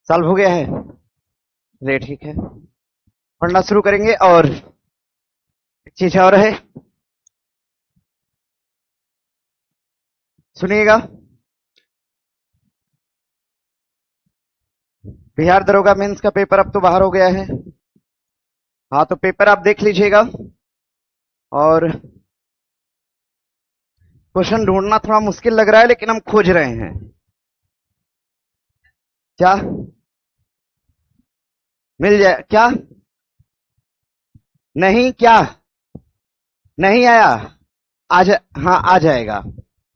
Solve हो गया है। चलिए ठीक है, पढ़ना शुरू करेंगे। और एक चीज और है, सुनिएगा। बिहार दरोगा मेंस का पेपर अब तो बाहर हो गया है। हाँ, तो पेपर आप देख लीजिएगा। और क्वेश्चन ढूंढना थोड़ा मुश्किल लग रहा है, लेकिन हम खोज रहे हैं। क्या मिल जाए? क्या नहीं? क्या नहीं आया? आज? हाँ, आ जाएगा।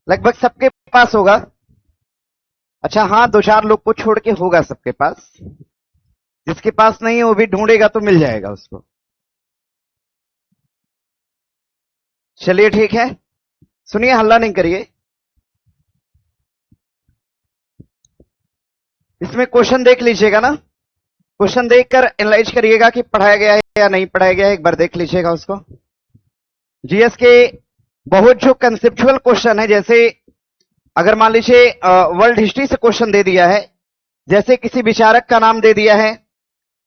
लगभग सबके पास होगा। अच्छा, हाँ, दो चार लोग को छोड़ के होगा सबके पास। जिसके पास नहीं है वो भी ढूंढेगा तो मिल जाएगा उसको। चलिए ठीक है, सुनिए, हल्ला नहीं करिए। इसमें क्वेश्चन देख लीजिएगा ना, क्वेश्चन देखकर एनालाइज करिएगा कि पढ़ाया गया है या नहीं पढ़ाया गया है। एक बार देख लीजिएगा उसको। जीएस के बहुत जो कंसेप्चुअल क्वेश्चन है, जैसे अगर मान लीजिए वर्ल्ड हिस्ट्री से क्वेश्चन दे दिया है, जैसे किसी विचारक का नाम दे दिया है,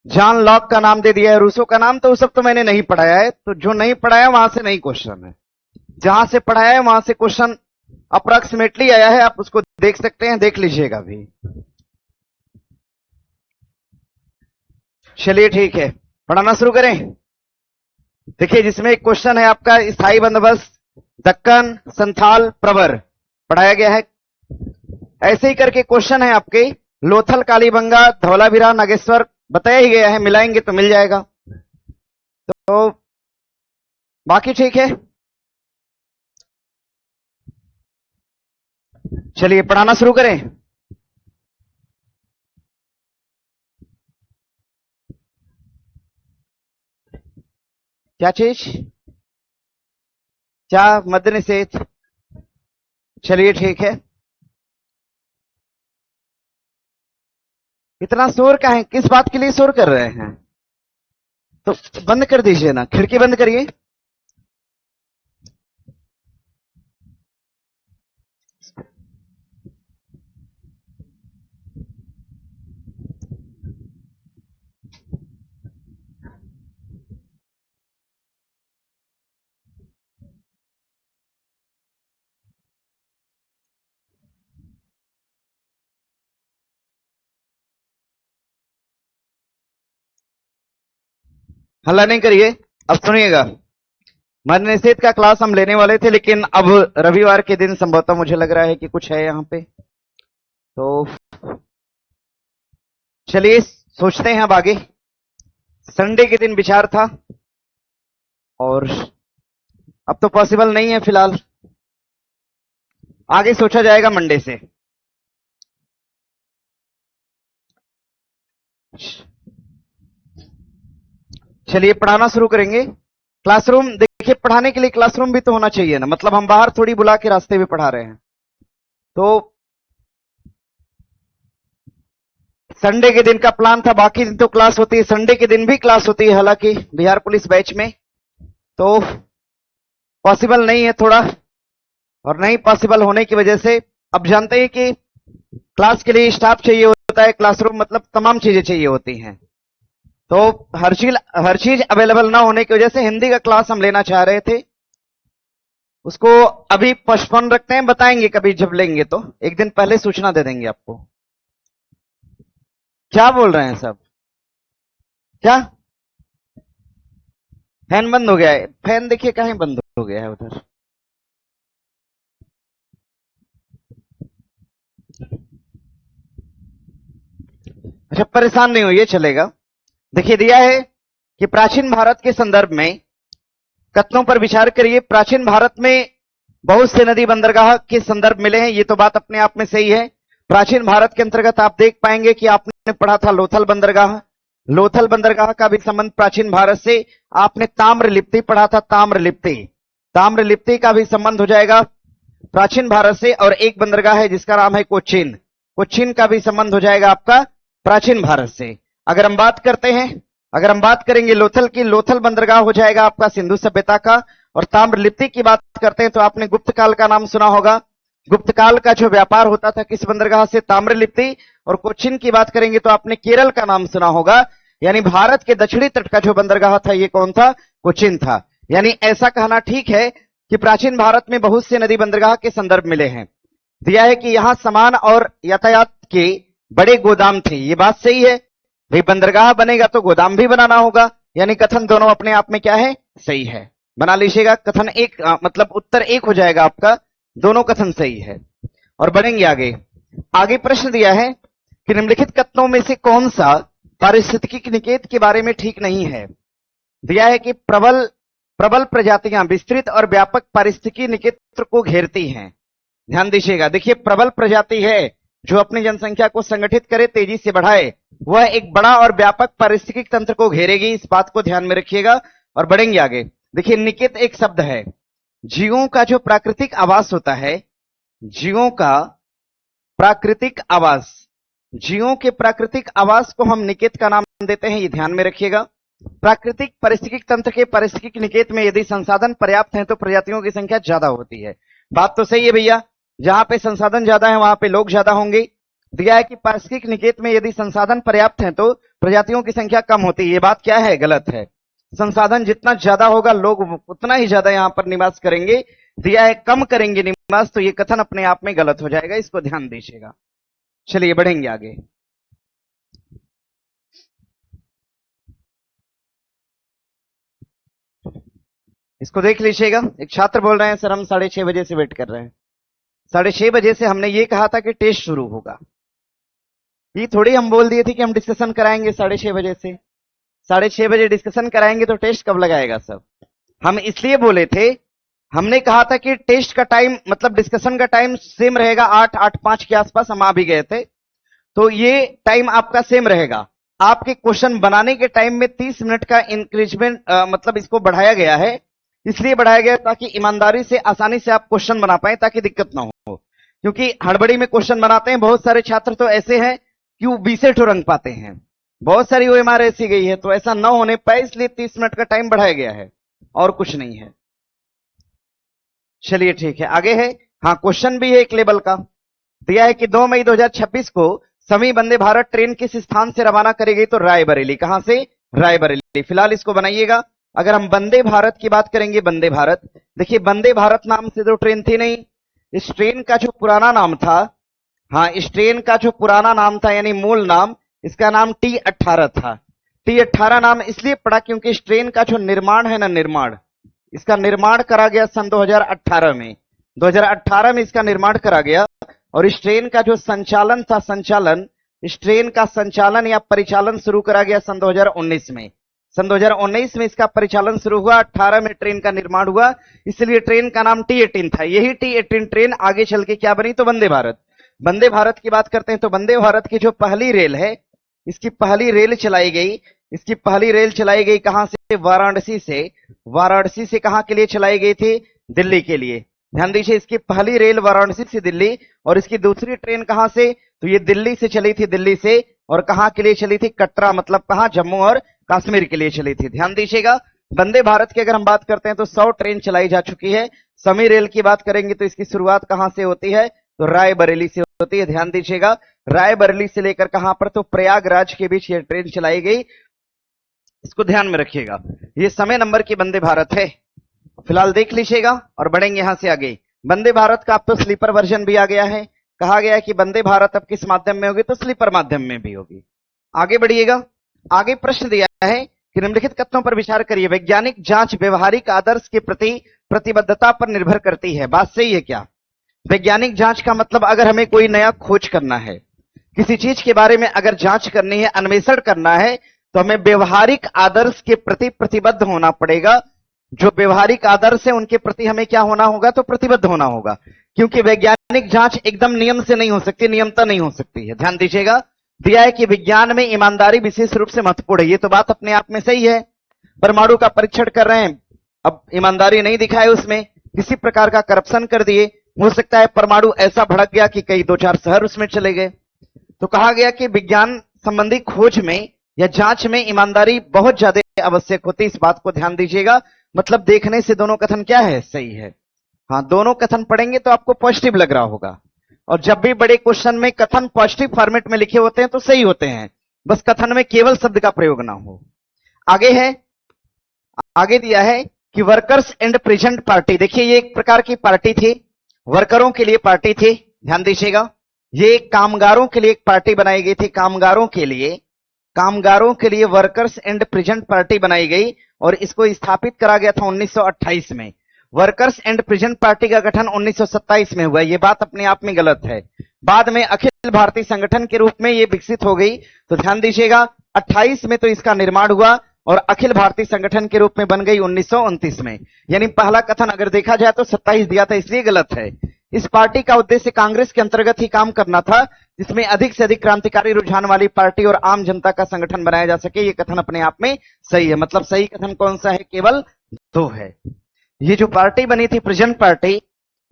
जॉन लॉक का नाम दे दिया है, रूसो का नाम, तो वो सब तो मैंने नहीं पढ़ाया है। तो जो नहीं पढ़ाया वहां से नहीं क्वेश्चन है, जहां से पढ़ाया है वहां से क्वेश्चन अप्रोक्सीमेटली आया है। आप उसको देख सकते हैं, देख लीजिएगा भी। चलिए ठीक है, पढ़ाना शुरू करें। देखिए, जिसमें एक क्वेश्चन है आपका, स्थायी बंदोबस्त दक्कन संथाल प्रवर, पढ़ाया गया है। ऐसे ही करके क्वेश्चन है आपके लोथल कालीबंगा धौलावीरा नागेश्वर, बताया ही गया है, मिलाएंगे तो मिल जाएगा। तो बाकी ठीक है। चलिए पढ़ाना शुरू करें। क्या चीज? क्या? मद्य निषेध। चलिए ठीक है। इतना शोर का है? किस बात के लिए शोर कर रहे हैं? तो बंद कर दीजिए ना, खिड़की बंद करिए। हल्ला नहीं करिए। अब सुनिएगा, मद्य निषेध का क्लास हम लेने वाले थे, लेकिन अब रविवार के दिन संभवतः मुझे लग रहा है कि कुछ है यहाँ पे। तो चलिए सोचते हैं अब आगे। संडे के दिन विचार था, और अब तो पॉसिबल नहीं है फिलहाल, आगे सोचा जाएगा मंडे से। चलिए पढ़ाना शुरू करेंगे। क्लासरूम, देखिए, पढ़ाने के लिए क्लासरूम भी तो होना चाहिए ना, मतलब हम बाहर थोड़ी बुला के रास्ते में पढ़ा रहे हैं। तो संडे के दिन का प्लान था, बाकी दिन तो क्लास होती है, संडे के दिन भी क्लास होती है हालांकि बिहार पुलिस बैच में। तो पॉसिबल नहीं है थोड़ा, और नहीं पॉसिबल होने की वजह से अब जानते हैं कि क्लास के लिए स्टाफ चाहिए होता है, क्लासरूम मतलब तमाम चीजें चाहिए होती हैं। तो हर चीज अवेलेबल ना होने की वजह से हिंदी का क्लास हम लेना चाह रहे थे, उसको अभी पोस्टपोन रखते हैं। बताएंगे कभी जब लेंगे, तो एक दिन पहले सूचना दे देंगे आपको। क्या बोल रहे हैं सब? क्या? फैन बंद हो गया है? फैन देखिए कहीं बंद हो गया है उधर। अच्छा, परेशान नहीं होइए, चलेगा। देखिए, दिया है कि प्राचीन भारत के संदर्भ में कथनों पर विचार करिए। प्राचीन भारत में बहुत से नदी बंदरगाह के संदर्भ मिले हैं, ये तो बात अपने आप में सही है। प्राचीन भारत के अंतर्गत आप देख पाएंगे कि आपने पढ़ा था लोथल बंदरगाह। लोथल बंदरगाह का भी संबंध प्राचीन भारत से। आपने ताम्रलिप्ति पढ़ा था, ताम्रलिप्ति, ताम्रलिप्ति का भी संबंध हो जाएगा प्राचीन भारत से। और एक बंदरगाह है जिसका नाम है कोच्चिन, कोच्चिन का भी संबंध हो जाएगा आपका प्राचीन भारत से। अगर हम बात करते हैं, अगर हम बात करेंगे लोथल की, लोथल बंदरगाह हो जाएगा आपका सिंधु सभ्यता का। और ताम्रलिप्ति की बात करते हैं तो आपने गुप्त काल का नाम सुना होगा। गुप्तकाल का जो व्यापार होता था किस बंदरगाह से, ताम्रलिप्ति। और कोचिन की बात करेंगे तो आपने केरल का नाम सुना होगा, यानी भारत के दक्षिणी तट का जो बंदरगाह था ये कौन था, कोचिन था। यानी ऐसा कहना ठीक है कि प्राचीन भारत में बहुत से नदी बंदरगाह के संदर्भ मिले हैं। दिया है कि यहां सामान और यातायात के बड़े गोदाम थे, ये बात सही है भाई, बंदरगाह बनेगा तो गोदाम भी बनाना होगा, यानी कथन दोनों अपने आप में क्या है, सही है। बना लीजिएगा, कथन एक मतलब उत्तर एक हो जाएगा आपका, दोनों कथन सही है। और बढ़ेंगे आगे। आगे प्रश्न दिया है कि निम्नलिखित कथनों में से कौन सा पारिस्थितिकी निकेत के बारे में ठीक नहीं है। दिया है कि प्रबल प्रजातियां विस्तृत और व्यापक पारिस्थितिकी निकेत को घेरती हैं। ध्यान दीजिएगा, देखिए प्रबल प्रजाति है जो अपनी जनसंख्या को संगठित करे, तेजी से बढ़ाए, वह एक बड़ा और व्यापक पारिस्थितिक तंत्र को घेरेगी, इस बात को ध्यान में रखिएगा। और बढ़ेंगे आगे। देखिए निकेत एक शब्द है, जीवों का जो प्राकृतिक आवास होता है, जीवों का प्राकृतिक आवास, जीवों के प्राकृतिक आवास को हम निकेत का नाम देते हैं, ये ध्यान में रखिएगा। प्राकृतिक पारिस्थितिक तंत्र के पारिस्थितिक निकेत में यदि संसाधन पर्याप्त हैं तो प्रजातियों की संख्या ज्यादा होती है। बात तो सही है भैया, जहां पे संसाधन ज्यादा है वहां पे लोग ज्यादा होंगे। दिया है कि पारिस्थितिक निकेत में यदि संसाधन पर्याप्त हैं तो प्रजातियों की संख्या कम होती है, ये बात क्या है, गलत है। संसाधन जितना ज्यादा होगा लोग उतना ही ज्यादा यहां पर निवास करेंगे। दिया है कम करेंगे निवास, तो ये कथन अपने आप में गलत हो जाएगा, इसको ध्यान दीजिएगा। चलिए बढ़ेंगे आगे। इसको देख लीजिएगा। एक छात्र बोल रहे हैं सर हम 6:30 बजे से वेट कर रहे हैं। 6:30 बजे से हमने ये कहा था कि टेस्ट शुरू होगा, ये थोड़ी हम बोल दिए थे कि हम डिस्कशन कराएंगे 6:30 बजे से। 6:30 बजे डिस्कशन कराएंगे तो टेस्ट कब लगाएगा सब। हम इसलिए बोले थे, हमने कहा था कि टेस्ट का टाइम मतलब डिस्कशन का टाइम सेम रहेगा, 8-8:05 के आसपास हम आ भी गए थे, तो ये टाइम आपका सेम रहेगा। आपके क्वेश्चन बनाने के टाइम में 30 मिनट का इंक्रीजमेंट मतलब इसको बढ़ाया गया है, इसलिए बढ़ाया गया ताकि ईमानदारी से आसानी से आप क्वेश्चन बना पाए, ताकि दिक्कत ना हो। क्योंकि हड़बड़ी में क्वेश्चन बनाते हैं, बहुत सारे छात्र तो ऐसे हैं कि वो 20 रंग पाते हैं, बहुत सारी OMR ऐसी गई है, तो ऐसा न होने पाए इसलिए 30 मिनट का टाइम बढ़ाया गया है, और कुछ नहीं है। चलिए ठीक है, आगे है। हाँ, क्वेश्चन भी है एक लेवल का। दिया है कि 2 मई 2026 को समी वंदे भारत ट्रेन किस स्थान से रवाना करी गई, तो रायबरेली। कहां से, रायबरेली। फिलहाल इसको बनाइएगा। अगर हम वंदे भारत की बात करेंगे, वंदे भारत, देखिए वंदे भारत नाम से तो ट्रेन थी नहीं, इस ट्रेन का जो पुराना नाम था, हाँ इस ट्रेन का जो पुराना नाम था यानी मूल नाम, इसका नाम T18 था। T18 नाम इसलिए पड़ा क्योंकि इस ट्रेन का जो निर्माण है ना, निर्माण, इसका निर्माण करा गया सन 2018 में। 2018 में इसका निर्माण करा गया, और इस ट्रेन का जो संचालन था, इस ट्रेन का संचालन या परिचालन शुरू करा गया सन 2019 में। सन 2019 में इसका परिचालन शुरू हुआ, 18 में ट्रेन का निर्माण हुआ, इसलिए ट्रेन का नाम T18 था। यही T18 ट्रेन आगे चल के क्या बनी, तो वंदे भारत। वंदे भारत की बात करते हैं तो वंदे भारत की जो पहली रेल है, इसकी पहली रेल चलाई गई, इसकी पहली रेल चलाई गई कहां से, वाराणसी से। वाराणसी से कहां के लिए चलाई गई थी, दिल्ली के लिए। ध्यान दीजिए, इसकी पहली रेल वाराणसी से दिल्ली, और इसकी दूसरी ट्रेन कहां से, तो ये दिल्ली से चली थी, दिल्ली से, और कहां के लिए चली थी, कटरा, मतलब कहां, जम्मू और कश्मीर के लिए चली थी। ध्यान दीजिएगा, वंदे भारत की अगर हम बात करते हैं तो 100 ट्रेन चलाई जा चुकी है। समी रेल की बात करेंगे तो इसकी शुरुआत कहां से होती है, तो रायबरेली से होती है। ध्यान दीजिएगा, रायबरेली से लेकर कहां पर, तो प्रयागराज के बीच ये ट्रेन चलाई गई, इसको ध्यान में रखिएगा। ये समय नंबर की वंदे भारत है, फिलहाल देख लीजिएगा। और बढ़ेंगे यहां से आगे। वंदे भारत का अब तो स्लीपर वर्जन भी आ गया है, कहा गया है कि वंदे भारत अब किस माध्यम में होगी, तो स्लीपर माध्यम में भी होगी। आगे बढ़िएगा। आगे प्रश्न दिया है कि निम्नलिखित कथनों पर विचार करिए, वैज्ञानिक जांच व्यवहारिक आदर्श के प्रति प्रतिबद्धता पर निर्भर करती है। बात सही है क्या? वैज्ञानिक जांच का मतलब अगर हमें कोई नया खोज करना है, किसी चीज के बारे में अगर जांच करनी है, अन्वेषण करना है, तो हमें व्यवहारिक आदर्श के प्रति प्रतिबद्ध होना पड़ेगा। जो व्यवहारिक आदर्श है उनके प्रति हमें क्या होना होगा, तो प्रतिबद्ध होना होगा। क्योंकि वैज्ञानिक जांच एकदम नियम से नहीं हो सकती, नियमता नहीं हो सकती है। ध्यान दीजिएगा, दिया है कि विज्ञान में ईमानदारी विशेष रूप से महत्वपूर्ण है। ये तो बात अपने आप में सही है। परमाणु का परीक्षण कर रहे हैं, अब ईमानदारी नहीं दिखाए, उसमें किसी प्रकार का करप्शन कर दिए, हो सकता है परमाणु ऐसा भड़क गया कि कई 2-4 शहर उसमें चले गए। तो कहा गया कि विज्ञान संबंधी खोज में या जांच में ईमानदारी बहुत ज्यादा आवश्यक होती है। इस बात को ध्यान दीजिएगा, मतलब देखने से दोनों कथन क्या है, सही है। हाँ, दोनों कथन पढ़ेंगे तो आपको पॉजिटिव लग रहा होगा। और जब भी बड़े क्वेश्चन में कथन पॉजिटिव फॉर्मेट में लिखे होते हैं तो सही होते हैं, बस कथन में केवल शब्द का प्रयोग ना हो। आगे है, आगे दिया है कि वर्कर्स एंड प्रेजेंट पार्टी। देखिए ये एक प्रकार की पार्टी थी, वर्करों के लिए पार्टी थी, ध्यान दीजिएगा। ये कामगारों के लिए एक पार्टी बनाई गई थी, कामगारों के लिए वर्कर्स एंड प्रेजेंट पार्टी बनाई गई और इसको स्थापित करा गया था 1928 में। वर्कर्स एंड प्रेजेंट पार्टी का गठन 1927 में हुआ। ये बात अपने आप में गलत है। बाद में अखिल भारतीय संगठन के रूप में ये विकसित हो गई। तो ध्यान दीजिएगा, 28 में तो इसका निर्माण हुआ और अखिल भारतीय संगठन के रूप में बन गई 1929 में। यानी पहला कथन अगर देखा जाए तो 27 दिया था, इसलिए गलत है। इस पार्टी का उद्देश्य कांग्रेस के अंतर्गत ही काम करना था, जिसमें अधिक से अधिक क्रांतिकारी रुझान वाली पार्टी और आम जनता का संगठन बनाया जा सके। ये कथन अपने आप में सही है। मतलब सही कथन कौन सा है? केवल 2 है। ये जो पार्टी बनी थी प्रेजेंट पार्टी,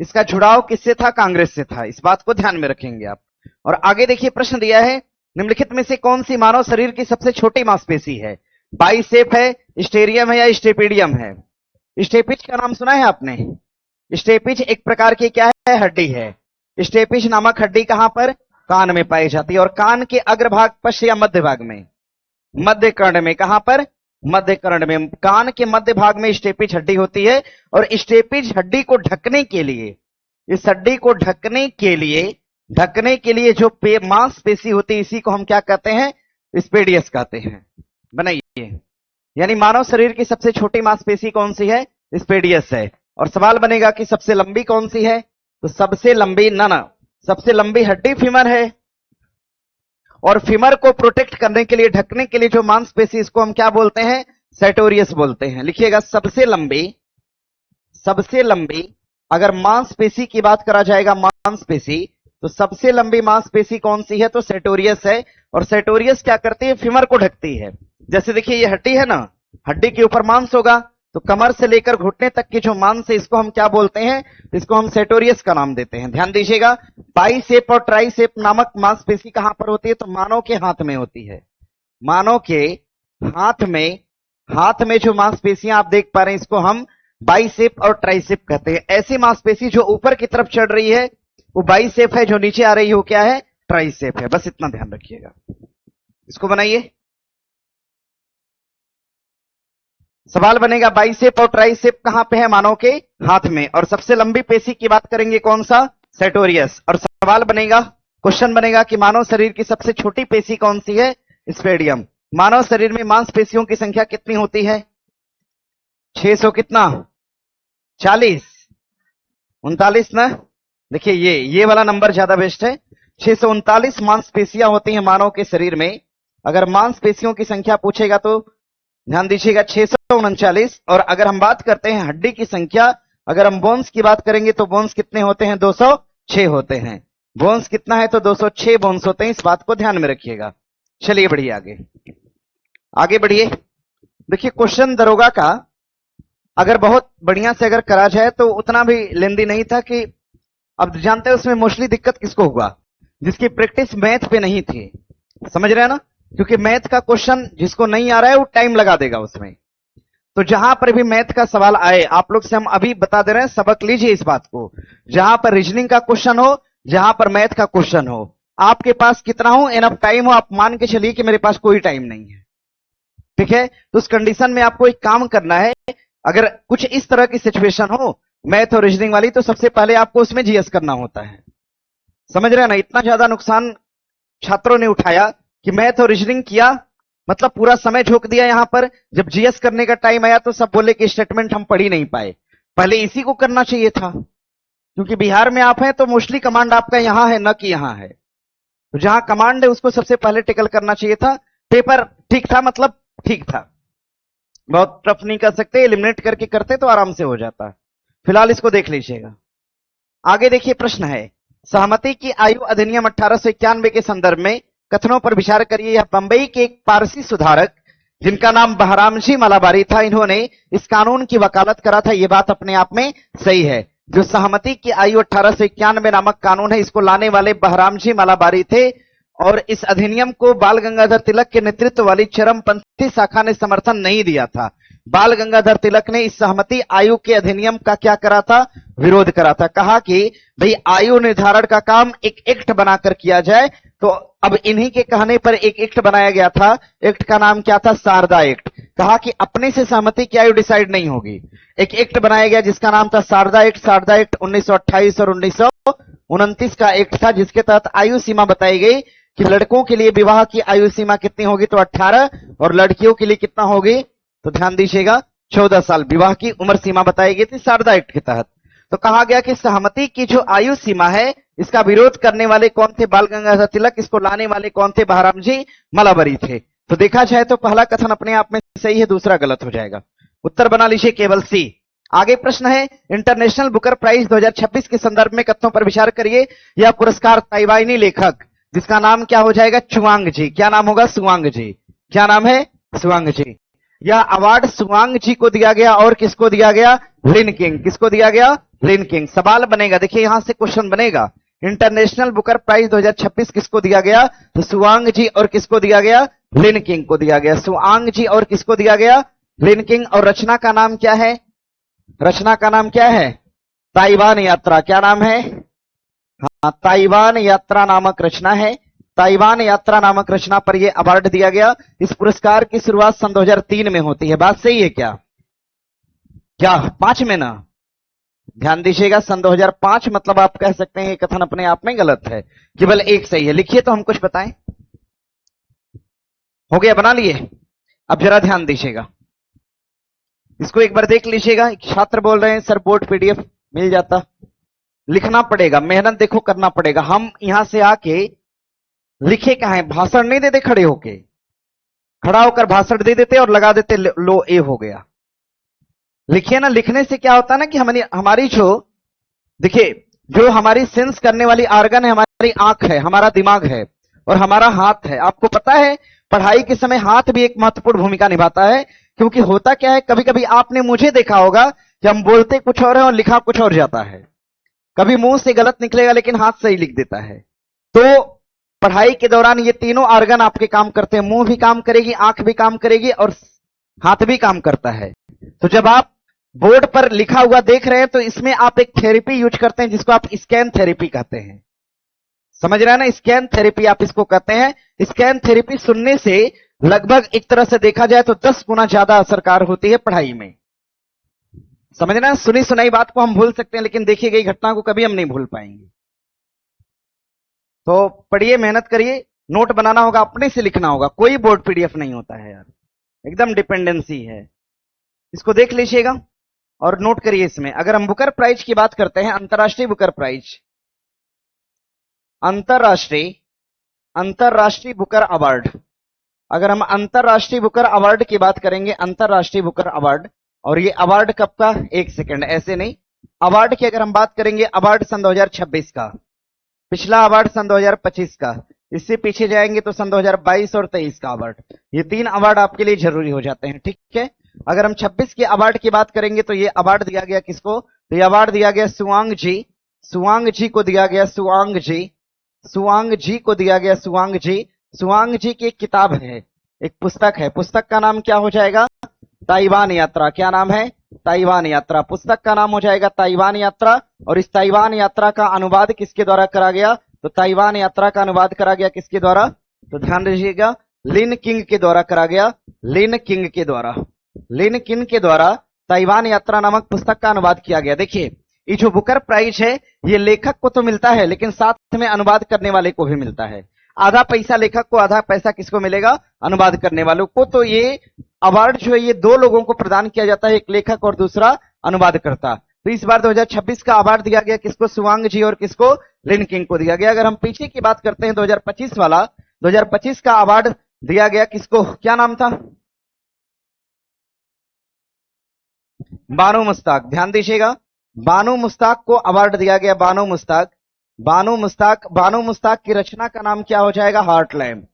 इसका जुड़ाव किससे था? कांग्रेस से था। इस बात को ध्यान में रखेंगे आप। और आगे देखिए प्रश्न दिया है, निम्नलिखित में से कौन सी मानव शरीर की सबसे छोटी मांसपेशी है? बाइसेप है, स्टेरियम है या स्टेपिडियम है? स्टेपिज का नाम सुना है आपने? स्टेपिज एक प्रकार की क्या है? हड्डी है। स्टेपिज नामक हड्डी कहां पर? कान में पाई जाती है। और कान के अग्रभाग, पश्च या मध्य भाग में? मध्य कर्ण में। कहां पर? मध्य कर्ण में। कान के मध्य भाग में स्टेपिज हड्डी होती है। और स्टेपिज हड्डी को ढकने के लिए, इस हड्डी को ढकने के लिए जो मांसपेशी होती है, इसी को हम क्या कहते हैं? स्पेडियस कहते हैं। बनाइए, यानी मानव शरीर की सबसे छोटी मांसपेशी कौन सी है? स्पेडियस है। और सवाल बनेगा कि सबसे लंबी कौन सी है? तो सबसे लंबी सबसे लंबी हड्डी फीमर है। और फीमर को प्रोटेक्ट करने के लिए, ढकने के लिए जो मांसपेशी, इसको हम क्या बोलते हैं? सेटोरियस बोलते हैं। लिखिएगा, सबसे लंबी अगर मांसपेशी की बात करा जाएगा, मांसपेशी, तो सबसे लंबी मांसपेशी कौन सी है? तो सेटोरियस है। और सेटोरियस क्या करती है? फीमर को ढकती है। जैसे देखिए ये हड्डी है ना, हड्डी के ऊपर मांस होगा, तो कमर से लेकर घुटने तक की जो मांस है, इसको हम क्या बोलते हैं? इसको हम सेटोरियस का नाम देते हैं। ध्यान दीजिएगा, बाइसेप और ट्राइसेप नामक मांसपेशी कहां पर होती है? तो मानव के हाथ में होती है। मानव के हाथ में जो मांसपेशियां आप देख पा रहे हैं, इसको हम बाइसेप और ट्राइसेप कहते हैं। ऐसी मांसपेशी जो ऊपर की तरफ चढ़ रही है वो बाइसेप है, जो नीचे आ रही है वो क्या है? ट्राइसेप है। बस इतना ध्यान रखिएगा। इसको बनाइए। सवाल बनेगा, बाइसेप और ट्राइसेप कहां पे है? मानव के हाथ में। और सबसे लंबी पेशी की बात करेंगे, कौन सा? सेटोरियस। और सवाल बनेगा, क्वेश्चन बनेगा कि मानव शरीर की सबसे छोटी पेशी कौन सी है? स्पेडियम। मानव शरीर में मांसपेशियों की संख्या कितनी होती है? 600 कितना? 40, 39 ना? देखिए ये वाला नंबर ज्यादा बेस्ट है। 639 मांसपेशियां होती हैं मानव के शरीर में। अगर मांसपेशियों की संख्या पूछेगा तो ध्यान दीजिएगा 639। और अगर हम बात करते हैं हड्डी की संख्या, अगर हम बोन्स की बात करेंगे तो बोन्स कितने होते हैं? 206 होते हैं। बोन्स कितना है? तो 206 बोन्स होते हैं। इस बात को ध्यान में रखिएगा। चलिए बढ़िए, आगे बढ़िए। देखिए क्वेश्चन दरोगा का अगर बहुत बढ़िया से अगर करा जाए तो उतना भी लेंदी नहीं था। कि अब जानते हैं उसमें मोस्टली दिक्कत किसको हुआ? जिसकी प्रैक्टिस मैथ पे नहीं थी। समझ रहे हैं ना? क्योंकि मैथ का क्वेश्चन जिसको नहीं आ रहा है वो टाइम लगा देगा उसमें। तो जहां पर भी मैथ का सवाल आए, आप लोग से हम अभी बता दे रहे हैं, सबक लीजिए इस बात को। जहां पर रीजनिंग का क्वेश्चन हो, जहां पर मैथ का क्वेश्चन हो, आपके पास कितना हो? एनफ टाइम हो। आप मान के चलिए कि मेरे पास कोई टाइम नहीं है, ठीक है? तो उस कंडीशन में आपको एक काम करना है। अगर कुछ इस तरह की सिचुएशन हो मैथ और रीजनिंग वाली, तो सबसे पहले आपको उसमें जीएस करना होता है। समझ रहे हैं ना? इतना ज्यादा नुकसान छात्रों ने उठाया कि मैथ और रीजनिंग किया, मतलब पूरा समय झोंक दिया यहां पर। जब जीएस करने का टाइम आया तो सब बोले कि स्टेटमेंट हम पढ़ ही नहीं पाए। पहले इसी को करना चाहिए था, क्योंकि बिहार में आप हैं तो मोस्टली कमांड आपका यहां है, न कि यहां है। तो जहां कमांड है उसको सबसे पहले टेकल करना चाहिए था। पेपर ठीक था, मतलब ठीक था, बहुत टफ नहीं कर सकते। एलिमिनेट करके करते तो आराम से हो जाता। फिलहाल इसको देख लीजिएगा। आगे देखिए प्रश्न है, सहमति की आयु अधिनियम 1891 के संदर्भ में कथनों पर विचार करिए। यह बंबई के एक पारसी सुधारक जिनका नाम बहरामजी मलाबारी था, इन्होंने इस कानून की वकालत करा था। यह बात अपने आप में सही है। जो सहमति की आयु 1891 नामक कानून है, इसको लाने वाले बहरामजी मलाबारी थे। और इस अधिनियम को बाल गंगाधर तिलक के नेतृत्व वाली चरमपंथी शाखा ने समर्थन नहीं दिया था। बाल गंगाधर तिलक ने इस सहमति आयु के अधिनियम का क्या करा था? विरोध करा था। कहा कि भाई आयु निर्धारण का काम एक एक्ट बनाकर किया जाए। तो अब इन्हीं के कहने पर एक एक्ट बनाया गया था। एक्ट का नाम क्या था? शारदा एक्ट। कहा कि अपने से सहमति की आयु डिसाइड नहीं होगी। एक एक्ट बनाया गया जिसका नाम था शारदा एक्ट। शारदा एक्ट 1928 और 1929 का एक्ट था, जिसके तहत आयु सीमा बताई गई कि लड़कों के लिए विवाह की आयु सीमा कितनी होगी? तो 18, और लड़कियों के लिए कितना होगी? तो ध्यान दीजिएगा 14 साल विवाह की उम्र सीमा बताई गई थी शारदा एक्ट के तहत। तो कहा गया कि सहमति की जो आयु सीमा है, इसका विरोध करने वाले कौन थे? बाल गंगाधर तिलक। इसको लाने वाले कौन थे? बहराम जी मलाबरी थे। तो देखा जाए तो पहला कथन अपने आप में सही है, दूसरा गलत हो जाएगा। उत्तर बना लीजिए केवल सी। आगे प्रश्न है, इंटरनेशनल बुकर प्राइज 2026 के संदर्भ में कथनों पर विचार करिए। यह पुरस्कार ताइवानी लेखक जिसका नाम क्या हो जाएगा? चुआंग जी। क्या नाम होगा? सुआंग जी। क्या नाम है? सुआंग जी। यह अवार्ड सुआंग जी को दिया गया और किसको दिया गया? लिन किंग। किसको दिया गया? लिन किंग। सवाल बनेगा, देखिए यहां से क्वेश्चन बनेगा, इंटरनेशनल बुकर प्राइज 2026 किसको दिया गया? तो सुआंग जी और किसको दिया गया? लिन किंग को दिया गया। सुआंग जी और किसको दिया गया? लिन किंग। और रचना का नाम क्या है? रचना का नाम क्या है? ताइवान यात्रा। क्या नाम है? हाँ, ताइवान यात्रा नामक रचना है। ताइवान यात्रा नामक रचना पर यह अवार्ड दिया गया। इस पुरस्कार की शुरुआत सन 2003 में होती है। बात सही है क्या? क्या 5 में ना? ध्यान दीजिएगा, सन 2005 मतलब आप कह सकते हैं ये कथन अपने आप में गलत है, केवल एक सही है। लिखिए तो हम कुछ बताएं। हो गया, बना लिए? अब जरा ध्यान दीजिएगा, इसको एक बार देख लीजिएगा। एक छात्र बोल रहे हैं सर बोर्ड पीडीएफ मिल जाता। लिखना पड़ेगा, मेहनत देखो करना पड़ेगा। हम यहां से आके लिखे कहां है? भाषण नहीं देते खड़े होके, खड़ा होकर भाषण दे देते और लगा देते लो ए हो गया। लिखिए ना। लिखने से क्या होता है ना कि हमारी जो देखिए जो हमारी सेंस करने वाली आर्गन है, हमारी आंख है, हमारा दिमाग है और हमारा हाथ है। आपको पता है पढ़ाई के समय हाथ भी एक महत्वपूर्ण भूमिका निभाता है। क्योंकि होता क्या है, कभी कभी आपने मुझे देखा होगा कि हम बोलते कुछ और है और लिखा कुछ और जाता है। कभी मुंह से गलत निकलेगा लेकिन हाथ सही लिख देता है। तो पढ़ाई के दौरान ये तीनों आर्गन आपके काम करते हैं। मुंह भी काम करेगी, आंख भी काम करेगी और हाथ भी काम करता है। तो जब आप बोर्ड पर लिखा हुआ देख रहे हैं तो इसमें आप एक थेरेपी यूज करते हैं जिसको आप स्कैन थेरेपी कहते हैं। समझ रहे हैं ना? स्कैन थेरेपी आप इसको कहते हैं। स्कैन थेरेपी सुनने से लगभग एक तरह से देखा जाए तो 10 गुना ज्यादा असरकार होती है पढ़ाई में। समझ रहे हैं? सुनी सुनाई बात को हम भूल सकते हैं लेकिन देखी गई घटना को कभी हम नहीं भूल पाएंगे। तो पढ़िए, मेहनत करिए, नोट बनाना होगा, अपने से लिखना होगा। कोई बोर्ड पीडीएफ नहीं होता है यार, एकदम डिपेंडेंसी है। इसको देख लीजिएगा और नोट करिए इसमें। अगर हम बुकर प्राइज की बात करते हैं, अंतरराष्ट्रीय बुकर प्राइज, अंतरराष्ट्रीय बुकर अवार्ड, अगर हम अंतरराष्ट्रीय बुकर अवार्ड की बात करेंगे, अंतरराष्ट्रीय बुकर अवार्ड, और ये अवार्ड कब का? एक सेकंड, ऐसे नहीं। अवार्ड की अगर हम बात करेंगे, अवार्ड सन 2026 का, पिछला अवार्ड सन 2025 का, इससे पीछे जाएंगे तो सन 2022 और 23 का अवार्ड। ये 3 अवार्ड आपके लिए जरूरी हो जाते हैं, ठीक है। अगर हम 26 के अवार्ड की बात करेंगे तो ये अवार्ड दिया गया किसको? तो ये अवार्ड दिया गया सुआंग जी। सुआंग जी को दिया गया, सुआंग जी, सुआंग जी को दिया गया, सुआंग जी। सुआंग जी की एक किताब है, एक पुस्तक है। पुस्तक का नाम क्या हो जाएगा? ताइवान यात्रा। क्या नाम है? ताइवान यात्रा। पुस्तक का नाम हो जाएगा ताइवान यात्रा। और इस ताइवान यात्रा का अनुवाद किसके द्वारा करा गया? तो ताइवान यात्रा का अनुवाद करा गया किसके द्वारा? तो ध्यान दीजिएगा, लिन किंग के द्वारा करा गया। लिन किंग के द्वारा, लिन किंग के द्वारा ताइवान यात्रा नामक पुस्तक का अनुवाद किया गया। देखिए ये जो बुकर प्राइज है, ये लेखक को तो मिलता है लेकिन साथ में अनुवाद करने वाले को भी मिलता है। आधा पैसा लेखक को, आधा पैसा किसको मिलेगा? अनुवाद करने वालों को। तो ये अवार्ड जो है ये 2 लोगों को प्रदान किया जाता है, एक लेखक और दूसरा अनुवादकर्ता। तो इस बार 2026 का अवार्ड दिया गया किसको? सुआंग जी और किसको? लिन किंग को दिया गया। अगर हम पीछे की बात करते हैं 2025 वाला, 2025 का अवार्ड दिया गया किसको? क्या नाम था? बानो मुश्ताक। ध्यान दीजिएगा, बानो मुश्ताक को अवार्ड दिया गया। बानो मुश्ताक, बानो मुश्ताक। बानो मुश्ताक की रचना का नाम क्या हो जाएगा? Heart lamp.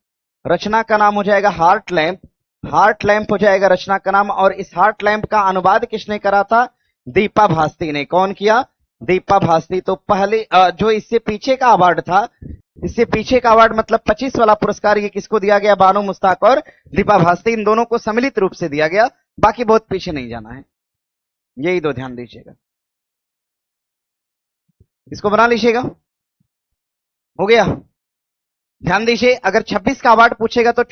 रचना का नाम हो जाएगा हार्ट लैम्प। हार्ट लैम्प हो जाएगा रचना का नाम। और इस हार्ट लैम्प का अनुवाद किसने करा था? दीपा भास्ती ने। कौन किया? दीपा भास्ती। तो पहले जो इससे पीछे का अवार्ड था, इससे पीछे का अवार्ड मतलब 25 वाला पुरस्कार, ये किसको दिया गया? बानो मुश्ताक और दीपा भास्ती, इन दोनों को सम्मिलित रूप से दिया गया। बाकी बहुत पीछे नहीं जाना है, यही दो ध्यान दीजिएगा। इसको बना लीजिएगा, हो गया। ध्यान दीजिए, अगर 26 का अवार्ड पूछेगा तो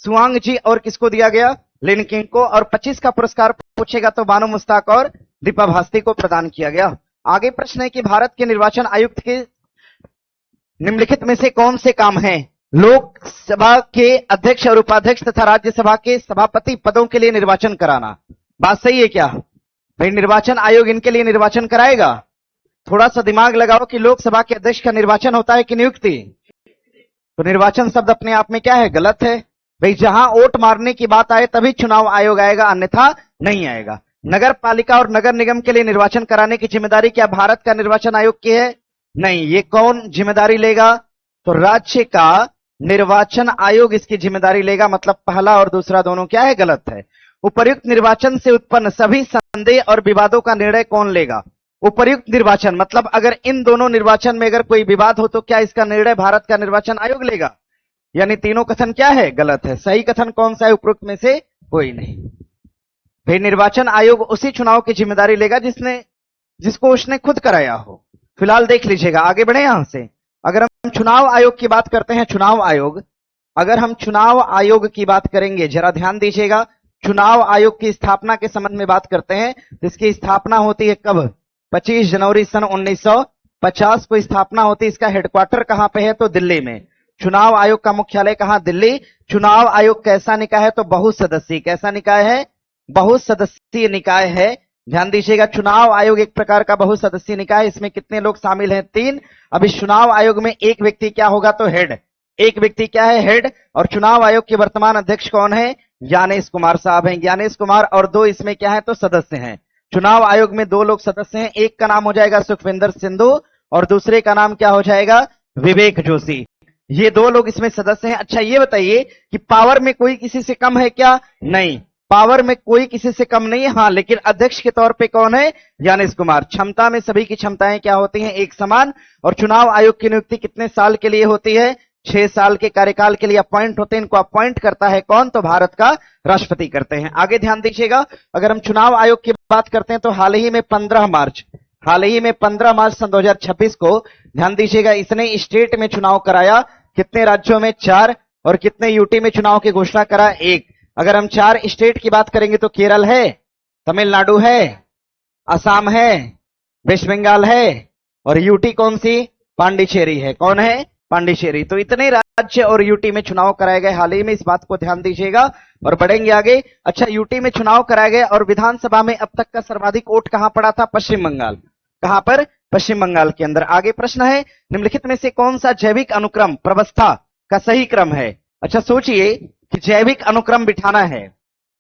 सुआंग जी और किसको दिया गया, लिन किंग को, और 25 का पुरस्कार पूछेगा तो बानो मुस्ताक और दीपा भास्ती को प्रदान किया गया। आगे प्रश्न है कि भारत के निर्वाचन आयुक्त के निम्नलिखित में से कौन से काम हैं? लोकसभा के अध्यक्ष और उपाध्यक्ष तथा राज्यसभा के सभापति पदों के लिए निर्वाचन कराना। बात सही है क्या भाई? निर्वाचन आयोग इनके लिए निर्वाचन कराएगा? थोड़ा सा दिमाग लगाओ कि लोकसभा के अध्यक्ष का निर्वाचन होता है कि नियुक्ति? तो निर्वाचन शब्द अपने आप में क्या है? गलत है भाई। जहां वोट मारने की बात आए तभी चुनाव आयोग आएगा, अन्यथा नहीं आएगा। नगर पालिका और नगर निगम के लिए निर्वाचन कराने की जिम्मेदारी क्या भारत का निर्वाचन आयोग की है? नहीं। ये कौन जिम्मेदारी लेगा? तो राज्य का निर्वाचन आयोग इसकी जिम्मेदारी लेगा। मतलब पहला और दूसरा दोनों क्या है? गलत है। उपर्युक्त निर्वाचन से उत्पन्न सभी संदेह और विवादों का निर्णय कौन लेगा? उपर्युक्त निर्वाचन मतलब अगर इन दोनों निर्वाचन में अगर कोई विवाद हो तो क्या इसका निर्णय भारत का निर्वाचन आयोग लेगा? यानी तीनों कथन क्या है? गलत है। सही कथन कौन सा है? उपरोक्त में से कोई नहीं। फिर निर्वाचन आयोग उसी चुनाव की जिम्मेदारी लेगा जिसको उसने खुद कराया हो। फिलहाल देख लीजिएगा, आगे बढ़े यहां से। अगर हम चुनाव आयोग की बात करते हैं, चुनाव आयोग, अगर हम चुनाव आयोग की बात करेंगे, जरा ध्यान दीजिएगा, चुनाव आयोग की स्थापना के संबंध में बात करते हैं तो इसकी स्थापना होती है कब? 25 जनवरी सन 1950 को स्थापना होती है। इसका हेडक्वार्टर कहां पे है? तो दिल्ली में। चुनाव आयोग का मुख्यालय कहां? दिल्ली। चुनाव आयोग कैसा निकाय है? तो बहुसदस्यीय। कैसा निकाय है? बहुसदस्यीय निकाय है। ध्यान दीजिएगा, चुनाव आयोग एक प्रकार का बहुसदस्यीय निकाय है। इसमें कितने लोग शामिल हैं? 3। अब इस चुनाव आयोग में एक व्यक्ति क्या होगा? तो हेड। एक व्यक्ति क्या है? हेड। और चुनाव आयोग के वर्तमान अध्यक्ष कौन है? ज्ञानेश कुमार साहब हैं। ज्ञानेश कुमार, और 2 इसमें क्या है? तो सदस्य हैं। चुनाव आयोग में 2 लोग सदस्य हैं। एक का नाम हो जाएगा सुखविंदर सिंधु और दूसरे का नाम क्या हो जाएगा? विवेक जोशी। ये 2 लोग इसमें सदस्य हैं। अच्छा ये बताइए कि पावर में कोई किसी से कम है क्या? नहीं, पावर में कोई किसी से कम नहीं है। हाँ, लेकिन अध्यक्ष के तौर पे कौन है? ज्ञानेश कुमार। क्षमता में सभी की क्षमताएं क्या होती हैं? एक समान। और चुनाव आयोग की नियुक्ति कितने साल के लिए होती है? 6 साल के कार्यकाल के लिए अपॉइंट होते हैं। इनको अपॉइंट करता है कौन? तो भारत का राष्ट्रपति करते हैं। आगे ध्यान दीजिएगा, अगर हम चुनाव आयोग की बात करते हैं तो हाल ही में 15 मार्च सन 2026 को, ध्यान दीजिएगा, इसने स्टेट में चुनाव कराया। कितने राज्यों में? 4। और कितने यूटी में चुनाव की घोषणा करा? 1। अगर हम 4 स्टेट की बात करेंगे तो केरल है, तमिलनाडु है, असम है, वेस्ट बंगाल है, और यूटी कौन सी? पांडिचेरी है। कौन है? पांडिचेरी। तो इतने राज्य और यूटी में चुनाव कराए गए हाल ही में, इस बात को ध्यान दीजिएगा और बढ़ेंगे आगे। अच्छा, यूटी में चुनाव कराए गए और विधानसभा में अब तक का सर्वाधिक वोट कहां पड़ा था? पश्चिम बंगाल। कहां पर? पश्चिम बंगाल के अंदर। आगे प्रश्न है, निम्नलिखित में से कौन सा जैविक अनुक्रम प्रावस्था का सही क्रम है? अच्छा सोचिए कि जैविक अनुक्रम बिठाना है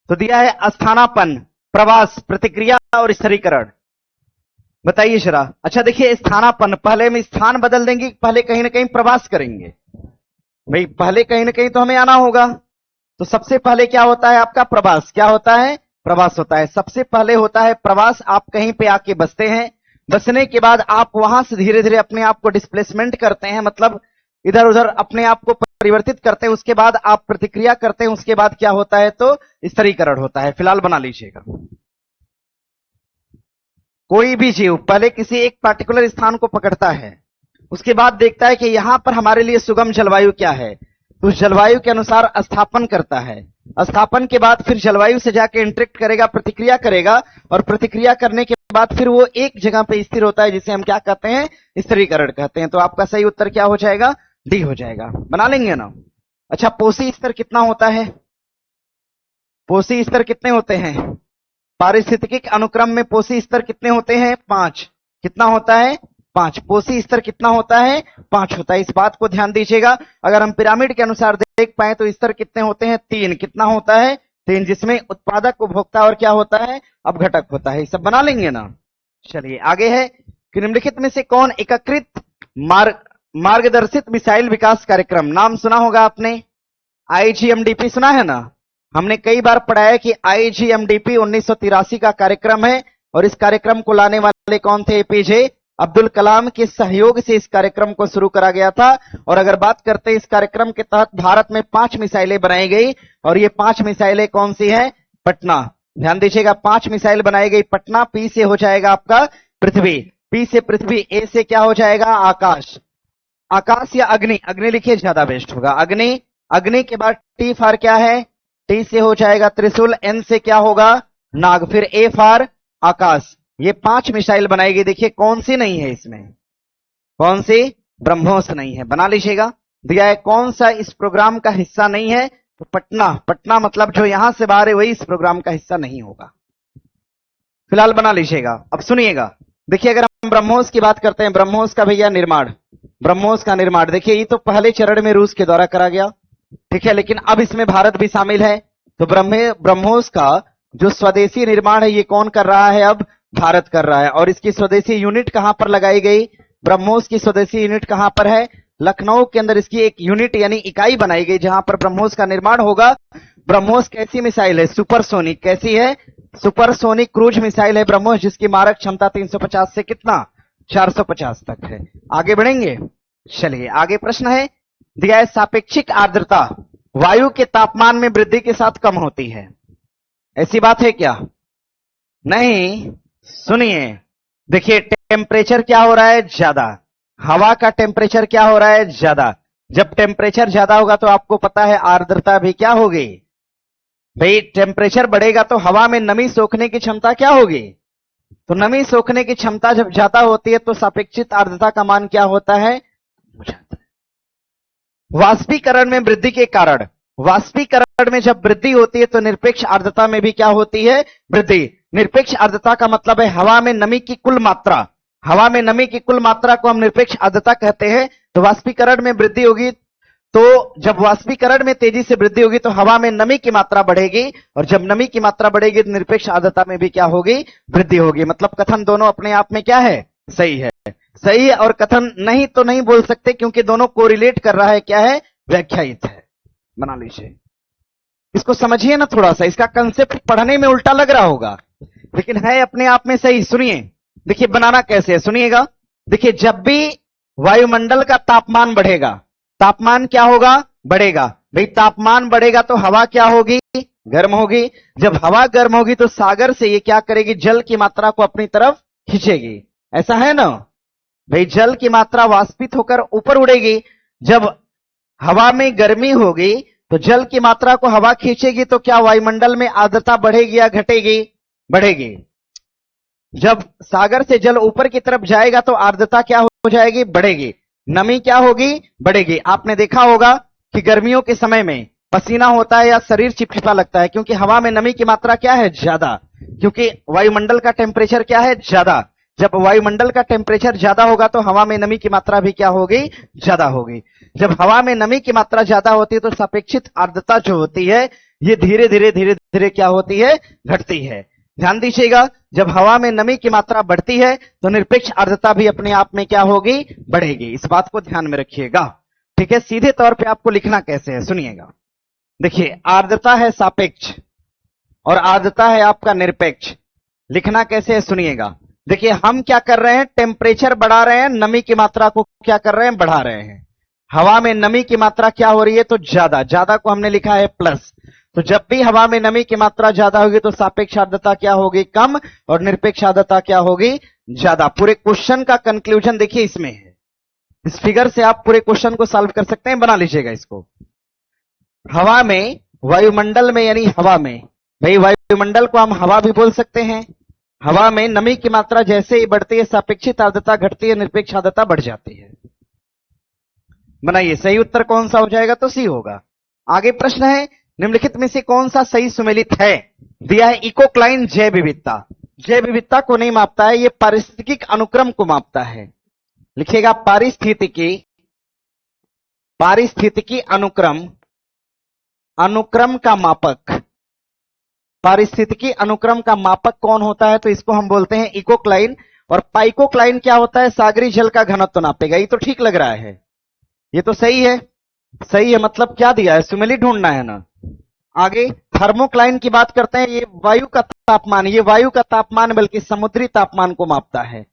तो दिया है अस्थानापन, प्रवास, प्रतिक्रिया और स्थिरीकरण। बताइए जरा। अच्छा देखिए, स्थानापन्न, पहले हम स्थान बदल देंगे, पहले कहीं ना कहीं प्रवास करेंगे भाई, पहले कहीं ना कहीं तो हमें आना होगा। तो सबसे पहले क्या होता है आपका? प्रवास। क्या होता है? प्रवास होता है। सबसे पहले होता है प्रवास। आप कहीं पे आके बसते हैं, बसने के बाद आप वहां से धीरे धीरे अपने आप को डिस्प्लेसमेंट करते हैं, मतलब इधर उधर अपने आप को परिवर्तित करते हैं। उसके बाद आप प्रतिक्रिया करते हैं। उसके बाद क्या होता है? तो स्थिरीकरण होता है। फिलहाल बना लीजिएगा, कोई भी जीव पहले किसी एक पार्टिकुलर स्थान को पकड़ता है, उसके बाद देखता है कि यहां पर हमारे लिए सुगम जलवायु क्या है, तो उस जलवायु के अनुसार स्थापन करता है। स्थापन के बाद फिर जलवायु से जाके इंटरेक्ट करेगा, प्रतिक्रिया करेगा, और प्रतिक्रिया करने के बाद फिर वो एक जगह पे स्थिर होता है, जिसे हम क्या कहते हैं? स्थिरीकरण कहते हैं। तो आपका सही उत्तर क्या हो जाएगा? डी हो जाएगा। बना लेंगे ना? अच्छा, पोषी स्तर कितना होता है? पोषी स्तर कितने होते हैं? पारिस्थितिक अनुक्रम में पोषी स्तर कितने होते हैं? 5। कितना होता है? 5। पोषी स्तर कितना होता है? 5 होता है। इस बात को ध्यान दीजिएगा। अगर हम पिरामिड के अनुसार देख पाए तो स्तर कितने होते हैं? 3। कितना होता है? 3, जिसमें उत्पादक, उपभोक्ता और क्या होता है? अपघटक होता है। ये सब बना लेंगे ना? चलिए आगे है कि निम्नलिखित में से कौन एकीकृत मार्गदर्शित मिसाइल विकास कार्यक्रम, नाम सुना होगा आपने, आईजीएमडीपी सुना है ना? हमने कई बार पढ़ाया कि आईजीएमडीपी 1983 का कार्यक्रम है और इस कार्यक्रम को लाने वाले कौन थे? एपीजे अब्दुल कलाम के सहयोग से इस कार्यक्रम को शुरू करा गया था। और अगर बात करते हैं इस कार्यक्रम के तहत भारत में 5 मिसाइलें बनाई गई और ये 5 मिसाइलें कौन सी हैं? पटना। ध्यान दीजिएगा, 5 मिसाइल बनाई गई पटना। पी से हो जाएगा आपका पृथ्वी, पी से पृथ्वी, ए से क्या हो जाएगा आकाश। आकाश या अग्नि, अग्नि लिखिए ज्यादा बेस्ट होगा। अग्नि, अग्नि के बाद टी फॉर क्या है, टी से हो जाएगा त्रिशूल, एन से क्या होगा नाग, फिर ए फॉर आकाश। ये 5 मिसाइल बनाई गई। देखिए कौन सी नहीं है इसमें, कौन सी, ब्रह्मोस नहीं है, बना लीजिएगा। दिया है कौन सा इस प्रोग्राम का हिस्सा नहीं है, तो पटना, पटना मतलब जो यहां से बाहर है वही इस प्रोग्राम का हिस्सा नहीं होगा। फिलहाल बना लीजिएगा। अब सुनिएगा, देखिए अगर हम ब्रह्मोस की बात करते हैं, ब्रह्मोस का भैया निर्माण, ब्रह्मोस का निर्माण, देखिए ये तो पहले चरण में रूस के द्वारा करा गया, ठीक है, लेकिन अब इसमें भारत भी शामिल है। तो ब्रह्मोस का जो स्वदेशी निर्माण है ये कौन कर रहा है, अब भारत कर रहा है। और इसकी स्वदेशी यूनिट कहां पर लगाई गई, ब्रह्मोस की स्वदेशी यूनिट कहां पर है, लखनऊ के अंदर इसकी एक यूनिट यानी इकाई बनाई गई जहां पर ब्रह्मोस का निर्माण होगा। ब्रह्मोस कैसी मिसाइल है, सुपरसोनिक, कैसी है, सुपरसोनिक क्रूज मिसाइल है ब्रह्मोस, जिसकी मारक क्षमता 350 से कितना 450 तक है। आगे बढ़ेंगे, चलिए आगे प्रश्न है, दिया है सापेक्षिक आर्द्रता वायु के तापमान में वृद्धि के साथ कम होती है। ऐसी बात है क्या, नहीं, सुनिए, देखिए टेम्परेचर क्या हो रहा है ज्यादा, हवा का टेम्परेचर क्या हो रहा है ज्यादा। जब टेम्परेचर ज्यादा होगा तो आपको पता है आर्द्रता भी क्या होगी, भाई टेम्परेचर बढ़ेगा तो हवा में नमी सोखने की क्षमता क्या होगी, तो नमी सोखने की क्षमता जब ज्यादा होती है तो सापेक्षिक आर्द्रता का मान क्या होता है, वाष्पीकरण में वृद्धि के कारण, वाष्पीकरण में जब वृद्धि होती है तो निरपेक्ष आर्द्रता में भी क्या होती है, वृद्धि। निरपेक्ष आर्द्रता का मतलब है हवा में नमी की कुल मात्रा, हवा में नमी की कुल मात्रा को हम निरपेक्ष आर्द्रता कहते हैं। तो वाष्पीकरण में वृद्धि होगी, तो जब वाष्पीकरण में तेजी से वृद्धि होगी तो हवा में नमी की मात्रा बढ़ेगी, और जब नमी की मात्रा बढ़ेगी तो निरपेक्ष आर्द्रता में भी क्या होगी, वृद्धि होगी। मतलब कथन दोनों अपने आप में क्या है, सही है, सही है। और कथन नहीं तो नहीं बोल सकते क्योंकि दोनों कोरिलेट कर रहा है, क्या है, व्याख्यायित है। बना लीजिए, इसको समझिए ना थोड़ा सा, इसका कंसेप्ट पढ़ने में उल्टा लग रहा होगा लेकिन है अपने आप में सही। सुनिए, देखिए बनाना कैसे है, सुनिएगा। देखिए जब भी वायुमंडल का तापमान बढ़ेगा, तापमान क्या होगा, बढ़ेगा, भाई तापमान बढ़ेगा तो हवा क्या होगी, गर्म होगी। जब हवा गर्म होगी तो सागर से ये क्या करेगी, जल की मात्रा को अपनी तरफ खींचेगी, ऐसा है ना भाई, जल की मात्रा वाष्पित होकर ऊपर उड़ेगी। जब हवा में गर्मी होगी तो जल की मात्रा को हवा खींचेगी, तो क्या वायुमंडल में आर्द्रता बढ़ेगी या घटेगी, बढ़ेगी। जब सागर से जल ऊपर की तरफ जाएगा तो आर्द्रता क्या हो जाएगी, बढ़ेगी, नमी क्या होगी, बढ़ेगी। आपने देखा होगा कि गर्मियों के समय में पसीना होता है या शरीर चिपचिपा लगता है, क्योंकि हवा में नमी की मात्रा क्या है, ज्यादा, क्योंकि वायुमंडल का टेम्परेचर क्या है, ज्यादा। जब वायुमंडल का टेम्परेचर ज्यादा होगा तो हवा में नमी की मात्रा भी क्या होगी, ज्यादा होगी। जब हवा में नमी की मात्रा ज्यादा होती है तो सापेक्षिक आर्द्रता जो होती है ये धीरे धीरे धीरे धीरे क्या होती है, घटती है। ध्यान दीजिएगा, जब हवा में नमी की मात्रा बढ़ती है तो निरपेक्ष आर्द्रता भी अपने आप में क्या होगी, बढ़ेगी। इस बात को ध्यान में रखिएगा, ठीक है। सीधे तौर पे आपको लिखना कैसे है, सुनिएगा। देखिए आर्द्रता है सापेक्ष और आर्द्रता है आपका निरपेक्ष। लिखना कैसे है, सुनिएगा। देखिए हम क्या कर रहे हैं, टेम्परेचर बढ़ा रहे हैं, नमी की मात्रा को क्या कर रहे हैं, बढ़ा रहे हैं। हवा में नमी की मात्रा क्या हो रही है, तो ज्यादा, ज्यादा को हमने लिखा है प्लस। तो जब भी हवा में नमी की मात्रा ज्यादा होगी तो सापेक्ष आर्द्रता क्या होगी, कम, और निरपेक्ष आर्द्रता क्या होगी, ज्यादा। पूरे क्वेश्चन का कंक्लूजन देखिए इसमें है। इस फिगर से आप पूरे क्वेश्चन को सॉल्व कर सकते हैं, बना लीजिएगा इसको। हवा में, वायुमंडल में, यानी हवा में, भाई वायुमंडल को हम हवा भी बोल सकते हैं। हवा में नमी की मात्रा जैसे ही बढ़ती है सापेक्षिक आर्द्रता घटती है, निरपेक्ष आर्द्रता बढ़ जाती है। बनाइए, सही उत्तर कौन सा हो जाएगा, तो सी होगा। आगे प्रश्न है, निम्नलिखित में से कौन सा सही सुमेलित है। दिया है इकोक्लाइन जैव विविधता। जैव विविधता को नहीं मापता है, ये पारिस्थितिक अनुक्रम को मापता है। लिखिएगा पारिस्थितिकी अनुक्रम, अनुक्रम का मापक। पारिस्थितिकी अनुक्रम का मापक कौन होता है, तो इसको हम बोलते हैं इकोक्लाइन। और पाइकोक्लाइन क्या होता है, सागरी जल का घनत्व नापेगा। ये तो ठीक लग रहा है, ये तो सही है, सही है। मतलब क्या दिया है, सुमेलित ढूंढना है ना। आगे थर्मोक्लाइन की बात करते हैं, ये वायु का तापमान, ये वायु का तापमान बल्कि समुद्री तापमान को मापता है,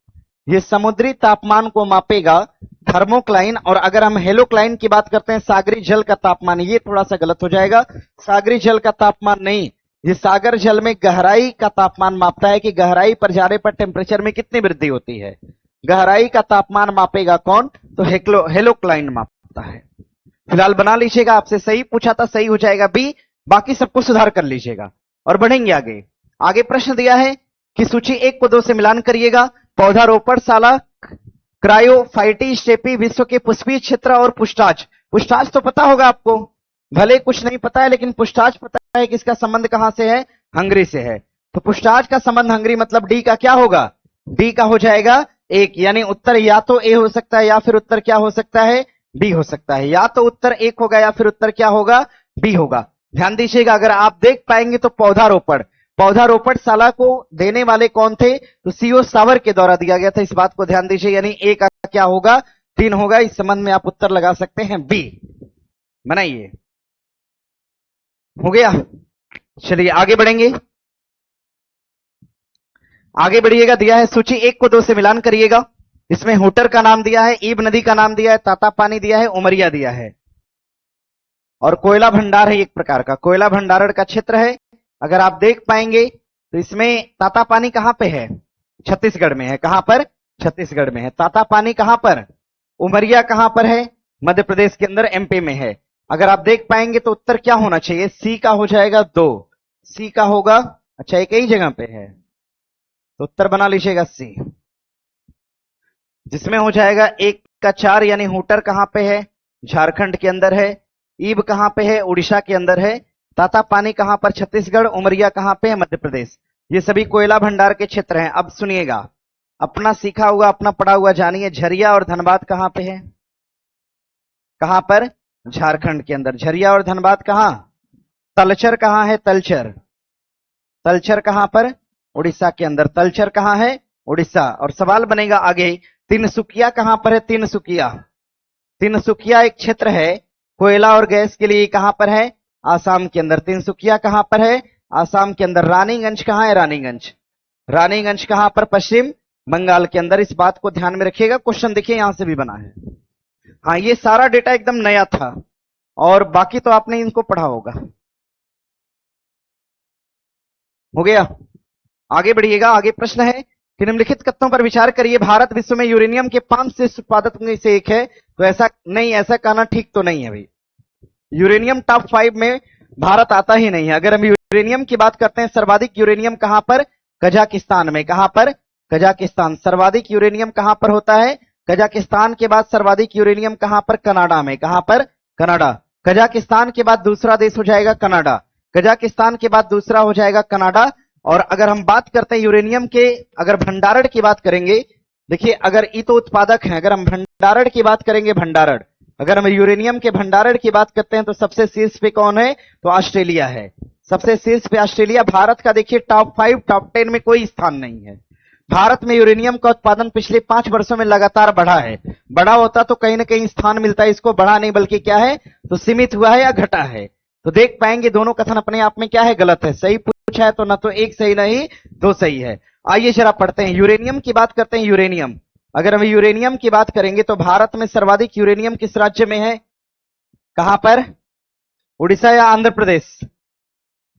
ये समुद्री तापमान को मापेगा थर्मोक्लाइन। और अगर हम हेलोक्लाइन की बात करते हैं, सागरी जल का तापमान, ये थोड़ा सा गलत हो जाएगा, सागरी जल का तापमान नहीं, ये सागर जल में गहराई का तापमान मापता है कि गहराई पर जाने पर टेम्परेचर में कितनी वृद्धि होती है। गहराई का तापमान मापेगा कौन? तो हेलोक्लाइन मापता है। फिलहाल बना लीजिएगा, आपसे सही पूछा था, सही हो जाएगा बी, बाकी सबको सुधार कर लीजिएगा और बढ़ेंगे आगे। आगे प्रश्न दिया है कि सूची 1 को 2 से मिलान करिएगा। पौधारोपण शाला, क्रायोफाइटी, स्टेपी, विश्व के पुष्पीय क्षेत्र और पुष्टाज। पुष्टाज तो पता होगा आपको, भले कुछ नहीं पता है लेकिन पुष्टाज पता है कि इसका संबंध कहां से है? हंगरी से है। तो पुष्टाज का संबंध हंगरी, मतलब डी का क्या होगा? डी का हो जाएगा 1, यानी उत्तर या तो ए हो सकता है या फिर उत्तर क्या हो सकता है? बी हो सकता है। या तो उत्तर 1 होगा या फिर उत्तर क्या होगा? बी होगा। ध्यान दीजिएगा, अगर आप देख पाएंगे तो पौधारोपण शाला को देने वाले कौन थे? तो सीओ सावर के द्वारा दिया गया था। इस बात को ध्यान दीजिए, यानी ए का क्या होगा? 3 होगा। इस संबंध में आप उत्तर लगा सकते हैं बी। बनाइए, हो गया। चलिए आगे बढ़ेंगे। आगे बढ़िएगा, दिया है सूची 1 को 2 से मिलान करिएगा। इसमें होटर का नाम दिया है, ईब नदी का नाम दिया है, ताता पानी दिया है, उमरिया दिया है और कोयला भंडार है एक प्रकार का, कोयला भंडारण का क्षेत्र है। अगर आप देख पाएंगे तो इसमें ताता पानी कहां पे है? छत्तीसगढ़ में है। कहां पर? छत्तीसगढ़ में है। ताता पानी कहां पर? उमरिया कहां पर है? मध्य प्रदेश के अंदर, एमपी में है। अगर आप देख पाएंगे तो उत्तर क्या होना चाहिए? सी का हो जाएगा 2, सी का होगा। अच्छा, एक ही जगह पे है तो उत्तर बना लीजिएगा सी, जिसमें हो जाएगा 1 का 4, यानी होटर कहां पे है? झारखंड के अंदर है। ईब कहां पे है? उड़ीसा के अंदर है। ताता पानी कहां पर? छत्तीसगढ़। उमरिया कहां पे है? मध्य प्रदेश। ये सभी कोयला भंडार के क्षेत्र हैं। अब सुनिएगा, अपना सीखा हुआ, अपना पढ़ा हुआ जानिए। झरिया और धनबाद कहां पे है? कहां पर? झारखंड के अंदर। झरिया और धनबाद कहां? तलचर कहां है? तलचर, तलचर कहां पर? उड़ीसा के अंदर। तलचर कहां है? उड़ीसा। और सवाल बनेगा आगे, तिनसुकिया कहां पर है? तिनसुकिया, तिनसुकिया एक क्षेत्र है कोयला और गैस के लिए। कहां पर है? आसाम के अंदर। तिनसुकिया कहां पर है? आसाम के अंदर। रानीगंज कहां है? रानीगंज, रानीगंज कहां पर? पश्चिम बंगाल के अंदर। इस बात को ध्यान में रखिएगा, क्वेश्चन देखिए यहां से भी बना है। हाँ, ये सारा डेटा एकदम नया था और बाकी तो आपने इनको पढ़ा होगा। हो गया, आगे बढ़िएगा। आगे प्रश्न है कि निम्नलिखित कथनों पर विचार करिए। भारत विश्व में यूरेनियम के 5 श्रेष्ठ उत्पादकों में से एक है। तो ऐसा नहीं, ऐसा कहना ठीक तो नहीं है भाई। यूरेनियम टॉप 5 में भारत आता ही नहीं है। अगर हम यूरेनियम की बात करते हैं, सर्वाधिक यूरेनियम कहां पर? कजाकिस्तान में। कहां पर? कजाकिस्तान। सर्वाधिक यूरेनियम कहां पर होता है? कजाकिस्तान के बाद सर्वाधिक यूरेनियम कहां पर? कनाडा में। कहां पर? कनाडा। कजाकिस्तान के बाद दूसरा देश हो जाएगा कनाडा। कजाकिस्तान के बाद दूसरा हो जाएगा कनाडा। और अगर हम बात करते हैं यूरेनियम के, अगर भंडारण की बात करेंगे, देखिए अगर ये तो उत्पादक हैं, अगर हम भंडारण की बात करेंगे, भंडारण, अगर हम यूरेनियम के भंडारण की बात करते हैं तो सबसे शीर्ष पे कौन है? तो ऑस्ट्रेलिया है। सबसे शीर्ष पे ऑस्ट्रेलिया। भारत का देखिए टॉप 5, टॉप 10 में कोई स्थान नहीं है। भारत में यूरेनियम का उत्पादन पिछले 5 वर्षों में लगातार बढ़ा है। बढ़ा होता तो कहीं ना कहीं स्थान मिलता है, इसको बढ़ा नहीं बल्कि क्या है? तो सीमित हुआ है या घटा है। तो देख पाएंगे दोनों कथन अपने आप में क्या है? गलत है। सही पूछा है तो ना तो एक सही नहीं 2 सही है। आइए जरा पढ़ते हैं, यूरेनियम की बात करते हैं। यूरेनियम, अगर हम यूरेनियम की बात करेंगे तो भारत में सर्वाधिक यूरेनियम किस राज्य में है? कहां पर? उड़ीसा या आंध्र प्रदेश?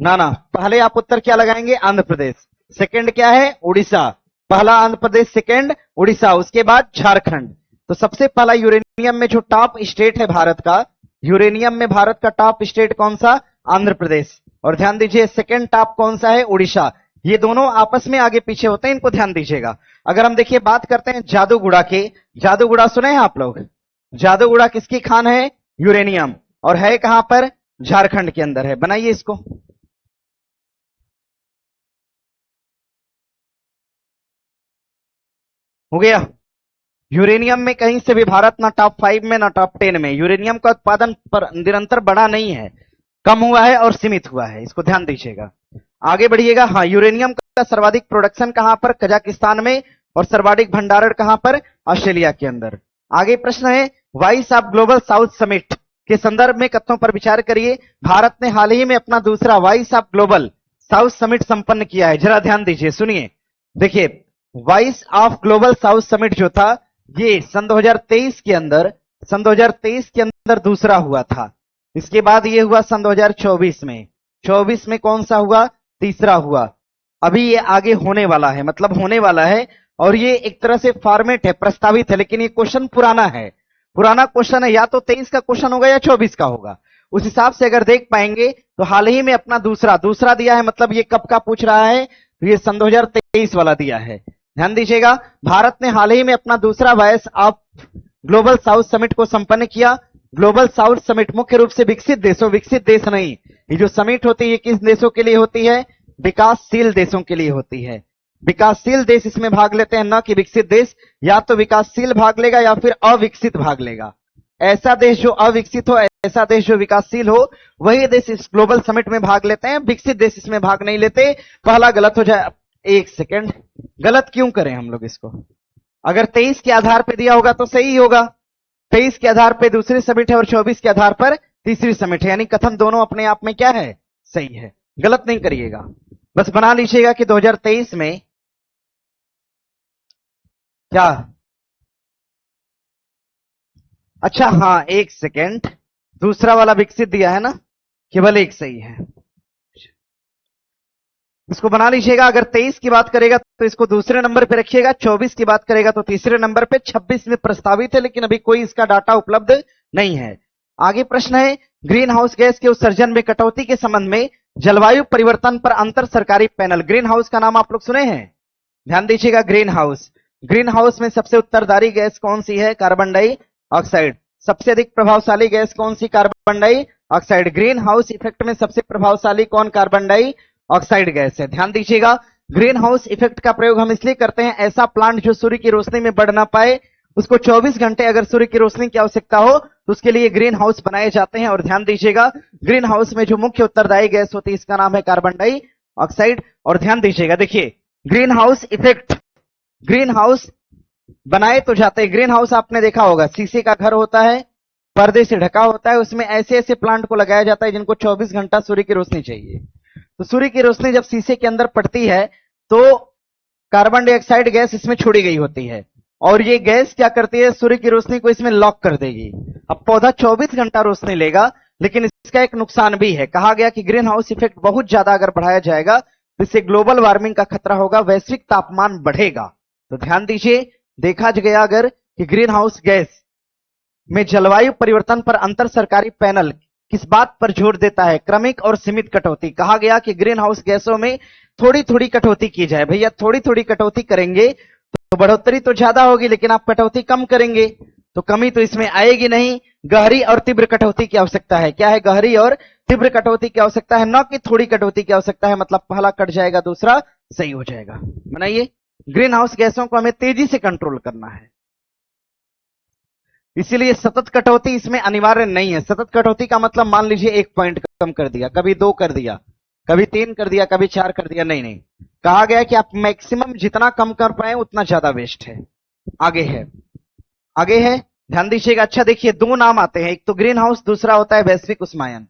ना ना, पहले आप उत्तर क्या लगाएंगे? आंध्र प्रदेश। सेकंड क्या है? उड़ीसा। पहला आंध्र प्रदेश, सेकंड उड़ीसा, उसके बाद झारखंड। तो सबसे पहला यूरेनियम में जो टॉप स्टेट है भारत का, यूरेनियम में भारत का टॉप स्टेट कौन सा? आंध्र प्रदेश। और ध्यान दीजिए सेकंड टॉप कौन सा है? उड़ीसा। ये दोनों आपस में आगे पीछे होते हैं, इनको ध्यान दीजिएगा। अगर हम देखिए बात करते हैं जादूगुड़ा के, जादूगुड़ा सुने हैं आप लोग? जादूगुड़ा किसकी खान है? यूरेनियम। और है कहां पर? झारखंड के अंदर है। बनाइए इसको। हो गया। यूरेनियम में कहीं से भी भारत ना टॉप 5 में ना टॉप 10 में। यूरेनियम का उत्पादन पर निरंतर बढ़ा नहीं है, कम हुआ है और सीमित हुआ है, इसको ध्यान दीजिएगा। आगे बढ़िएगा। हाँ, यूरेनियम का सर्वाधिक प्रोडक्शन कहां पर? कजाकिस्तान में। और सर्वाधिक भंडारण कहां पर? ऑस्ट्रेलिया के अंदर। आगे प्रश्न है, voice of global south summit के संदर्भ में कथनों पर विचार करिए। भारत ने हाल ही में अपना दूसरा voice of global south summit संपन्न किया है। जरा ध्यान दीजिए, सुनिए। देखिए, voice of global south summit जो था, ये सन 2023 के अंदर, सन 2023 के अंदर दूसरा हुआ था। इसके बाद ये हुआ सन 2024 में। 24 में कौन सा हुआ? तीसरा हुआ। अभी ये आगे होने वाला है, मतलब होने वाला है, और ये एक तरह से फॉर्मेट है, प्रस्तावित है, लेकिन ये क्वेश्चन पुराना है, पुराना क्वेश्चन है, या तो 23 का क्वेश्चन होगा या 24 का होगा। उस हिसाब से अगर देख पाएंगे तो हाल ही में अपना दूसरा दिया है, मतलब ये कब का पूछ रहा है, तो ये सन 2023 वाला दिया है। ध्यान दीजिएगा, भारत ने हाल ही में अपना दूसरा voice of global south summit को संपन्न किया। ग्लोबल साउथ समिट मुख्य रूप से विकसित देश नहीं, ये जो समिट होती है ये किस देशों के लिए होती है, विकासशील देशों के लिए होती है। विकासशील देश इसमें भाग लेते हैं, न कि विकसित देश। या तो विकासशील भाग लेगा या फिर अविकसित भाग लेगा। ऐसा देश जो अविकसित हो, ऐसा देश जो विकासशील हो, वही देश इस ग्लोबल समिट में भाग लेते हैं। विकसित देश इसमें भाग नहीं लेते। पहला गलत हो जाए, एक सेकेंड, गलत क्यों करें हम लोग इसको? अगर 23 के आधार पर दिया होगा तो सही होगा। 23 के आधार पर दूसरी समिट है और 24 के आधार पर तीसरी समिट है, यानी कथन दोनों अपने आप में क्या है, सही है। गलत नहीं करिएगा, बस बना लीजिएगा कि 2023 में क्या, अच्छा हाँ एक सेकेंड, दूसरा वाला विकसित दिया है ना, केवल एक सही है, इसको बना लीजिएगा। अगर 23 की बात करेगा तो इसको दूसरे नंबर पे रखिएगा, 24 की बात करेगा तो तीसरे नंबर पे, 26 में प्रस्तावित है लेकिन अभी कोई इसका डाटा उपलब्ध नहीं है। आगे प्रश्न है, ग्रीन हाउस गैस के उत्सर्जन में कटौती के संबंध में जलवायु परिवर्तन पर अंतर सरकारी पैनल। ग्रीन हाउस का नाम आप लोग सुने हैं? ध्यान दीजिएगा, ग्रीन हाउस, ग्रीन हाउस में सबसे उत्तरदायी गैस कौन सी है, कार्बन डाइऑक्साइड। सबसे अधिक प्रभावशाली गैस कौन सी, carbon dioxide. Greenhouse effect में सबसे प्रभावशाली कौन, कार्बन डाइऑक्साइड गैस है। ध्यान दीजिएगा, ग्रीन हाउस इफेक्ट का प्रयोग हम इसलिए करते हैं, ऐसा प्लांट जो सूर्य की रोशनी में बढ़ ना पाए, उसको 24 घंटे अगर सूर्य की रोशनी की आवश्यकता हो तो उसके लिए ग्रीन हाउस बनाए जाते हैं। और ध्यान दीजिएगा, ग्रीन हाउस में जो मुख्य उत्तरदायी गैस होती है इसका नाम है कार्बन डाइऑक्साइड। और ध्यान दीजिएगा, देखिए green house effect, green house बनाए तो जाते हैं। ग्रीन हाउस आपने देखा होगा, शीशे का घर होता है, पर्दे से ढका होता है, उसमें ऐसे ऐसे प्लांट को लगाया जाता है जिनको 24 घंटा सूर्य की रोशनी चाहिए। तो सूर्य की रोशनी जब शीशे के अंदर पड़ती है तो कार्बन डाइऑक्साइड गैस इसमें छोड़ी गई होती है, और ये गैस क्या करती है, सूर्य की रोशनी को इसमें लॉक कर देगी। अब पौधा 24 घंटा रोशनी लेगा, लेकिन इसका एक नुकसान भी है। कहा गया कि ग्रीन हाउस इफेक्ट बहुत ज्यादा अगर बढ़ाया जाएगा तो इससे ग्लोबल वार्मिंग का खतरा होगा, वैश्विक तापमान बढ़ेगा। तो ध्यान दीजिए, देखा गया अगर कि ग्रीन हाउस गैस में जलवायु परिवर्तन पर अंतर सरकारी पैनल किस बात पर जोर देता है, क्रमिक और सीमित कटौती। कहा गया कि ग्रीन हाउस गैसों में थोड़ी थोड़ी कटौती की जाए। भैया थोड़ी थोड़ी कटौती करेंगे तो बढ़ोतरी तो ज्यादा होगी, लेकिन आप कटौती कम करेंगे तो कमी तो इसमें आएगी नहीं। गहरी और तीव्र कटौती की आवश्यकता है। क्या है, गहरी और तीव्र कटौती की आवश्यकता है, न कि थोड़ी कटौती की आवश्यकता है। मतलब पहला कट जाएगा, दूसरा सही हो जाएगा। बनाइए, ग्रीन हाउस गैसों को हमें तेजी से कंट्रोल करना है, इसीलिए सतत कटौती इसमें अनिवार्य नहीं है। सतत कटौती का मतलब मान लीजिए 1 पॉइंट कम कर दिया, कभी 2 कर दिया, कभी 3 कर दिया, कभी 4 कर दिया, नहीं नहीं। कहा गया कि आप मैक्सिमम जितना कम कर पाए उतना ज्यादा बेस्ट है। आगे है, आगे है, ध्यान दीजिएगा। अच्छा देखिए, 2 नाम आते हैं, एक तो ग्रीन हाउस, दूसरा होता है वैश्विक उष्मायन।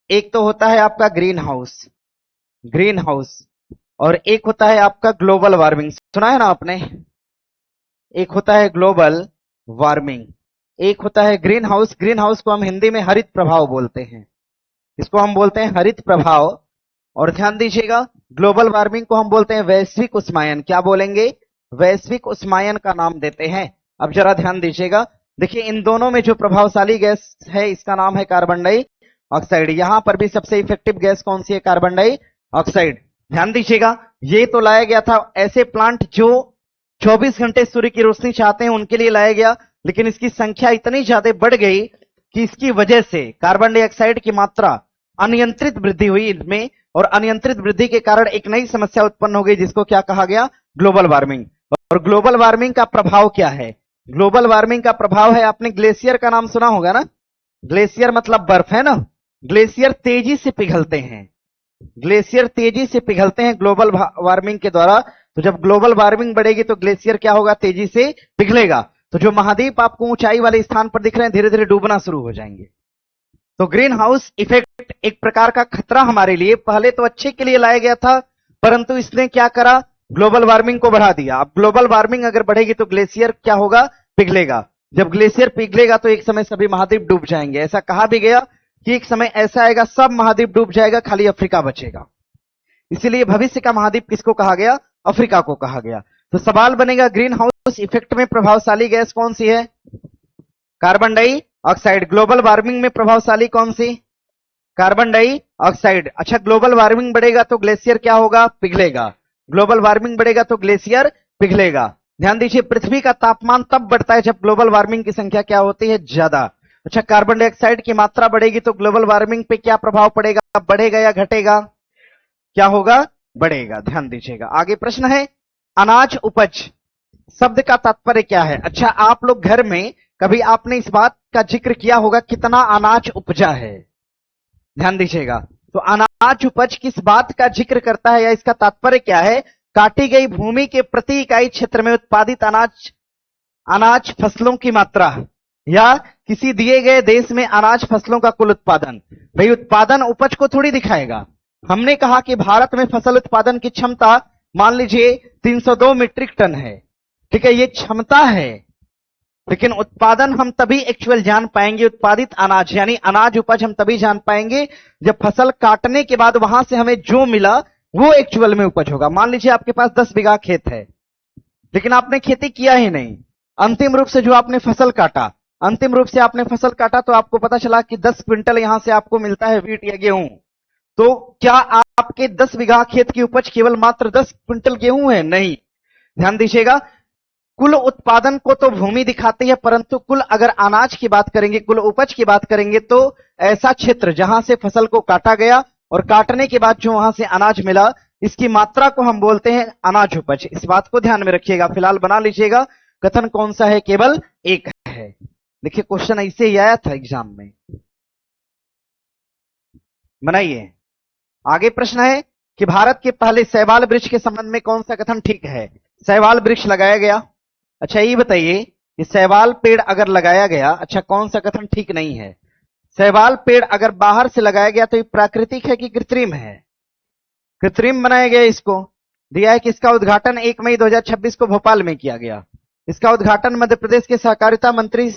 एक तो होता है आपका ग्रीन हाउस, ग्रीन हाउस, और एक होता है आपका ग्लोबल वार्मिंग। सुना है ना आपने? एक होता है ग्लोबल वार्मिंग, एक होता है ग्रीन हाउस। ग्रीन हाउस को हम हिंदी में हरित प्रभाव बोलते हैं, इसको हम बोलते हैं हरित प्रभाव। और ध्यान दीजिएगा, ग्लोबल वार्मिंग को हम बोलते हैं वैश्विक उष्मायन। क्या बोलेंगे? वैश्विक उष्मायन का नाम देते हैं। अब जरा ध्यान दीजिएगा, देखिए इन दोनों में जो प्रभावशाली गैस है इसका नाम है कार्बन डाइऑक्साइड। यहां पर भी सबसे इफेक्टिव गैस कौन सी है? Carbon dioxide. ध्यान दीजिएगा, ये तो लाया गया था ऐसे प्लांट जो 24 घंटे सूर्य की रोशनी चाहते हैं उनके लिए लाया गया, लेकिन इसकी संख्या इतनी ज्यादा बढ़ गई कि इसकी वजह से कार्बन डाइऑक्साइड की मात्रा अनियंत्रित वृद्धि हुई इनमें, और अनियंत्रित वृद्धि के कारण एक नई समस्या उत्पन्न हो गई जिसको क्या कहा गया? Global warming. और ग्लोबल वार्मिंग का प्रभाव क्या है? ग्लोबल वार्मिंग का प्रभाव है, आपने ग्लेशियर का नाम सुना होगा ना, ग्लेशियर मतलब बर्फ है ना, ग्लेशियर तेजी से पिघलते हैं, ग्लेशियर तेजी से पिघलते हैं ग्लोबल वार्मिंग के द्वारा। तो जब ग्लोबल वार्मिंग बढ़ेगी तो ग्लेशियर क्या होगा? तेजी से पिघलेगा। तो जो महाद्वीप आपको ऊंचाई वाले स्थान पर दिख रहे हैं धीरे धीरे डूबना शुरू हो जाएंगे। तो ग्रीन हाउस इफेक्ट एक प्रकार का खतरा हमारे लिए, पहले तो अच्छे के लिए लाया गया था, परंतु इसने क्या करा? ग्लोबल वार्मिंग को बढ़ा दिया। अब ग्लोबल वार्मिंग अगर बढ़ेगी तो ग्लेशियर क्या होगा? पिघलेगा। जब ग्लेशियर पिघलेगा तो एक समय सभी महाद्वीप डूब जाएंगे। ऐसा कहा भी गया कि एक समय ऐसा आएगा सब महाद्वीप डूब जाएगा, खाली अफ्रीका बचेगा। इसीलिए भविष्य का महाद्वीप किसको कहा गया? अफ्रीका को कहा गया। तो सवाल बनेगा ग्रीन हाउस इफेक्ट में प्रभावशाली गैस कौन सी है? Carbon dioxide. ग्लोबल वार्मिंग में प्रभावशाली कौन सी? Carbon dioxide. अच्छा, ग्लोबल वार्मिंग बढ़ेगा तो ग्लेशियर क्या होगा? पिघलेगा। ग्लोबल वार्मिंग बढ़ेगा तो ग्लेशियर पिघलेगा। ध्यान दीजिए, पृथ्वी का तापमान तब बढ़ता है जब ग्लोबल वार्मिंग की संख्या क्या होती है? ज्यादा। अच्छा, कार्बन डाइऑक्साइड की मात्रा बढ़ेगी तो ग्लोबल वार्मिंग पे क्या प्रभाव पड़ेगा? बढ़ेगा या घटेगा? क्या होगा? बढ़ेगा। ध्यान दीजिएगा। आगे प्रश्न है, अनाज उपज शब्द का तात्पर्य क्या है? अच्छा, आप लोग घर में कभी आपने इस बात का जिक्र किया होगा कितना अनाज उपजा है? ध्यान दीजिएगा। तो अनाज उपज किस बात का जिक्र करता है या इसका तात्पर्य क्या है? काटी गई भूमि के प्रति इकाई क्षेत्र में उत्पादित अनाज फसलों की मात्रा या किसी दिए गए देश में अनाज फसलों का कुल उत्पादन। भाई, उत्पादन उपज को थोड़ी दिखाएगा। हमने कहा कि भारत में फसल उत्पादन की क्षमता मान लीजिए 302 मीट्रिक टन है। ठीक है, ये क्षमता है, लेकिन उत्पादन हम तभी एक्चुअल जान पाएंगे, उत्पादित अनाज यानी अनाज उपज हम तभी जान पाएंगे जब फसल काटने के बाद वहां से हमें जो मिला वो एक्चुअल में उपज होगा। मान लीजिए आपके पास 10 बीघा खेत है, लेकिन आपने खेती किया ही नहीं। अंतिम रूप से जो आपने फसल काटा, अंतिम रूप से आपने फसल काटा तो आपको पता चला कि 10 क्विंटल यहां से आपको मिलता है वीट या गेहूं। तो क्या आपके 10 बीघा खेत की उपज केवल मात्र 10 क्विंटल गेहूं है? नहीं। ध्यान दीजिएगा, कुल उत्पादन को तो भूमि दिखाती है, परंतु कुल अगर अनाज की बात करेंगे, कुल उपज की बात करेंगे तो ऐसा क्षेत्र जहां से फसल को काटा गया और काटने के बाद जो वहां से अनाज मिला, इसकी मात्रा को हम बोलते हैं अनाज उपज। इस बात को ध्यान में रखिएगा, फिलहाल बना लीजिएगा। कथन कौन सा है? केवल एक है। देखिए, क्वेश्चन ऐसे ही आया था एग्जाम में, बनाइए। आगे प्रश्न है कि भारत के पहले शैवाल वृक्ष के संबंध में कौन सा कथन ठीक है? शैवाल वृक्ष लगाया गया। अच्छा, ये बताइए कि शैवाल पेड़ अगर लगाया गया, अच्छा कौन सा कथन ठीक नहीं है? शैवाल पेड़ अगर बाहर से लगाया गया तो ये प्राकृतिक है कि कृत्रिम है? कृत्रिम बनाया गया। इसको दिया है कि इसका उद्घाटन 1 मई 2026 को भोपाल में किया गया। इसका उद्घाटन मध्य प्रदेश के सहकारिता मंत्री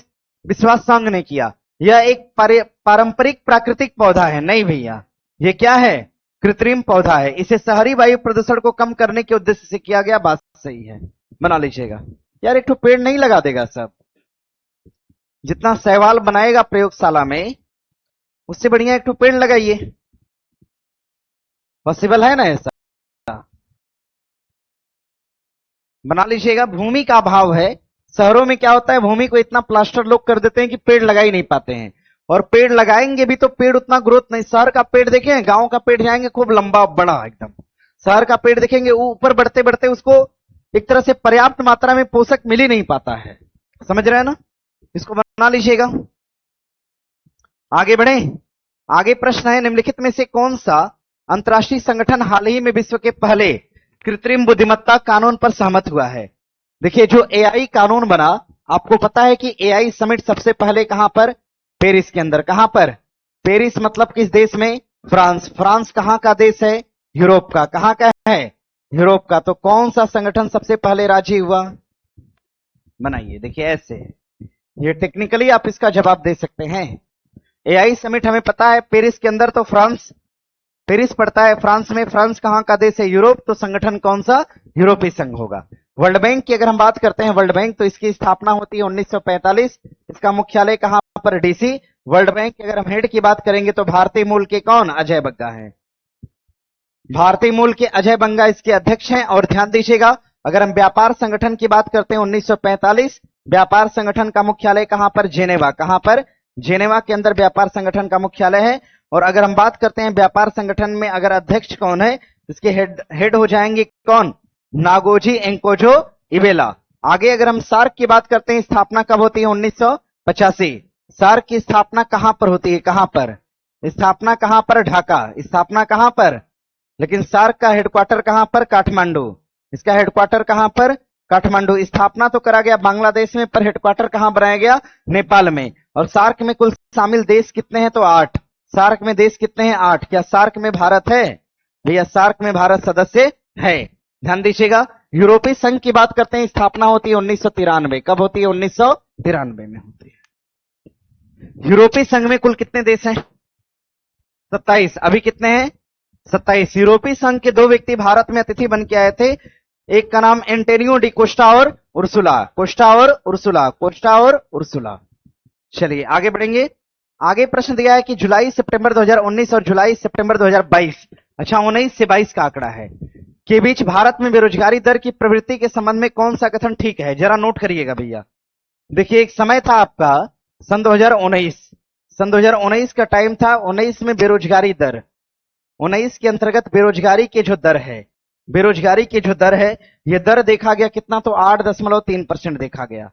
विश्वास सांग ने किया। यह एक पारंपरिक प्राकृतिक पौधा है? नहीं भैया, ये क्या है? कृत्रिम पौधा है। इसे शहरी वायु प्रदूषण को कम करने के उद्देश्य से किया गया। बात सही है, बना लीजिएगा। यार, एक तो पेड़ नहीं लगा देगा सब, जितना शैवाल बनाएगा प्रयोगशाला में उससे बढ़िया एक तो पेड़ लगाइए। पॉसिबल है ना ऐसा? बना लीजिएगा। भूमि का अभाव है। शहरों में क्या होता है, भूमि को इतना प्लास्टर लोग कर देते हैं कि पेड़ लगा ही नहीं पाते हैं, और पेड़ लगाएंगे भी तो पेड़ उतना ग्रोथ नहीं। शहर का पेड़ देखें, गांव का पेड़ जाएंगे खूब लंबा बड़ा एकदम। शहर का पेड़ देखेंगे ऊपर बढ़ते बढ़ते उसको एक तरह से पर्याप्त मात्रा में पोषक मिल ही नहीं पाता है। समझ रहे हैं ना? इसको बना लीजिएगा। आगे बढ़े। आगे प्रश्न है, निम्नलिखित में से कौन सा अंतर्राष्ट्रीय संगठन हाल ही में विश्व के पहले कृत्रिम बुद्धिमत्ता कानून पर सहमत हुआ है? देखिए, जो एआई कानून बना, आपको पता है कि एआई समिट सबसे पहले कहां पर? पेरिस के अंदर। कहां पर? पेरिस मतलब किस देश में? फ्रांस। फ्रांस कहां का देश है? यूरोप का। कहां का है? यूरोप का। तो कौन सा संगठन सबसे पहले राजी हुआ? बनाइए। देखिए, ऐसे ये टेक्निकली आप इसका जवाब दे सकते हैं। एआई समिट हमें पता है पेरिस के अंदर, तो फ्रांस, पेरिस पड़ता है फ्रांस में। फ्रांस कहां का देश है? यूरोप। तो संगठन कौन सा? यूरोपीय संघ होगा। वर्ल्ड बैंक की अगर हम बात करते हैं, वर्ल्ड बैंक, तो इसकी स्थापना होती है 1945। इसका मुख्यालय कहां पर? डीसी। वर्ल्ड बैंक की अगर हम हेड की बात करेंगे तो भारतीय मूल के कौन? अजय बंगा है। भारतीय मूल के अजय बंगा इसके अध्यक्ष हैं। और ध्यान दीजिएगा, अगर हम व्यापार संगठन की बात करते हैं 1945, व्यापार संगठन का मुख्यालय कहां पर? जेनेवा। कहां पर? जेनेवा के अंदर व्यापार संगठन का मुख्यालय है। और अगर हम बात करते हैं व्यापार संगठन में अगर अध्यक्ष कौन है, इसके हेड हो जाएंगे कौन? नागोजी एंकोजो इवेला। आगे अगर हम सार्क की बात करते हैं, स्थापना कब होती है? 1985। सार्क की स्थापना कहां पर होती है? कहां पर? स्थापना कहां पर? ढाका। स्थापना कहां पर? लेकिन सार्क का हेडक्वार्टर कहां पर? काठमांडू। इसका हेडक्वार्टर कहां पर? काठमांडू। स्थापना तो करा गया बांग्लादेश में, पर हेडक्वार्टर कहां बनाया गया? नेपाल में। और सार्क में कुल शामिल देश कितने हैं? तो 8। सार्क में देश कितने हैं? 8। क्या सार्क में भारत है? भैया, सार्क में भारत सदस्य है। ध्यान दीजिएगा। यूरोपीय संघ की बात करते हैं, स्थापना होती है 1993। कब होती है? 1993 में होती है। यूरोपीय संघ में कुल कितने देश हैं? 27। अभी कितने हैं? 27। यूरोपीय संघ के 2 व्यक्ति भारत में अतिथि बन के आए थे। एक का नाम एंटोनियो डी कोस्टा और उर्सुला। कोस्टा और उर्सुला, कोस्टा और उर्सुला। चलिए आगे बढ़ेंगे। आगे प्रश्न दिया है कि जुलाई सितंबर 2019 और जुलाई सितंबर 2022, अच्छा 19 से 22 का आंकड़ा है, के बीच भारत में बेरोजगारी दर की प्रवृत्ति के संबंध में कौन सा कथन ठीक है? जरा नोट करिएगा भैया। देखिए एक समय था आपका सन 2019, सन 2019 का टाइम था। 19 में बेरोजगारी दर, 19 के अंतर्गत बेरोजगारी के जो दर है, बेरोजगारी की जो दर है, यह दर देखा गया कितना, तो 8.3% देखा गया।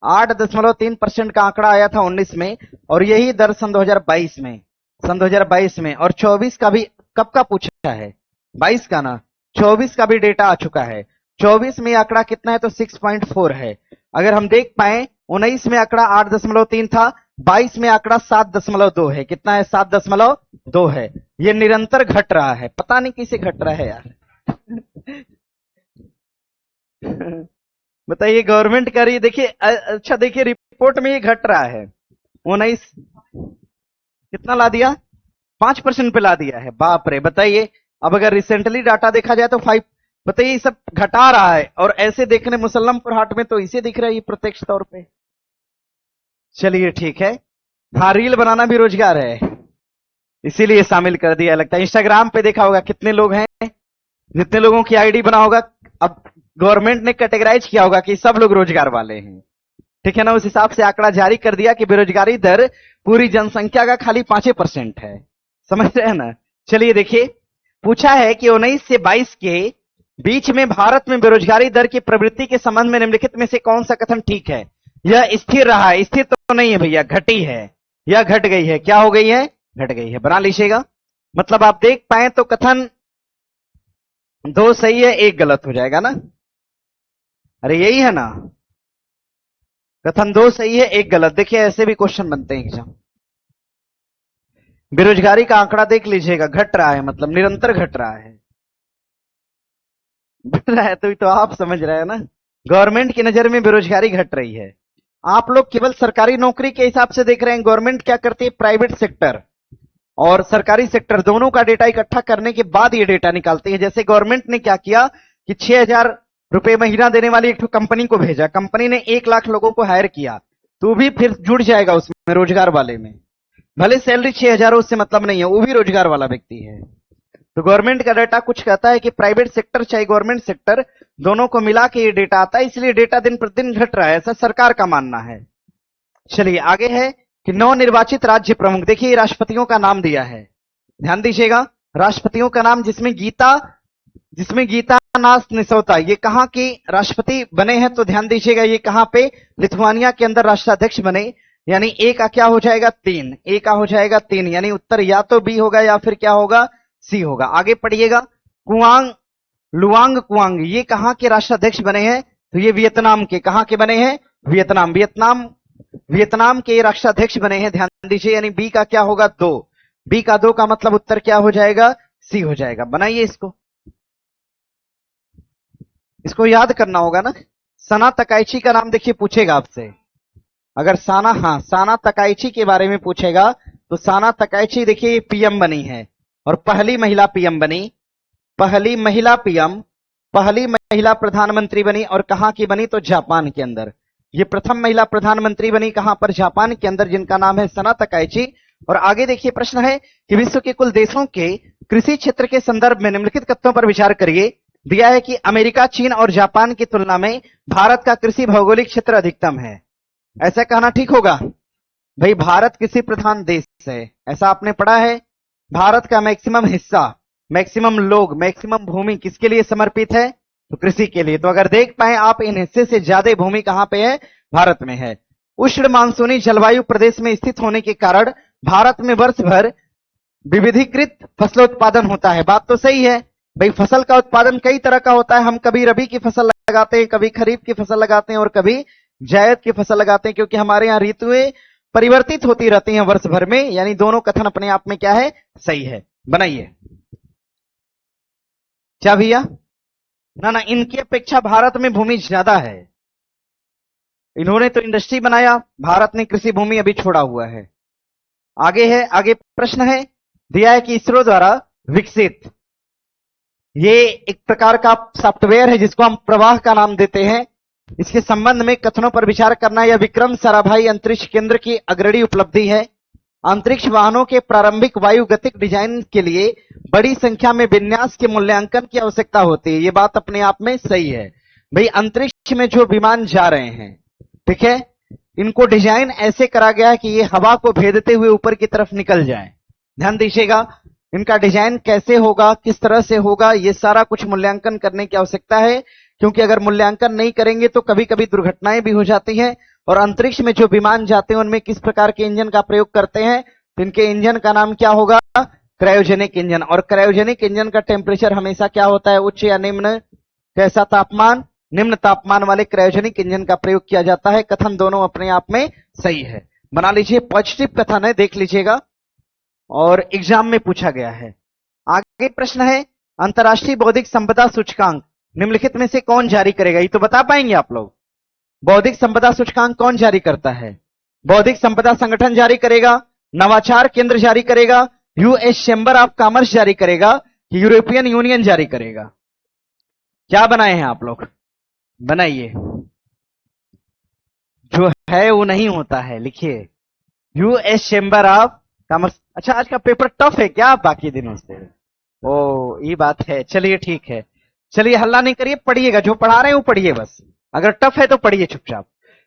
8.3% का आंकड़ा आया था 19 में, और यही दर सन 2022 में, सन 2022 में, और 24 का भी कब का पूछा है? 22 का ना, 24 का भी डेटा आ चुका है। 24 में आंकड़ा कितना है? तो 6.4 है। अगर हम देख पाए 19 में आंकड़ा 8.3 था, 22 में आंकड़ा 7.2 है। कितना है? 7.2 है। ये निरंतर घट रहा है, पता नहीं कैसे घट रहा है यार। बताइए गवर्नमेंट कर रही है, देखिए अच्छा देखिए रिपोर्ट में ये घट रहा है। 19 कितना ला दिया? 5% पे ला दिया है। बाप रे, बताइए अब अगर रिसेंटली डाटा देखा जाए तो 5, बताइए ये सब घटा रहा है। और ऐसे देखने मुसल्लमपुर हाट में तो इसे दिख रहा है ये प्रत्यक्ष तौर पे। चलिए ठीक है। हाँ, रील बनाना भी रोजगार है, इसीलिए शामिल कर दिया लगता है। इंस्टाग्राम पे देखा होगा कितने लोग हैं, जितने लोगों की आईडी बना होगा, अब गवर्नमेंट ने कैटेगराइज किया होगा कि सब लोग रोजगार वाले हैं, ठीक है ना। उस हिसाब से आंकड़ा जारी कर दिया कि बेरोजगारी दर पूरी जनसंख्या का खाली 5% है। समझ रहे हैं ना। चलिए देखिए, पूछा है कि 19 से 22 के बीच में भारत में बेरोजगारी दर की प्रवृत्ति के संबंध में निम्नलिखित में से कौन सा कथन ठीक है? यह स्थिर रहा है, स्थिर तो नहीं है भैया, घटी है, यह घट गई है। क्या हो गई है? घट गई है। बना लीजिएगा। मतलब आप देख पाए तो कथन 2 सही है, 1 गलत हो जाएगा ना। अरे यही है ना, कथन 2 सही है, 1 गलत। देखिए ऐसे भी क्वेश्चन बनते हैं एग्जाम। बेरोजगारी का आंकड़ा देख लीजिएगा, घट रहा है, मतलब निरंतर घट रहा है। बढ़ रहा है तो आप समझ रहे हैं ना। गवर्नमेंट की नजर में बेरोजगारी घट रही है। आप लोग केवल सरकारी नौकरी के हिसाब से देख रहे हैं। गवर्नमेंट क्या करती है? प्राइवेट सेक्टर और सरकारी सेक्टर दोनों का डेटा इकट्ठा करने के बाद ये डेटा निकालती है। जैसे गवर्नमेंट ने क्या किया कि 6,000 रुपए महीना देने वाली एक कंपनी को भेजा, कंपनी ने 1 लाख लोगों को हायर किया, तो भी फिर जुड़ जाएगा उसमें, रोजगार वाले में। भले सैलरी 6,000 हो, उससे मतलब नहीं है, वो भी रोजगार वाला व्यक्ति है। तो गवर्नमेंट का डेटा कुछ कहता है कि प्राइवेट सेक्टर चाहे गवर्नमेंट सेक्टर, दोनों को मिला के ये डेटा आता है, इसलिए डेटा दिन प्रतिदिन घट रहा है, ऐसा सरकार का मानना है। चलिए आगे है कि नवनिर्वाचित राज्य प्रमुख। देखिए राष्ट्रपतियों का नाम दिया है, ध्यान दीजिएगा। राष्ट्रपतियों का नाम जिसमें गीता नाथ निसोता, ये कहां की राष्ट्रपति बने हैं? तो ध्यान दीजिएगा, ये कहां पे? लिथुआनिया के अंदर राष्ट्राध्यक्ष बने। यानी ए का क्या हो जाएगा? 3। ए का हो जाएगा 3, यानी उत्तर या तो बी होगा या फिर क्या होगा? सी होगा। आगे पढ़िएगा। लुआंग कुआंग, ये कहां के राष्ट्राध्यक्ष बने हैं? तो ये वियतनाम के। कहां के बने हैं? वियतनाम के राष्ट्राध्यक्ष बने हैं, ध्यान दीजिए। यानी बी का क्या होगा? 2। बी का 2 का मतलब उत्तर क्या हो जाएगा? सी हो जाएगा। बनाइए इसको याद करना होगा ना। सना तकाइची का नाम देखिए पूछेगा आपसे, अगर साना तकाइची के बारे में पूछेगा तो साना तकाइची देखिए पीएम बनी है और पहली महिला पीएम बनी, पहली महिला प्रधानमंत्री बनी। और कहां की बनी? तो जापान के अंदर। ये प्रथम महिला प्रधानमंत्री बनी, कहां पर? जापान के अंदर, जिनका नाम है सना तकाइची। और आगे देखिए प्रश्न है कि विश्व के कुल देशों के कृषि क्षेत्र के संदर्भ में निम्नलिखित कथनों पर विचार करिए। दिया है कि अमेरिका, चीन और जापान की तुलना में भारत का कृषि भौगोलिक क्षेत्र अधिकतम है। ऐसा कहना ठीक होगा? भाई भारत कृषि प्रधान देश है, ऐसा आपने पढ़ा है। भारत का मैक्सिमम हिस्सा, मैक्सिमम लोग, मैक्सिमम भूमि किसके लिए समर्पित है? तो कृषि के लिए। तो अगर देख पाए आप, इन हिस्से से ज्यादा भूमि कहां पे है? भारत में है। उष्ण मानसूनी जलवायु प्रदेश में स्थित होने के कारण भारत में वर्ष भर विविधीकृत फसलोत्पादन होता है। बात तो सही है भाई, फसल का उत्पादन कई तरह का होता है। हम कभी रबी की फसल लगाते हैं, कभी खरीफ की फसल लगाते हैं और कभी जायद की फसल लगाते हैं, क्योंकि हमारे यहाँ ऋतुएं परिवर्तित होती रहती हैं वर्ष भर में। यानी दोनों कथन अपने आप में क्या है? सही है। बनाइए। क्या भैया? ना, इनकी अपेक्षा भारत में भूमि ज्यादा है। इन्होंने तो इंडस्ट्री बनाया, भारत ने कृषि भूमि अभी छोड़ा हुआ है। आगे प्रश्न है, दिया है कि इसरो द्वारा विकसित ये एक प्रकार का सॉफ्टवेयर है जिसको हम प्रवाह का नाम देते हैं। इसके संबंध में कथनों पर विचार करना यह विक्रम साराभाई अंतरिक्ष केंद्र की अग्रणी उपलब्धि है। अंतरिक्ष वाहनों के प्रारंभिक वायुगतिक डिजाइन के लिए बड़ी संख्या में विन्यास के मूल्यांकन की आवश्यकता होती है। ये बात अपने आप में सही है भाई। अंतरिक्ष में जो विमान जा रहे हैं, ठीक है, इनको डिजाइन ऐसे करा गया है कि ये हवा को भेदते हुए ऊपर की तरफ निकल जाए। ध्यान दीजिएगा, इनका डिजाइन कैसे होगा, किस तरह से होगा, ये सारा कुछ मूल्यांकन करने की आवश्यकता है, क्योंकि अगर मूल्यांकन नहीं करेंगे तो कभी कभी दुर्घटनाएं भी हो जाती हैं। और अंतरिक्ष में जो विमान जाते हैं उनमें किस प्रकार के इंजन का प्रयोग करते हैं, तो इनके इंजन का नाम क्या होगा, क्रायोजेनिक इंजन। और क्रायोजेनिक इंजन का टेम्परेचर हमेशा क्या होता है, उच्च या निम्न। कैसा तापमान, निम्न तापमान वाले क्रायोजेनिक इंजन का प्रयोग किया जाता है। कथन दोनों अपने आप में सही है, बना लीजिए, पॉजिटिव कथन है, देख लीजिएगा और एग्जाम में पूछा गया है। आगे प्रश्न है, अंतरराष्ट्रीय बौद्धिक संपदा सूचकांक निम्नलिखित में से कौन जारी करेगा? ये तो बता पाएंगे आप लोग। बौद्धिक संपदा सूचकांक कौन जारी करता है? बौद्धिक संपदा संगठन जारी करेगा, नवाचार केंद्र जारी करेगा, यूएस चैम्बर ऑफ कॉमर्स जारी करेगा, यूरोपियन यूनियन जारी करेगा? क्या बनाए हैं आप लोग? बनाइए, जो है वो नहीं होता है, लिखिए यूएस चैम्बर ऑफ कॉमर्स। अच्छा, आज का पेपर टफ है क्या बाकी दिनों से? ओ, ये बात है, चलिए ठीक है, चलिए हल्ला नहीं करिए, पढ़िएगा, जो पढ़ा रहे हैं वो पढ़िए बस। अगर टफ है तो पढ़िए चुपचाप।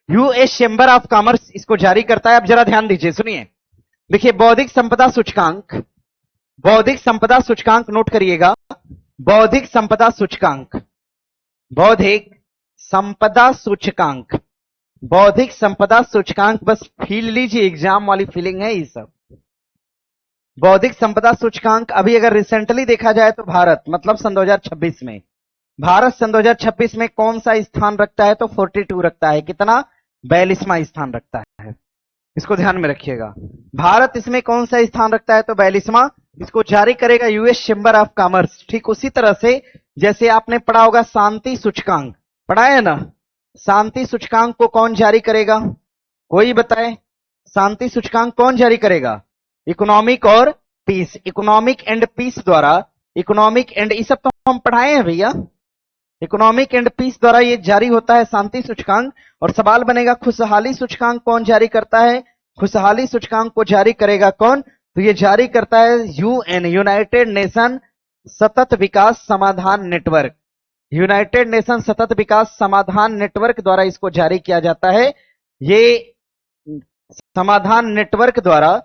यूएस चैम्बर ऑफ कॉमर्स इसको जारी करता है। अब जरा ध्यान दीजिए, सुनिए, देखिए बौद्धिक संपदा सूचकांक, बौद्धिक संपदा सूचकांक नोट करिएगा, बौद्धिक संपदा सूचकांक, बौद्धिक संपदा सूचकांक, बौद्धिक संपदा सूचकांक, बस फील लीजिए, एग्जाम वाली फीलिंग है ये सब। बौद्धिक संपदा सूचकांक अभी अगर रिसेंटली देखा जाए तो भारत, मतलब सन 2026 में, भारत सन 2026 में कौन सा स्थान रखता है? तो 42 रखता है। कितना? 42वां स्थान रखता है। इसको ध्यान में रखिएगा, भारत इसमें कौन सा स्थान रखता है? तो 42वां। इसको जारी करेगा यूएस चैम्बर ऑफ कॉमर्स। ठीक उसी तरह से जैसे आपने पढ़ा होगा शांति सूचकांक, पढ़ा है ना? शांति सूचकांक को कौन जारी करेगा? कोई बताए, शांति सूचकांक कौन जारी करेगा? इकोनॉमिक और पीस, इकोनॉमिक एंड पीस द्वारा, इकोनॉमिक एंड, ये सब तो हम पढ़ाए हैं भैया, इकोनॉमिक एंड पीस द्वारा ये जारी होता है शांति सूचकांक। और सवाल बनेगा खुशहाली सूचकांक कौन जारी करता है? खुशहाली सूचकांक को जारी करेगा कौन? तो ये जारी करता है यूएन, यूनाइटेड नेशन सतत विकास समाधान नेटवर्क। यूनाइटेड नेशन सतत विकास समाधान नेटवर्क द्वारा इसको जारी किया जाता है। ये समाधान नेटवर्क द्वारा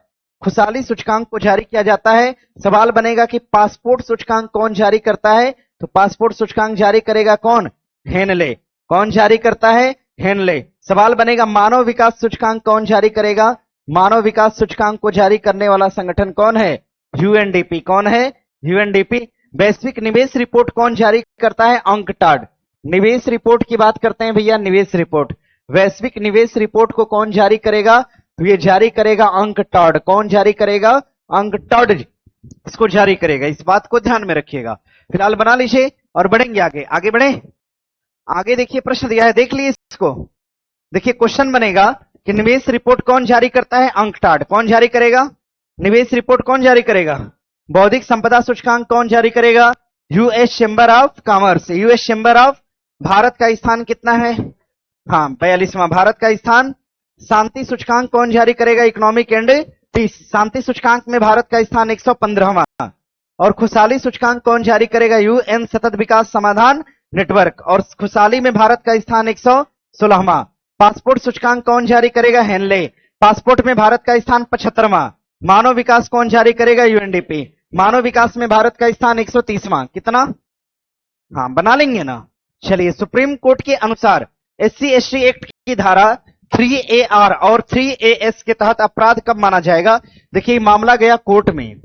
खुशहाली सूचकांक को जारी किया जाता है। सवाल बनेगा कि पासपोर्ट सूचकांक कौन जारी करता है? तो पासपोर्ट सूचकांक जारी करेगा कौन? हेनले। कौन जारी करता है? हेनले। सवाल बनेगा मानव विकास सूचकांक कौन जारी करेगा? मानव विकास सूचकांक को जारी करने वाला संगठन कौन है? यूएनडीपी। कौन है? यूएनडीपी। वैश्विक निवेश रिपोर्ट कौन जारी करता है? अंकटाड। निवेश रिपोर्ट की बात करते हैं भैया, निवेश रिपोर्ट, वैश्विक निवेश रिपोर्ट को कौन जारी करेगा? तो ये जारी करेगा अंकटाड। कौन जारी करेगा? अंकटाड इसको जारी करेगा। इस बात को ध्यान में रखिएगा। फिलहाल बना लीजिए और बढ़ेंगे आगे। आगे बढ़े, आगे देखिए प्रश्न दिया है, देख लीजिए इसको। देखिए क्वेश्चन बनेगा कि निवेश रिपोर्ट कौन जारी करता है? अंकटाड। कौन जारी करेगा? निवेश रिपोर्ट कौन जारी करेगा? बौद्धिक संपदा सूचकांक कौन जारी करेगा? US chamber of commerce. US chamber of, Bharat का स्थान कितना है? हाँ, 42वां भारत का स्थान। शांति सूचकांक कौन जारी करेगा? Economic and piece. शांति सूचकांक में भारत का स्थान 115वां। और खुशहाली सूचकांक कौन जारी करेगा? यूएन सतत विकास समाधान नेटवर्क। और खुशहाली में भारत का स्थान 116वां। पासपोर्ट सूचकांक कौन जारी करेगा? हेनले। पासपोर्ट में भारत का स्थान 75वां। मानव विकास कौन जारी करेगा? यूएनडीपी। मानव विकास में भारत का स्थान 130वां। कितना? हाँ, बना लेंगे ना। चलिए, सुप्रीम कोर्ट के अनुसार एससी एसटी एक्ट की धारा 3AR और 3AS के तहत अपराध कब माना जाएगा? देखिए मामला गया कोर्ट में,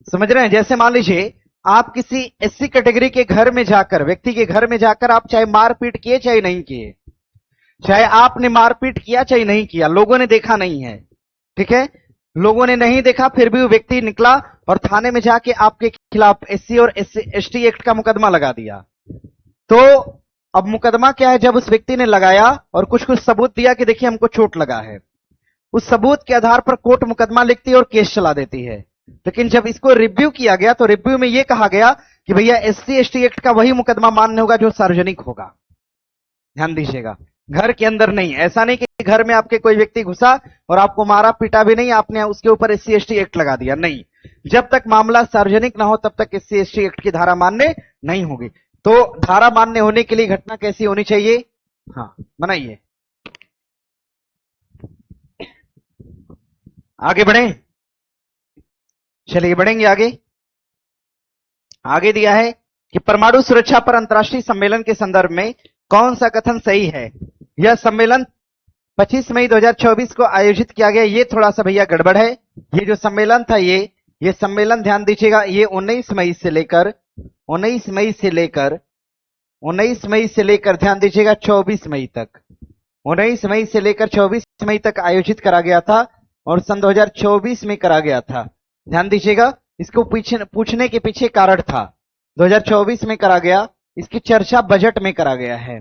समझ रहे हैं? जैसे मान लीजिए आप किसी एससी कैटेगरी के घर में जाकर, व्यक्ति के घर में जाकर आप चाहे मारपीट किए चाहे नहीं किए, चाहे आपने मारपीट किया चाहे नहीं किया, लोगों ने देखा नहीं है, ठीक है, लोगों ने नहीं देखा, फिर भी वो व्यक्ति निकला और थाने में जाके आपके खिलाफ एससी और एसटी एक्ट का मुकदमा लगा दिया। तो अब मुकदमा क्या है? जब उस व्यक्ति ने लगाया और कुछ कुछ सबूत दिया कि देखिए हमको चोट लगा है, उस सबूत के आधार पर कोर्ट मुकदमा लिखती है और केस चला देती है। लेकिन जब इसको रिव्यू किया गया तो रिव्यू में यह कहा गया कि भैया एससी एसटी एक्ट का वही मुकदमा मान्य होगा जो सार्वजनिक होगा। ध्यान दीजिएगा, घर के अंदर नहीं। ऐसा नहीं कि घर में आपके कोई व्यक्ति घुसा और आपको मारा पीटा भी नहीं, आपने उसके ऊपर एससी एसटी एक्ट लगा दिया, नहीं। जब तक मामला सार्वजनिक ना हो तब तक एससी एसटी एक्ट की धारा मान्य नहीं होगी। तो धारा मान्य होने के लिए घटना कैसी होनी चाहिए? हाँ, बनाइए, आगे बढ़े, चलिए बढ़ेंगे आगे। आगे दिया है कि परमाणु सुरक्षा पर अंतर्राष्ट्रीय सम्मेलन के संदर्भ में कौन सा कथन सही है? यह सम्मेलन 25 मई 2024 को आयोजित किया गया। ये थोड़ा सा भैया गड़बड़ है। ये जो सम्मेलन था, ये सम्मेलन ध्यान दीजिएगा, ये 19 मई से लेकर 19 मई से लेकर ध्यान दीजिएगा 24 मई तक, 19 मई से लेकर 24 मई तक आयोजित करा गया था और सन 2024 में करा गया था। ध्यान दीजिएगा, इसको पूछने के पीछे कारण था। 2024 में करा गया, इसकी चर्चा बजट में करा गया है।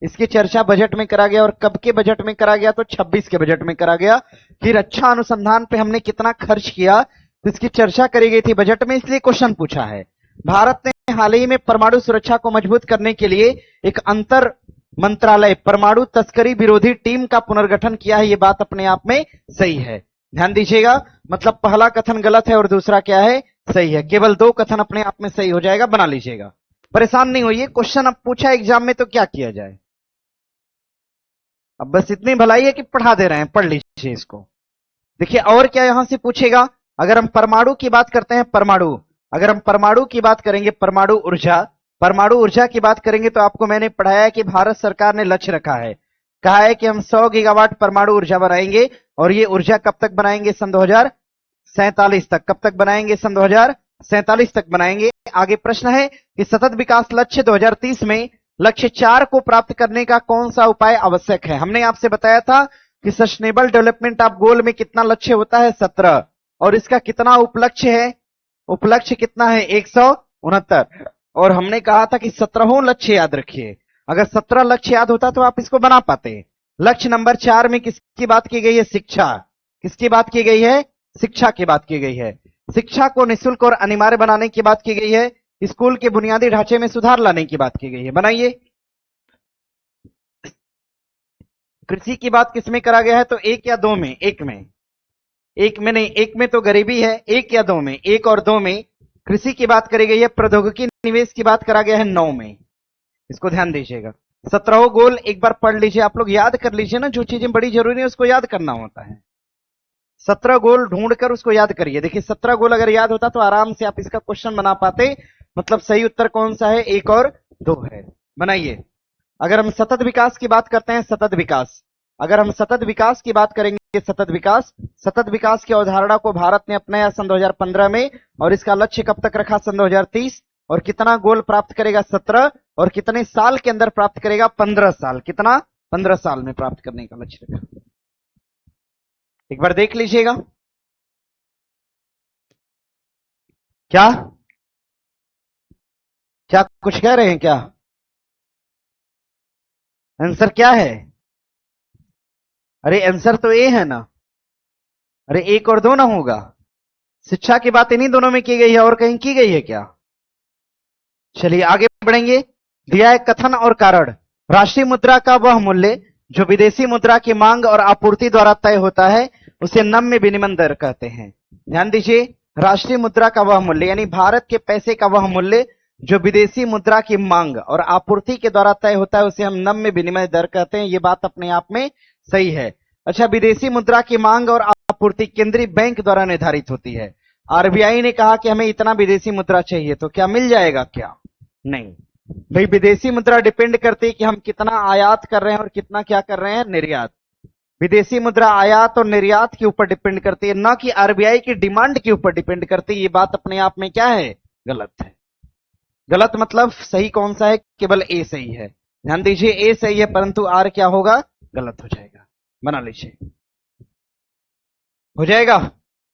इसकी चर्चा बजट में करा गया और कब के बजट में करा गया? तो 26 के बजट में करा गया। कि रक्षा अनुसंधान पे हमने कितना खर्च किया, तो इसकी चर्चा करी गई थी बजट में, इसलिए क्वेश्चन पूछा है। भारत ने हाल ही में परमाणु सुरक्षा को मजबूत करने के लिए एक अंतर मंत्रालय परमाणु तस्करी विरोधी टीम का पुनर्गठन किया है। ये बात अपने आप में सही है। ध्यान दीजिएगा, मतलब पहला कथन गलत है और दूसरा क्या है? सही है। केवल 2 कथन अपने आप में सही हो जाएगा, बना लीजिएगा, परेशान नहीं होइए। क्वेश्चन अब पूछा एग्जाम में तो क्या किया जाए? अब बस इतनी भलाई है कि पढ़ा दे रहे हैं, पढ़ लीजिए इसको। देखिए और क्या यहां से पूछेगा। अगर हम परमाणु की बात करते हैं, अगर हम परमाणु की बात करेंगे, परमाणु ऊर्जा की बात करेंगे, तो आपको मैंने पढ़ाया है कि भारत सरकार ने लक्ष्य रखा है, कहा है कि हम 100 गीगावाट परमाणु ऊर्जा बनाएंगे। और ये ऊर्जा कब तक बनाएंगे? सन 2047 तक। कब तक बनाएंगे? सन 2047 तक बनाएंगे। आगे प्रश्न है कि सतत विकास लक्ष्य 2030 में लक्ष्य 4 को प्राप्त करने का कौन सा उपाय आवश्यक है? हमने आपसे बताया था कि सस्टेनेबल डेवलपमेंट ऑफ गोल में कितना लक्ष्य होता है? 17। और इसका कितना उपलक्ष्य है? उपलक्ष्य कितना है? 169। और हमने कहा था कि 17वां लक्ष्य याद रखिए। अगर 17 लक्ष्य याद होता तो आप इसको बना पाते। लक्ष्य नंबर 4 में किसकी बात की गई है? शिक्षा। किसकी बात की गई है? शिक्षा की बात की गई है। शिक्षा को निःशुल्क और अनिवार्य बनाने की बात की गई है। स्कूल के बुनियादी ढांचे में सुधार लाने की बात की गई है। बनाइए। कृषि की बात किसमें करा गया है? तो 1 या 2 में? 1 में। 1 में नहीं, 1 में तो गरीबी है। 1 या 2 में? 1 और 2 में कृषि की बात करी गई है। प्रौद्योगिकी निवेश की बात करा गया है 9 में। इसको ध्यान दीजिएगा। 17 गोल एक बार पढ़ लीजिए, आप लोग याद कर लीजिए ना, जो चीजें बड़ी जरूरी है उसको याद करना होता है। 17 गोल ढूंढकर उसको याद करिए। देखिए 17 गोल अगर याद होता तो आराम से आप इसका क्वेश्चन बना पाते। मतलब सही उत्तर कौन सा है? 1 और 2 है। बनाइए। अगर हम सतत विकास की बात करते हैं, सतत विकास, अगर हम सतत विकास की बात करेंगे, सतत विकास की अवधारणा को भारत ने अपनाया सन 2015 में। और इसका लक्ष्य कब तक रखा? सन 2030। और कितना गोल प्राप्त करेगा? 17। और कितने साल के अंदर प्राप्त करेगा? 15 साल। कितना? 15 साल में प्राप्त करने का लक्ष्य रखा। एक बार देख लीजिएगा। क्या क्या कुछ कह रहे हैं क्या? आंसर क्या है? अरे आंसर तो ए है ना। अरे 1 और 2 ना होगा। शिक्षा की बात इन्हीं दोनों में की गई है, और कहीं की गई है क्या? चलिए आगे बढ़ेंगे। दिया है कथन और कारण। राष्ट्रीय मुद्रा का वह मूल्य जो विदेशी मुद्रा की मांग और आपूर्ति द्वारा तय होता है उसे नम्य विनिमय दर कहते हैं। ध्यान दीजिए, राष्ट्रीय मुद्रा का वह मूल्य यानी भारत के पैसे का वह मूल्य जो विदेशी मुद्रा की मांग और आपूर्ति के द्वारा तय होता है उसे हम नम्य विनिमय दर कहते हैं। ये बात अपने आप में सही है। अच्छा, विदेशी मुद्रा की मांग और आपूर्ति केंद्रीय बैंक द्वारा निर्धारित होती है। आरबीआई ने कहा कि हमें इतना विदेशी मुद्रा चाहिए, तो क्या मिल जाएगा? क्या नहीं भाई, विदेशी मुद्रा डिपेंड करती है कि हम कितना आयात कर रहे हैं और कितना क्या कर रहे हैं? निर्यात। विदेशी मुद्रा आयात और निर्यात के ऊपर डिपेंड करती है, ना कि आरबीआई की डिमांड के ऊपर डिपेंड करती है। ये बात अपने आप में क्या है? गलत है। गलत मतलब सही कौन सा है? केवल ए सही है। ध्यान दीजिए, ए सही है परंतु आर क्या होगा? गलत हो जाएगा। बना लीजिए, हो जाएगा।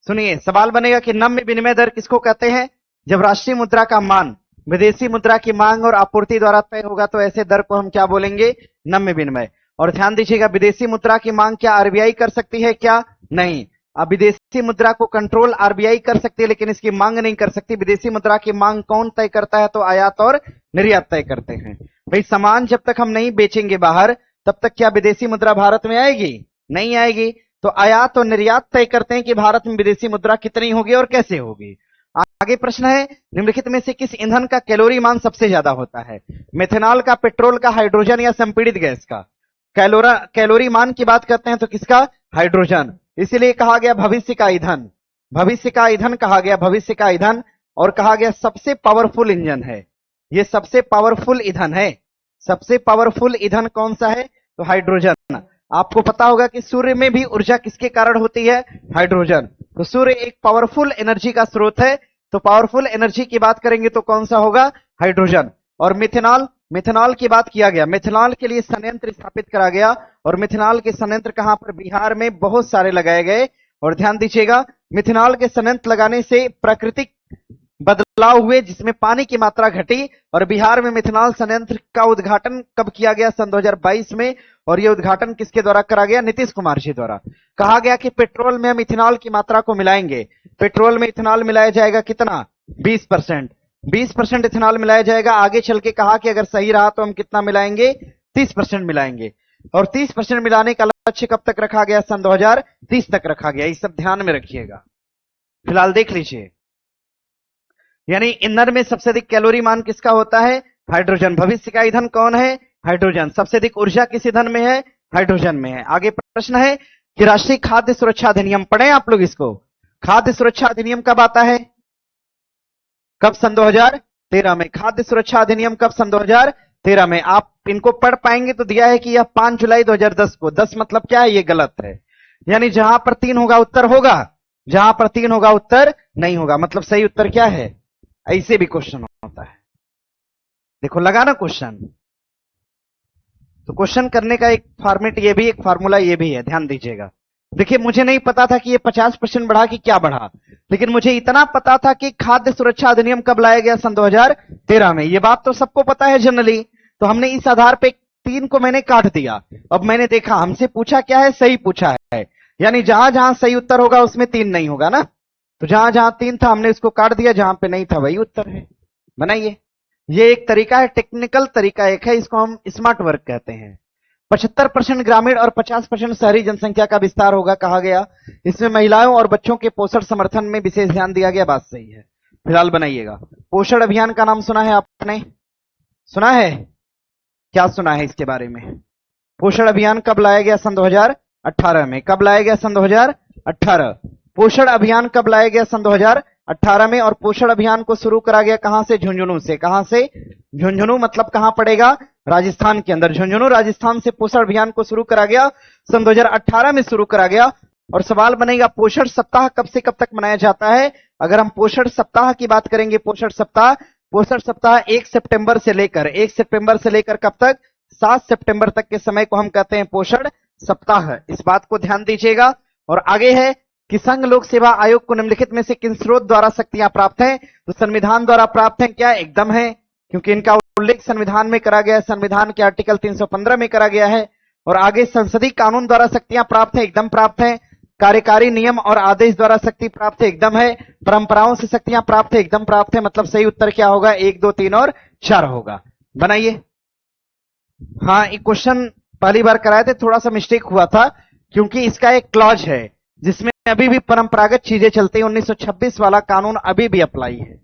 सुनिए, सवाल बनेगा कि नम्य विनिमय दर किसको कहते हैं? जब राष्ट्रीय मुद्रा का मान विदेशी मुद्रा की मांग और आपूर्ति द्वारा तय होगा तो ऐसे दर को हम क्या बोलेंगे? नम्य विनिमय। और ध्यान दीजिएगा, विदेशी मुद्रा की मांग क्या आरबीआई कर सकती है? क्या नहीं। अब विदेशी मुद्रा को कंट्रोल आरबीआई कर सकती है, लेकिन इसकी मांग नहीं कर सकती। विदेशी मुद्रा की मांग कौन तय करता है? तो आयात और निर्यात तय करते हैं। भाई सामान जब तक हम नहीं बेचेंगे बाहर, तब तक क्या विदेशी मुद्रा भारत में आएगी? नहीं आएगी। तो आयात और निर्यात तय करते हैं कि भारत में विदेशी मुद्रा कितनी होगी और कैसे होगी। आगे प्रश्न है, निम्नलिखित में से किस ईंधन का कैलोरी मान सबसे ज्यादा होता है? मेथनॉल का, पेट्रोल का, हाइड्रोजन या संपीड़ित गैस का? कैलोरी मान की बात करते हैं तो किसका? हाइड्रोजन। इसीलिए कहा गया भविष्य का ईंधन। भविष्य का ईंधन कहा गया, भविष्य का ईंधन। और कहा गया सबसे पावरफुल इंजन है ये, सबसे पावरफुल ईंधन है। सबसे पावरफुल ईंधन कौन सा है? तो हाइड्रोजन। आपको पता होगा कि सूर्य में भी ऊर्जा किसके कारण होती है? हाइड्रोजन। तो सूर्य एक पावरफुल एनर्जी का स्रोत है, तो पावरफुल एनर्जी की बात करेंगे तो कौन सा होगा? हाइड्रोजन। और मिथेनॉल, मिथेनॉल की बात किया गया, मिथेनॉल के लिए संयंत्र स्थापित करा गया, और मिथेनॉल के संयंत्र कहां पर? बिहार में बहुत सारे लगाए गए। और ध्यान दीजिएगा, मिथेनॉल के संयंत्र लगाने से प्राकृतिक बदलाव हुए जिसमें पानी की मात्रा घटी। और बिहार में मिथेनॉल संयंत्र का उद्घाटन कब किया गया? सन 2022 में। और यह उद्घाटन किसके द्वारा करा गया? नीतीश कुमार जी द्वारा। कहा गया कि पेट्रोल में हम इथेनॉल की मात्रा को मिलाएंगे। पेट्रोल में इथेनॉल मिलाया जाएगा कितना? 20%। 20% इथेनॉल मिलाया जाएगा। आगे चल के कहा कि अगर सही रहा तो हम कितना मिलाएंगे? 30% मिलाएंगे। और 30% मिलाने का लक्ष्य कब तक रखा गया? सन 2030 तक रखा गया। ये सब ध्यान में रखिएगा। फिलहाल देख लीजिए, यानी ईंधन में सबसे अधिक कैलोरी मान किसका होता है? हाइड्रोजन। भविष्य का ईंधन कौन है? हाइड्रोजन। सबसे अधिक ऊर्जा किस ईंधन में है? हाइड्रोजन में है। आगे प्रश्न है कि राष्ट्रीय खाद्य सुरक्षा अधिनियम, पढ़े आप लोग इसको? खाद्य सुरक्षा अधिनियम कब आता है? कब? सन 2013 में। खाद्य सुरक्षा अधिनियम कब? सन 2013 में। आप इनको पढ़ पाएंगे तो दिया है कि यह 5 जुलाई 2010 को। 10 मतलब क्या है? ये गलत है। यानी जहां पर 3 होगा उत्तर होगा, जहां पर 3 होगा उत्तर नहीं होगा। मतलब सही उत्तर क्या है? ऐसे भी क्वेश्चन होता है। देखो लगा ना क्वेश्चन। तो क्वेश्चन करने का एक फॉर्मेट ये भी, एक फार्मूला ये भी है, ध्यान दीजिएगा। देखिए मुझे नहीं पता था कि ये 50% बढ़ा कि क्या बढ़ा, लेकिन मुझे इतना पता था कि खाद्य सुरक्षा अधिनियम कब लाया गया? सन 2013 में। ये बात तो सबको पता है जनरली। तो हमने इस आधार पे 3 को मैंने काट दिया। अब मैंने देखा हमसे पूछा क्या है? सही पूछा है। यानी जहां जहां सही उत्तर होगा उसमें 3 नहीं होगा ना। तो जहां जहां 3 था हमने उसको काट दिया, जहां पे नहीं था वही उत्तर है। बनाइए। ये एक तरीका है, टेक्निकल तरीका एक है, इसको हम स्मार्ट वर्क कहते हैं। 75% ग्रामीण और 50% शहरी जनसंख्या का विस्तार होगा कहा गया। इसमें महिलाओं और बच्चों के पोषण समर्थन में विशेष ध्यान दिया गया। बात सही है। फिलहाल बनाइएगा। पोषण अभियान का नाम सुना है आपने? सुना है? क्या सुना है इसके बारे में? पोषण अभियान कब लाया गया? सन 2018 में। कब लाया गया? सन 2018। पोषण अभियान कब लाया गया? सन 2018 में। और पोषण अभियान को शुरू करा गया कहां से? झुंझुनू से। कहां से? झुंझुनू मतलब कहां पड़ेगा? राजस्थान के अंदर। झुंझुनू राजस्थान से पोषण अभियान को शुरू करा गया, सन 2018 में शुरू करा गया। और सवाल बनेगा पोषण सप्ताह कब से कब तक मनाया जाता है? अगर हम पोषण सप्ताह की बात करेंगे, पोषण सप्ताह 1 सितंबर से लेकर कब तक? 7 सितंबर तक के समय को हम कहते हैं पोषण सप्ताह। इस बात को ध्यान दीजिएगा। और आगे है कि संघ लोक सेवा आयोग को निम्नलिखित में से किन स्रोत द्वारा शक्तियां प्राप्त हैं? तो संविधान द्वारा प्राप्त है। क्या? एकदम है, क्योंकि इनका उल्लेख संविधान में करा गया है। संविधान के आर्टिकल 315 में करा गया है। और आगे संसदीय कानून द्वारा शक्तियां प्राप्त है। एकदम प्राप्त है। कार्यकारी नियम और आदेश द्वारा शक्ति प्राप्त है। एकदम है। परंपराओं से शक्तियां प्राप्त है। एकदम प्राप्त है। मतलब सही उत्तर क्या होगा? 1, 2, 3 और 4 होगा। बनाइए। हाँ, एक क्वेश्चन पहली बार कराए थे, थोड़ा सा मिस्टेक हुआ था, क्योंकि इसका एक क्लॉज है जिसमें अभी भी परंपरागत चीजें चलती हैं। 1926 वाला कानून अभी भी अप्लाई है।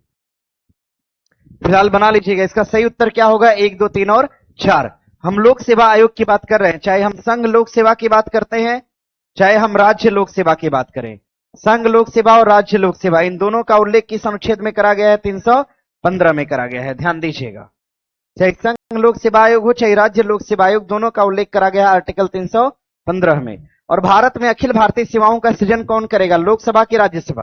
फिलहाल बना लीजिएगा। इसका सही उत्तर क्या होगा? 1, 2, 3 और 4। हम लोक सेवा आयोग की बात कर रहे हैं, चाहे हम संघ लोक सेवा की बात करते हैं, चाहे हम राज्य लोक सेवा की बात करें। संघ लोक सेवा और राज्य लोक सेवा, इन दोनों का उल्लेख किस अनुच्छेद में करा गया है? 315 में करा गया है। ध्यान दीजिएगा। चाहे संघ लोक सेवा आयोग हो चाहे राज्य लोक सेवा आयोग, दोनों का उल्लेख करा गया है आर्टिकल 315 में। और भारत में अखिल भारतीय सेवाओं का सृजन कौन करेगा? लोकसभा की राज्यसभा?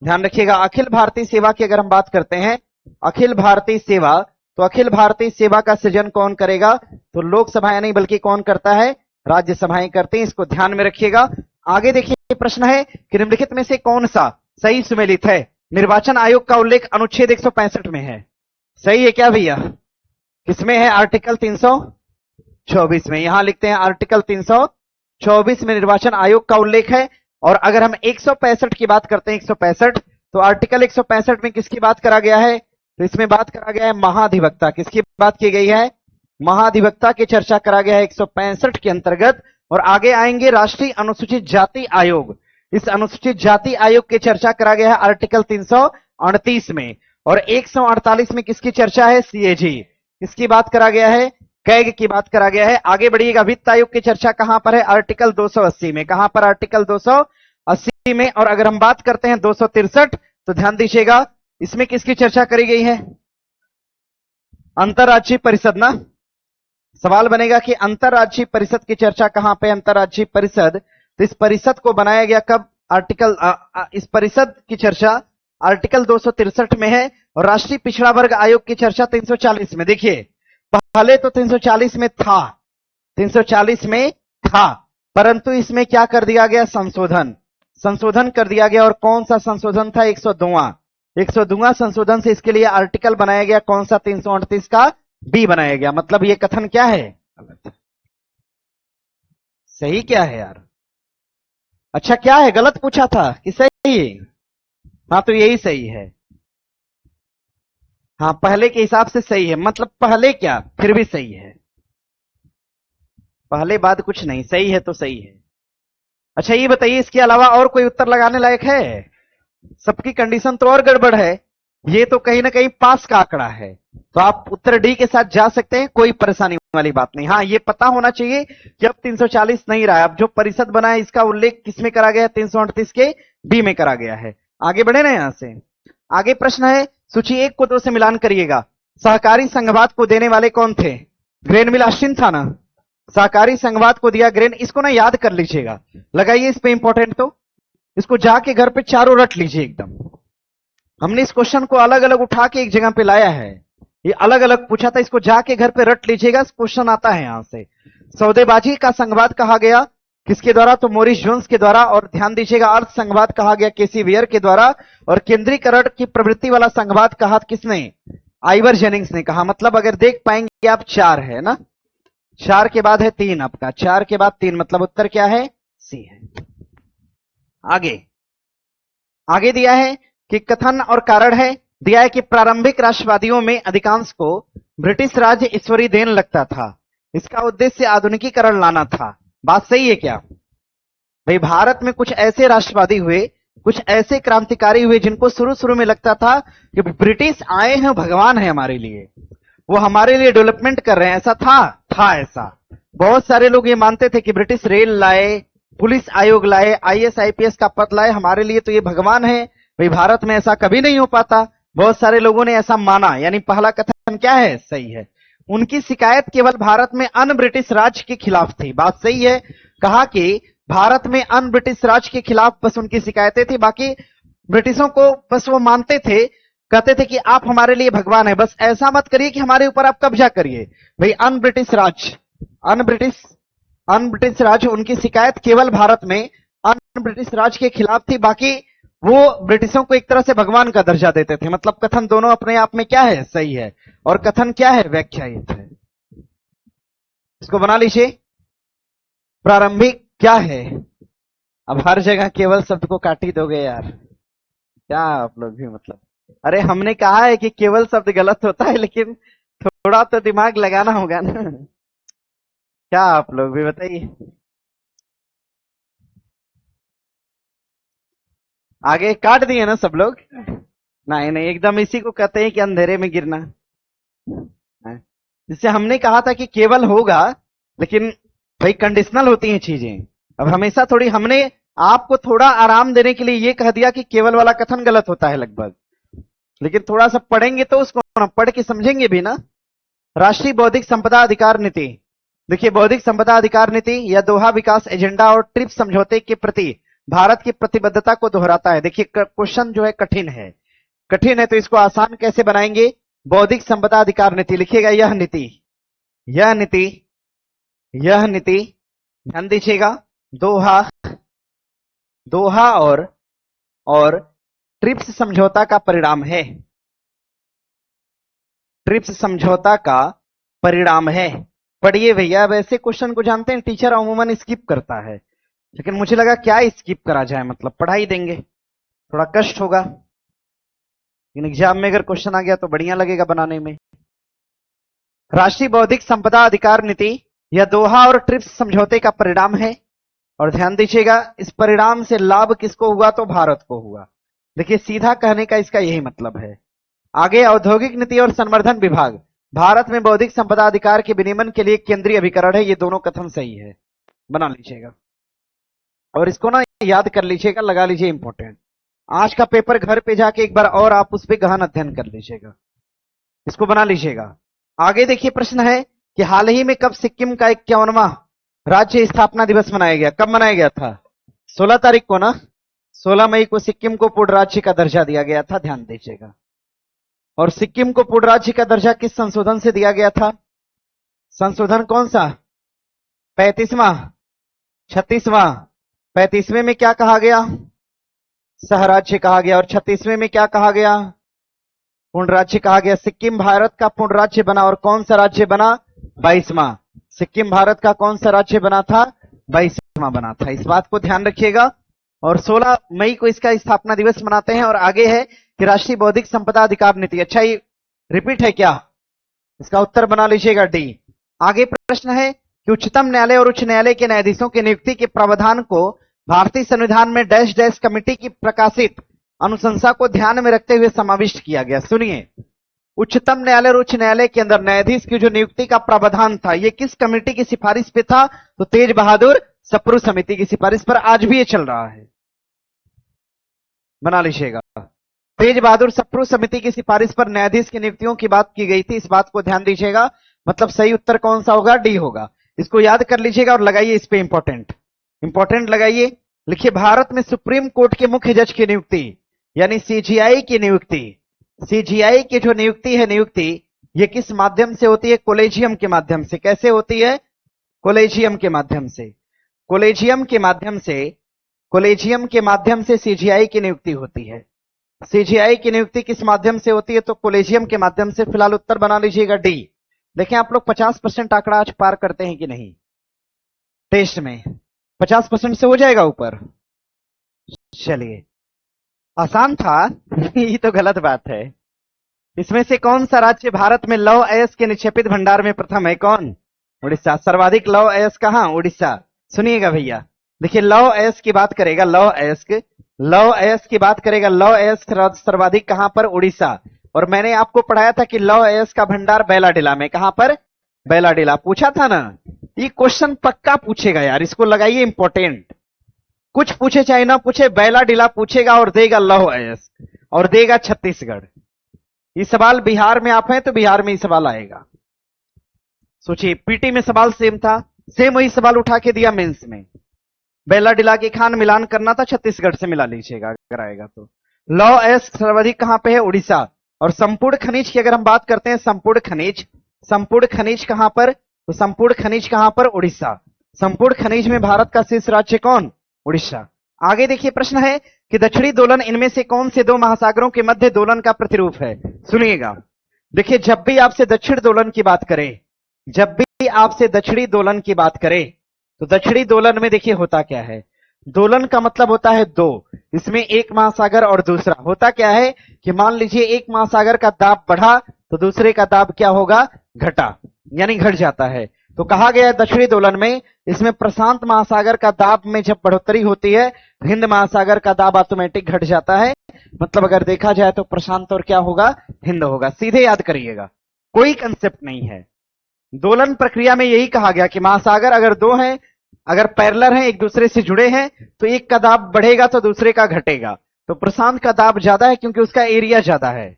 ध्यान रखिएगा। अखिल भारतीय सेवा की अगर हम बात करते हैं, अखिल भारतीय सेवा, तो अखिल भारतीय सेवा का सृजन कौन करेगा? तो लोकसभा नहीं बल्कि कौन करता है? राज्यसभाएं करते हैं। इसको ध्यान में रखिएगा। आगे देखिए, प्रश्न है कि निम्नलिखित में से कौन सा सही सुमेलित है? निर्वाचन आयोग का उल्लेख अनुच्छेद 165 में है। सही है क्या भैया? किसमें है? आर्टिकल 324 में। यहां लिखते हैं आर्टिकल 324 में निर्वाचन आयोग का उल्लेख है। और अगर हम 165 की बात करते हैं, 165, तो आर्टिकल 165 में किसकी बात करा गया है? तो इसमें बात करा गया है महाधिवक्ता। किसकी बात की गई है? महाधिवक्ता की चर्चा करा गया है 165 के अंतर्गत। और आगे आएंगे राष्ट्रीय अनुसूचित जाति आयोग। इस अनुसूचित जाति आयोग की चर्चा करा गया है आर्टिकल 338 में। और 148 में किसकी चर्चा है? सीएजी। किसकी बात करा गया है? कैग की बात करा गया है। आगे बढ़िएगा, वित्त आयोग की चर्चा कहां पर है? आर्टिकल 280 में। कहां पर? आर्टिकल 280 में। और अगर हम बात करते हैं 263, तो ध्यान दीजिएगा, इसमें किसकी चर्चा करी गई है? अंतरराज्यीय परिषद ना। सवाल बनेगा कि अंतरराज्यीय परिषद की चर्चा कहां पे? अंतरराज्यीय परिषद। तो इस परिषद को बनाया गया कब? इस परिषद की चर्चा आर्टिकल 263 में है। और राष्ट्रीय पिछड़ा वर्ग आयोग की चर्चा 340 में। देखिए, पहले तो 340 में था, 340 में था, परंतु इसमें क्या कर दिया गया? संशोधन कर दिया गया। और कौन सा संशोधन था? 102वां संशोधन से इसके लिए आर्टिकल बनाया गया। कौन सा? 338 का बी बनाया गया। मतलब ये कथन क्या है? गलत। सही क्या है यार? अच्छा, क्या है? गलत पूछा था कि सही? हाँ, तो यही सही है। हाँ, पहले के हिसाब से सही है। मतलब पहले क्या, फिर भी सही है। पहले बाद कुछ नहीं, सही है तो सही है। अच्छा, ये बताइए, इसके अलावा और कोई उत्तर लगाने लायक है? सबकी कंडीशन तो और गड़बड़ है। ये तो कहीं ना कहीं पास का आंकड़ा है, तो आप उत्तर डी के साथ जा सकते हैं, कोई परेशानी वाली बात नहीं। हाँ, ये पता होना चाहिए कि अब 340 नहीं रहा है। अब जो परिषद बना है, इसका उल्लेख किसमें करा गया है? 338 के बी में करा गया है। आगे बढ़े ना यहां से। आगे प्रश्न है, सूची 1 को 2 से मिलान करिएगा। सहकारी संघवाद को देने वाले कौन थे? ग्रेन मिल ऑस्टिन था ना। सहकारी संघवाद को दिया ग्रेन। इसको ना याद कर लीजिएगा, लगाइए इस पे इंपॉर्टेंट। तो इसको जाके घर पे चारों रट लीजिए एकदम। हमने इस क्वेश्चन को अलग अलग उठा के एक जगह पे लाया है, ये अलग अलग पूछा था। इसको जाके घर पे रट लीजिएगा, क्वेश्चन आता है यहां से। सौदेबाजी का संघवाद कहा गया किसके द्वारा? तो मोरिस जोन्स के द्वारा। और ध्यान दीजिएगा, अर्थ संघवाद कहा गया केसी वेयर के द्वारा। और केंद्रीकरण की प्रवृत्ति वाला संघवाद कहा किसने? आइवर जेनिंग्स ने कहा। मतलब अगर देख पाएंगे आप, 4 है ना, 4 के बाद है 3 आपका, 4 के बाद 3, मतलब उत्तर क्या है? सी है। आगे दिया है कि कथन और कारण है। दिया है कि प्रारंभिक राष्ट्रवादियों में अधिकांश को ब्रिटिश राज ईश्वरी देन लगता था। इसका उद्देश्य आधुनिकीकरण लाना था। बात सही है क्या भाई? भारत में कुछ ऐसे राष्ट्रवादी हुए, कुछ ऐसे क्रांतिकारी हुए जिनको शुरू शुरू में लगता था कि ब्रिटिश आए हैं, भगवान है हमारे लिए, वो हमारे लिए डेवलपमेंट कर रहे हैं। ऐसा था ऐसा। बहुत सारे लोग ये मानते थे कि ब्रिटिश रेल लाए, पुलिस आयोग लाए, आईएएस आईपीएस का पद लाए, हमारे लिए तो ये भगवान है भाई। भारत में ऐसा कभी नहीं हो पाता। बहुत सारे लोगों ने ऐसा माना। यानी पहला कथन क्या है? सही है। उनकी शिकायत केवल भारत में अन ब्रिटिश राज के खिलाफ थी। बात सही है। कहा कि भारत में अन ब्रिटिश राज के खिलाफ बस उनकी शिकायतें थी, बाकी ब्रिटिशों को बस वो मानते थे, कहते थे कि आप हमारे लिए भगवान है, बस ऐसा मत करिए कि हमारे ऊपर आप कब्जा करिए भाई। अन ब्रिटिश राज, उनकी शिकायत केवल भारत में अन ब्रिटिश राज के खिलाफ थी, बाकी वो ब्रिटिशों को एक तरह से भगवान का दर्जा देते थे। मतलब कथन दोनों अपने आप में क्या है? सही है। और कथन क्या है? व्याख्यायित है। इसको बना लीजिए। प्रारंभिक क्या है? अब हर जगह केवल शब्द को काट ही दोगे यार, क्या आप लोग भी? मतलब अरे, हमने कहा है कि केवल शब्द गलत होता है, लेकिन थोड़ा तो दिमाग लगाना होगा ना। क्या आप लोग भी बताइए। आगे काट दिए ना सब लोग? नहीं नहीं, एकदम इसी को कहते हैं कि अंधेरे में गिरना। जिससे हमने कहा था कि केवल होगा, लेकिन भाई कंडीशनल होती हैं चीजें। अब हमेशा थोड़ी, हमने आपको थोड़ा आराम देने के लिए ये कह दिया कि केवल वाला कथन गलत होता है लगभग, लेकिन थोड़ा सा पढ़ेंगे तो उसको पढ़ के समझेंगे भी ना। राष्ट्रीय बौद्धिक संपदा अधिकार नीति। देखिए, बौद्धिक संपदा अधिकार नीति या दोहा विकास एजेंडा और ट्रिप्स समझौते के प्रति भारत की प्रतिबद्धता को दोहराता है। देखिए, क्वेश्चन जो है कठिन है, तो इसको आसान कैसे बनाएंगे? बौद्धिक संपदा अधिकार नीति लिखिएगा। यह नीति ध्यान दीजिएगा, दोहा और ट्रिप्स समझौता का परिणाम है। ट्रिप्स समझौता का परिणाम है। पढ़िए भैया। वैसे क्वेश्चन को जानते हैं टीचर अमूमन स्किप करता है, लेकिन मुझे लगा क्या स्किप करा जाए, मतलब पढ़ा ही देंगे, थोड़ा कष्ट होगा, लेकिन एग्जाम में अगर क्वेश्चन आ गया तो बढ़िया लगेगा बनाने में। राष्ट्रीय बौद्धिक संपदा अधिकार नीति यह दोहा और ट्रिप्स समझौते का परिणाम है, और ध्यान दीजिएगा इस परिणाम से लाभ किसको हुआ, तो भारत को हुआ। देखिए सीधा कहने का इसका यही मतलब है। आगे औद्योगिक नीति और संवर्धन विभाग भारत में बौद्धिक संपदा अधिकार के विनियमन के लिए केंद्रीय अभिकरण है। ये दोनों कथन सही है, बना लीजिएगा और इसको ना याद कर लीजिएगा, लगा लीजिए इंपॉर्टेंट। आज का पेपर घर पे जाके एक बार और आप उस पर गहन अध्ययन कर लीजिएगा, इसको बना लीजिएगा। आगे देखिए प्रश्न है कि हाल ही में कब सिक्किम का 51वां राज्य स्थापना दिवस मनाया गया। कब मनाया गया था? 16 तारीख को ना, 16 मई को सिक्किम को पूर्ण राज्य का दर्जा दिया गया था, ध्यान दीजिएगा। और सिक्किम को पूर्ण राज्य का दर्जा किस संशोधन से दिया गया था? संशोधन कौन सा? 35वां, 36वां। 35वें में क्या कहा गया? सहराज्य कहा गया। और 36वें में क्या कहा गया? पूर्ण राज्य कहा गया। सिक्किम भारत का पूर्ण राज्य बना, और कौन सा राज्य बना? 22वां। सिक्किम भारत का कौन सा राज्य बना था? 22वां बना था। इस बात को ध्यान रखिएगा। और 16 मई को इसका स्थापना दिवस मनाते हैं। और आगे है कि राष्ट्रीय बौद्धिक संपदा अधिकार नीति, अच्छा ये रिपीट है क्या? इसका उत्तर बना लीजिएगा डी। आगे प्रश्न है कि उच्चतम न्यायालय और उच्च न्यायालय के न्यायाधीशों की नियुक्ति के प्रावधान को भारतीय संविधान में डैश डैश कमेटी की प्रकाशित अनुशंसा को ध्यान में रखते हुए समाविष्ट किया गया। सुनिए, उच्चतम न्यायालय और उच्च न्यायालय के अंदर न्यायाधीश की जो नियुक्ति का प्रावधान था, ये किस कमेटी की सिफारिश पे था? तो तेज बहादुर सप्रू समिति की सिफारिश पर। आज भी ये चल रहा है, बना लीजिएगा। तेज बहादुर सप्रू समिति की सिफारिश पर न्यायाधीश की नियुक्तियों की बात की गई थी, इस बात को ध्यान दीजिएगा। मतलब सही उत्तर कौन सा होगा? डी होगा। इसको याद कर लीजिएगा और लगाइए इस पे इंपॉर्टेंट लगाइए। लिखिए, भारत में सुप्रीम कोर्ट के मुख्य जज की नियुक्ति यानी सीजीआई की नियुक्ति, सीजीआई की जो नियुक्ति ये किस माध्यम से होती है? कोलेजियम के माध्यम से। कैसे होती है? कोलेजियम के माध्यम से। कोलेजियम के माध्यम से सीजीआई की नियुक्ति होती है। सीजीआई की नियुक्ति किस माध्यम से होती है? तो कोलेजियम के माध्यम से। फिलहाल उत्तर बना लीजिएगा डी। देखें आप लोग 50% आंकड़ा आज पार करते हैं कि नहीं? टेस्ट में 50% से हो जाएगा ऊपर। चलिए, आसान था ये तो गलत बात है। इसमें से कौन सा राज्य भारत में लौह अयस्क के निक्षेपित भंडार में प्रथम है? कौन? उड़ीसा। सर्वाधिक लौह अयस्क कहां? उड़ीसा। सुनिएगा भैया, देखिए लौह अयस्क की बात करेगा, लौह अयस्क की बात करेगा, लौह अयस्क सर्वाधिक कहां पर? उड़ीसा। और मैंने आपको पढ़ाया था कि लौह अयस्क का भंडार बैलाडिला में। कहां पर? बैलाडिला। पूछा था ना, ये क्वेश्चन पक्का पूछेगा यार, इसको लगाइए इंपॉर्टेंट। कुछ पूछे चाहे ना पूछे, बैलाडिला पूछेगा और देगा लौह अयस्क, और देगा छत्तीसगढ़। ये सवाल बिहार में आप हैं तो बिहार में ही सवाल आएगा। सोचिए, पीटी में सवाल सेम था, सेम वही सवाल उठा के दिया मेंस में। बैलाडिला के खान मिलान करना था, छत्तीसगढ़ से मिला लीजिएगा अगर आएगा तो। लौह अयस्क सर्वाधिक कहां पे है? उड़ीसा। और संपूर्ण खनिज की अगर हम बात करते हैं, संपूर्ण खनिज कहां पर? तो संपूर्ण खनिज कहां पर? उड़ीसा। संपूर्ण खनिज में भारत का शीर्ष राज्य कौन? उड़ीसा। आगे देखिए प्रश्न है कि दक्षिणी दोलन इनमें से कौन से दो महासागरों के मध्य दोलन का प्रतिरूप है? सुनिएगा, देखिए जब भी आपसे दक्षिण दोलन की बात करें, तो दक्षिणी दोलन में देखिए होता क्या है? दोलन का मतलब होता है दो, इसमें एक महासागर और दूसरा। होता क्या है कि मान लीजिए एक महासागर का दाब बढ़ा तो दूसरे का दाब क्या होगा? घटा, यानी घट जाता है। तो कहा गया है दक्षिणी दोलन में, इसमें प्रशांत महासागर का दाब में जब बढ़ोतरी होती है, हिंद महासागर का दाब ऑटोमेटिक घट जाता है। मतलब अगर देखा जाए तो प्रशांत और क्या होगा? हिंद होगा। सीधे याद करिएगा, कोई कंसेप्ट नहीं है। दोलन प्रक्रिया में यही कहा गया कि महासागर अगर दो हैं, अगर पैरेलल हैं, एक दूसरे से जुड़े हैं, तो एक का दाब बढ़ेगा तो दूसरे का घटेगा। तो प्रशांत का दाब ज्यादा है क्योंकि उसका एरिया ज्यादा है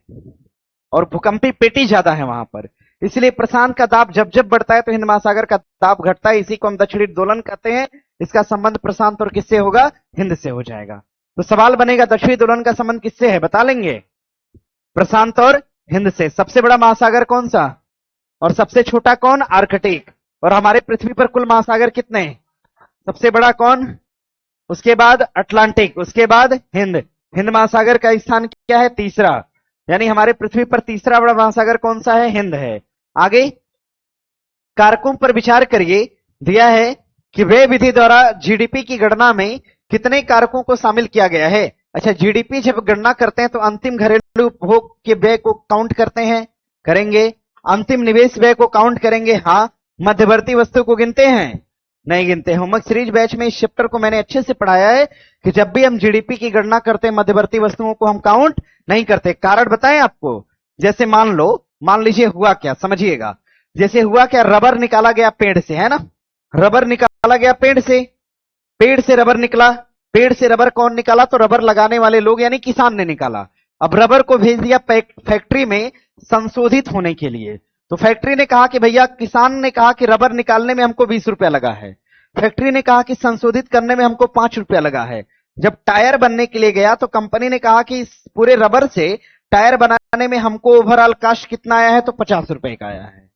और भूकंपी पेटी ज्यादा है वहां पर, इसलिए प्रशांत का दाब जब जब बढ़ता है तो हिंद महासागर का दाब घटता है। इसी को हम दक्षिणी दोलन कहते हैं। इसका संबंध प्रशांत और किससे होगा? हिंद से हो जाएगा। तो सवाल बनेगा दक्षिणी दोलन का संबंध किससे है? बता लेंगे, प्रशांत और हिंद से। सबसे बड़ा महासागर कौन सा और सबसे छोटा कौन? आर्कटिक। और हमारे पृथ्वी पर कुल महासागर कितने? सबसे बड़ा कौन? उसके बाद अटलांटिक, उसके बाद हिंद। हिंद महासागर का स्थान क्या है? तीसरा। यानी हमारे पृथ्वी पर तीसरा बड़ा महासागर कौन सा है? हिंद है। आगे कारकों पर विचार करिए। दिया है कि व्यय विधि द्वारा जीडीपी की गणना में कितने कारकों को शामिल किया गया है। अच्छा, जीडीपी जब गणना करते हैं तो अंतिम घरेलू उपभोग के व्यय को काउंट करते हैं, करेंगे। अंतिम निवेश व्यय को काउंट करेंगे, हाँ। मध्यवर्ती वस्तु को गिनते हैं, नहीं गिनते। होमवर्क सीरीज बैच में इस चैप्टर को मैंने अच्छे से पढ़ाया है कि जब भी हम जीडीपी की गणना करते हैं मध्यवर्ती वस्तुओं को हम काउंट नहीं करते। कारण बताएं आपको। जैसे मान लीजिए हुआ क्या, समझिएगा। जैसे हुआ क्या, रबर निकाला गया पेड़ से, है ना। रबर निकाला गया पेड़ से रबर निकला। पेड़ से रबर कौन निकाला, तो रबर लगाने वाले लोग यानी किसान ने निकाला। अब रबर को भेज दिया फैक्ट्री में संशोधित होने के लिए। तो फैक्ट्री ने कहा कि भैया, किसान ने कहा कि रबर निकालने में हमको 20 रुपया लगा है, फैक्ट्री ने कहा कि संशोधित करने में हमको 5 रुपया लगा है। जब टायर बनने के लिए गया तो कंपनी ने कहा कि इस पूरे रबर से टायर बनाने में हमको ओवरऑल कॉस्ट कितना आया है, तो 50 रुपए का आया है।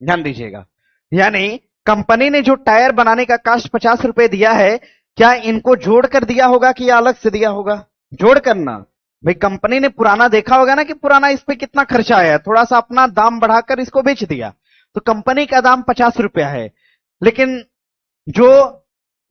ध्यान दीजिएगा, यानी कंपनी ने जो टायर बनाने का कॉस्ट 50 रुपए दिया है, क्या इनको जोड़कर दिया होगा कि या अलग से दिया होगा? जोड़ करना। भाई कंपनी ने पुराना देखा होगा ना कि पुराना इस पे कितना खर्चा आया, थोड़ा सा अपना दाम बढ़ाकर इसको बेच दिया, तो कंपनी का दाम 50 रुपया है, लेकिन जो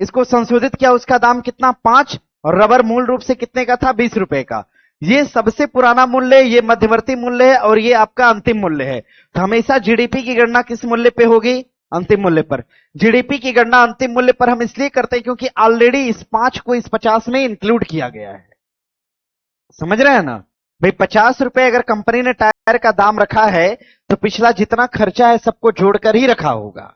इसको संशोधित किया उसका दाम कितना, 5, और रबर मूल रूप से कितने का था, 20 रुपए का। ये सबसे पुराना मूल्य, ये मध्यवर्ती मूल्य है, और ये आपका अंतिम मूल्य है। तो हमेशा जीडीपी की गणना किस मूल्य पे होगी, अंतिम मूल्य पर। जीडीपी की गणना अंतिम मूल्य पर हम इसलिए करते हैं क्योंकि ऑलरेडी इस 5 को इस 50 में इंक्लूड किया गया है। समझ रहे हैं ना भाई। 50 रुपए अगर कंपनी ने टायर का दाम रखा है तो पिछला जितना खर्चा है सबको जोड़कर ही रखा होगा।